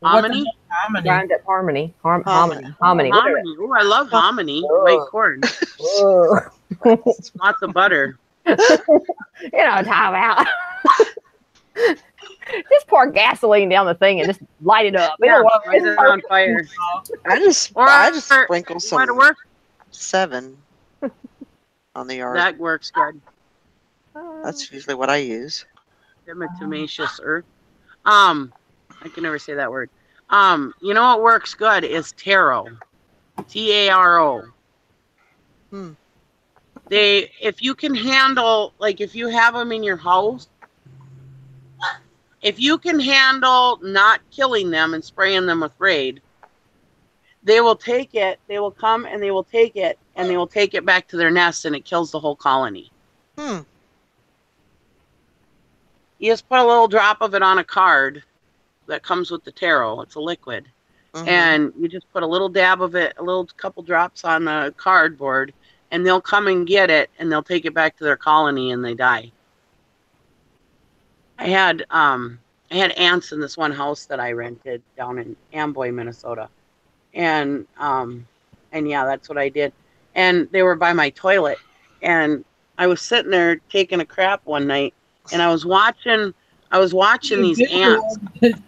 Hominy? Hominy. Grind up harmony. Hominy. Hominy. Hominy. Hominy. Oh, I love hominy. Oh. White corn. Whoa. Lots of butter. You know what I'm talking about. Just pour gasoline down the thing and just light it up. Yeah, It'll work. light it on fire. I just sprinkle Might some work. 7 on the yard. That works good. That's usually what I use. Diatomaceous earth. I can never say that word. You know what works good is taro. Taro. Hmm. If you can handle, like if you have them in your house, if you can handle not killing them and spraying them with Raid, they will take it. They will come and they will take it and they will take it back to their nest, and it kills the whole colony. Hmm. You just put a little drop of it on a card that comes with the tarot. It's a liquid. And you just put a little dab of it, a little couple drops on the cardboard, and they'll come and get it, and they'll take it back to their colony, and they die. I had ants in this one house that I rented down in Amboy, Minnesota, and yeah, that's what I did. And they were by my toilet, and I was sitting there taking a crap one night, and I was watching these ants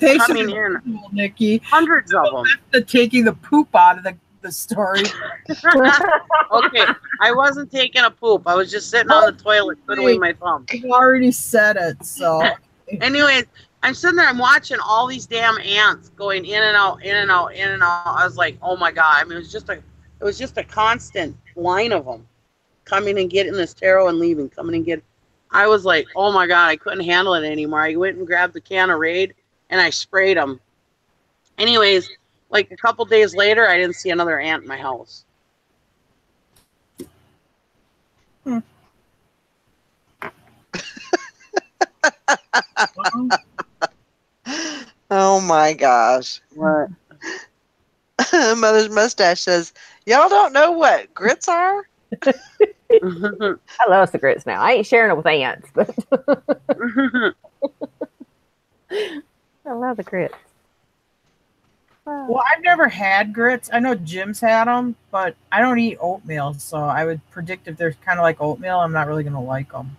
coming in, Nikki. hundreds of them. Taking the poop out of the story. Okay, I wasn't taking a poop. I was just sitting on the toilet twiddling my thumb. You've already said it, so. Anyways, I'm sitting there, I'm watching all these damn ants going in and out, in and out, in and out. I was like, oh my God. I mean, it was just a constant line of them coming and getting this tarot and leaving, coming and getting. I was like, oh my God, I couldn't handle it anymore. I went and grabbed the can of Raid and I sprayed them. Anyways, like a couple days later, I didn't see another ant in my house. Oh my gosh. What? Mother's mustache says, y'all don't know what grits are? I love the grits now. I ain't sharing it with ants, but I love the grits. Well, I've never had grits. I know Jim's had them, but I don't eat oatmeal, so I would predict if they're kind of like oatmeal, I'm not really going to like them.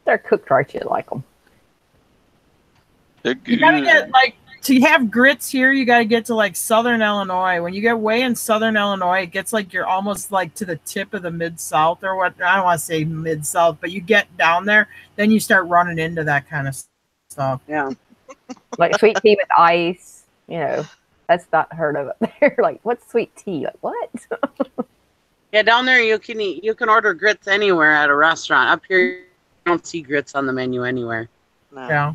They're cooked right, you like them. You gotta get, like, to have grits here, you gotta get to, like, Southern Illinois. When you get way in Southern Illinois, it gets, like, you're almost, like, to the tip of the Mid-South or what. I don't want to say Mid-South, but you get down there, then you start running into that kind of stuff. Yeah. Like sweet tea with ice, you know, that's not heard of it there. Like, what's sweet tea? Like, what? Yeah, down there you can order grits anywhere at a restaurant. Up here, you don't see grits on the menu anywhere. No. Yeah.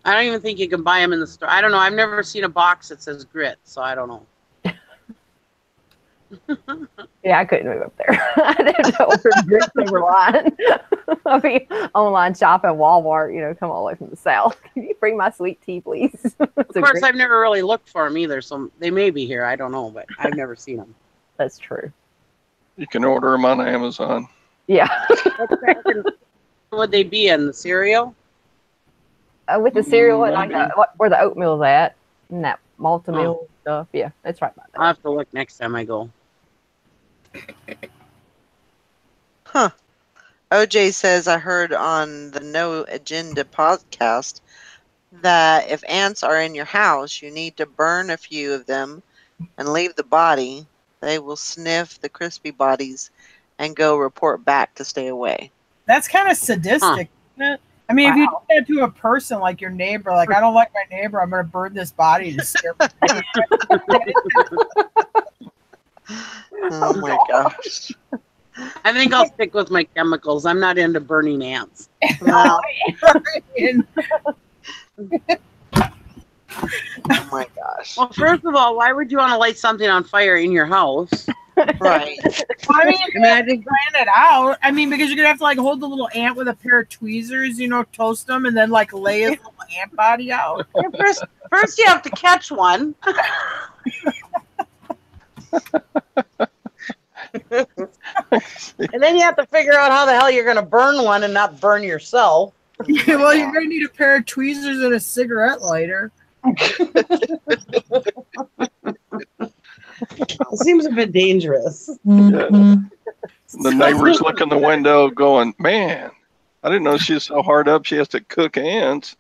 I don't even think you can buy them in the store. I don't know. I've never seen a box that says grits, so I don't know. Yeah, I couldn't move up there. I didn't know where grits they were lying. I'll be online shopping at Walmart, you know, come all the way from the South. Can you bring my sweet tea, please? Of course, I've never really looked for them either, so they may be here. I don't know, but I've never seen them. That's true. You can order them on Amazon. Yeah. Would they be in the cereal? With the cereal and like where the oatmeal's at, and that malta meal stuff. Yeah, that's right by there. I'll have to look next time I go. Huh. OJ says, I heard on the No Agenda podcast that if ants are in your house, you need to burn a few of them and leave the body. They will sniff the crispy bodies and go report back to stay away. That's kind of sadistic, isn't it? I mean, if you do that to a person like your neighbor, like, I don't like my neighbor, I'm going to burn this body to scare me. Oh my gosh. I think I'll stick with my chemicals. I'm not into burning ants. No. Oh my gosh. Well, first of all, why would you want to light something on fire in your house? Right. I mean, you're going to plan it out. I mean, because you're going to have to, like, hold the little ant with a pair of tweezers, you know, toast them, and then, like, lay his little ant body out. First you have to catch one. And then you have to figure out how the hell you're going to burn one and not burn yourself. Yeah, well, you're going to need a pair of tweezers and a cigarette lighter. It seems a bit dangerous. Yeah. The neighbors look in the window going, man, I didn't know she's so hard up she has to cook ants.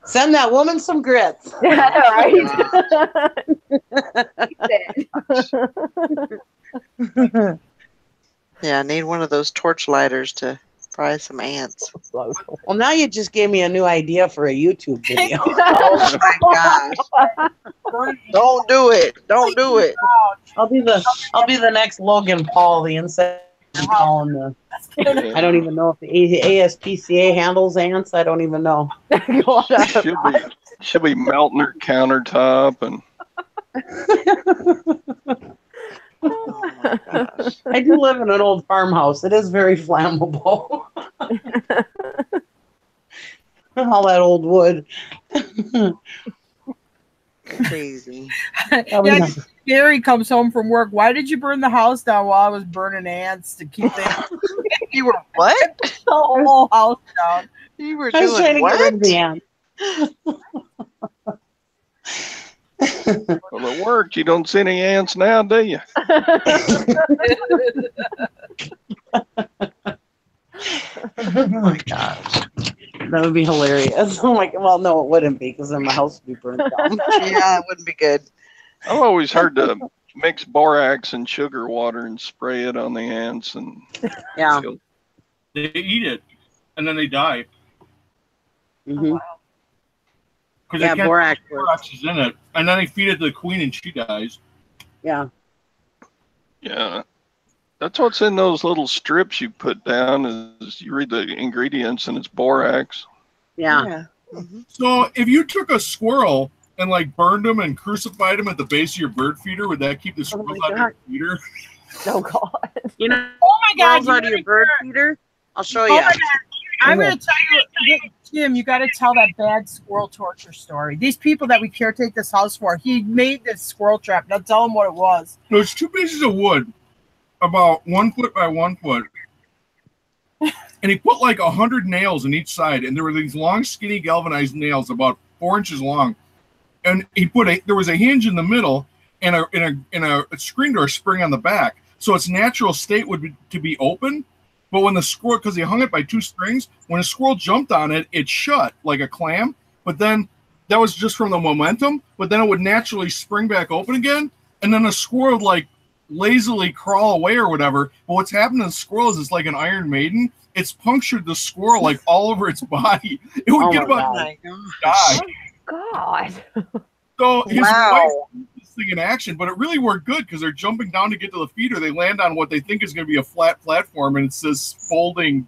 Send that woman some grits. Yeah, right. Yeah, I need one of those torch lighters to fry some ants. Well, now you just gave me a new idea for a YouTube video. Oh my gosh. Don't do it. Don't do it. I'll be the next Logan Paul, the insect I'm calling the. I don't even know if the ASPCA handles ants. I don't even know. She'll be melting her countertop and. Oh my gosh. I do live in an old farmhouse. It is very flammable. All that old wood. Crazy. Yeah, Gary comes home from work. Why did you burn the house down while I was burning ants to keep things? You were what? The whole house down. You were I was trying doing to get rid of the what? ants. Well, it worked. You don't see any ants now, do you? Oh my gosh. That would be hilarious. Oh my god. Well, no, it wouldn't be because then my house would be burnt down. Yeah, it wouldn't be good. I've always heard to mix borax and sugar water and spray it on the ants, and Yeah. They eat it, and then they die. Mm-hmm. Because Yeah, borax. borax is in it, and then they feed it to the queen, and she dies. Yeah. yeah, that's what's in those little strips you put down. Is you read the ingredients, and it's borax. Yeah. Mhm. So if you took a squirrel and like burned them and crucified them at the base of your bird feeder, would that keep the squirrels out of your feeder? Oh God. You know, Oh my God! squirrels out of your bird feeder? I'll show Oh you. my God. I'm going to tell you, Jim, you got to tell that bad squirrel torture story. These people that we caretake this house for, he made this squirrel trap. Now tell him what it was. There's 2 pieces of wood, about 1 foot by 1 foot, and he put like 100 nails in each side, and there were these long, skinny galvanized nails, about 4 inches long, and he put there was a hinge in the middle and a screen door spring on the back, so its natural state would be to be open. But when the squirrel, because he hung it by 2 strings, when a squirrel jumped on it, it shut like a clam. But then that was just from the momentum. But then it would naturally spring back open again. And then the squirrel would like lazily crawl away or whatever. But what's happened to the squirrel is it's like an Iron Maiden. It's punctured the squirrel like all over its body. It would get about my die. God. So his Wow. wife did this thing in action, but it really worked good because they're jumping down to get to the feeder. They land on what they think is going to be a flat platform, and it's this folding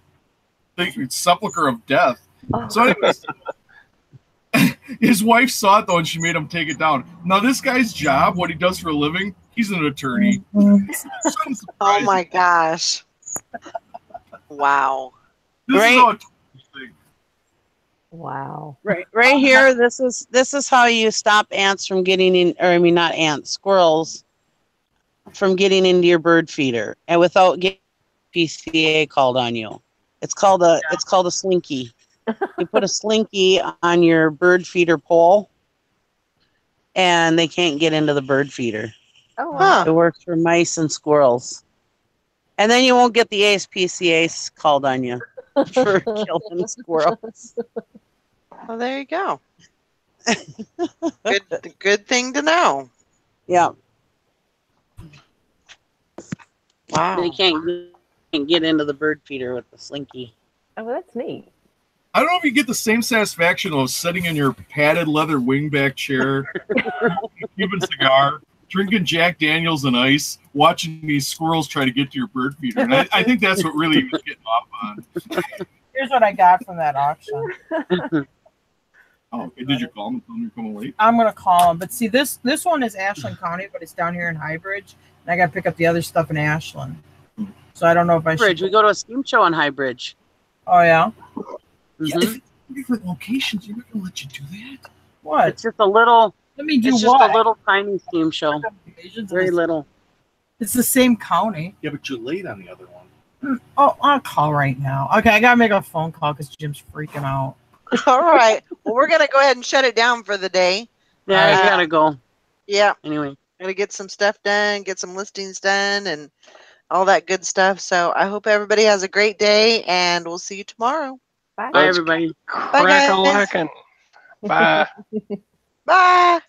thing, it's sepulcher of death. Oh. So anyways, his wife saw it, though, and she made him take it down. Now, this guy's job, what he does for a living, he's an attorney. Oh my gosh. Wow. This Great. is all a thing. Wow. Right here, this is how you stop ants from getting in, or I mean not ants, squirrels from getting into your bird feeder, and without getting PCA called on you. It's called a slinky. You put a slinky on your bird feeder pole, and they can't get into the bird feeder. Oh, Huh. It works for mice and squirrels, and then you won't get the ASPCA called on you for killing squirrels. Well, there you go. Good thing to know. Yeah. Wow. They can't get into the bird feeder with the slinky. Oh, that's neat. I don't know if you get the same satisfaction of sitting in your padded leather wingback chair, Cuban cigar, drinking Jack Daniels and ice, watching these squirrels try to get to your bird feeder. And I think that's what really was getting off on. Here's what I got from that auction. Oh, okay. Did you call them and tell them you're coming late? I'm gonna call him. But see, this one is Ashland County, but it's down here in Highbridge, and I gotta pick up the other stuff in Ashland. So I don't know if I Bridge. should. We go to a steam show on High Bridge. Oh yeah. Yeah, Mhm. if it's different locations, you're not going to let you do that. What? It's just a little. Let me do It's what? just a little tiny steam show. Very little. It's the same county. Yeah, but you're late on the other one. Oh, I'll call right now. Okay, I gotta make a phone call because Jim's freaking out. All right. Well, we're going to go ahead and shut it down for the day. Yeah, I gotta go. Yeah. Anyway. Going to get some stuff done, get some listings done, and all that good stuff. So I hope everybody has a great day, and we'll see you tomorrow. Bye. Bye, everybody. Bye, guys. Crack-a-lackin'. Bye. Bye.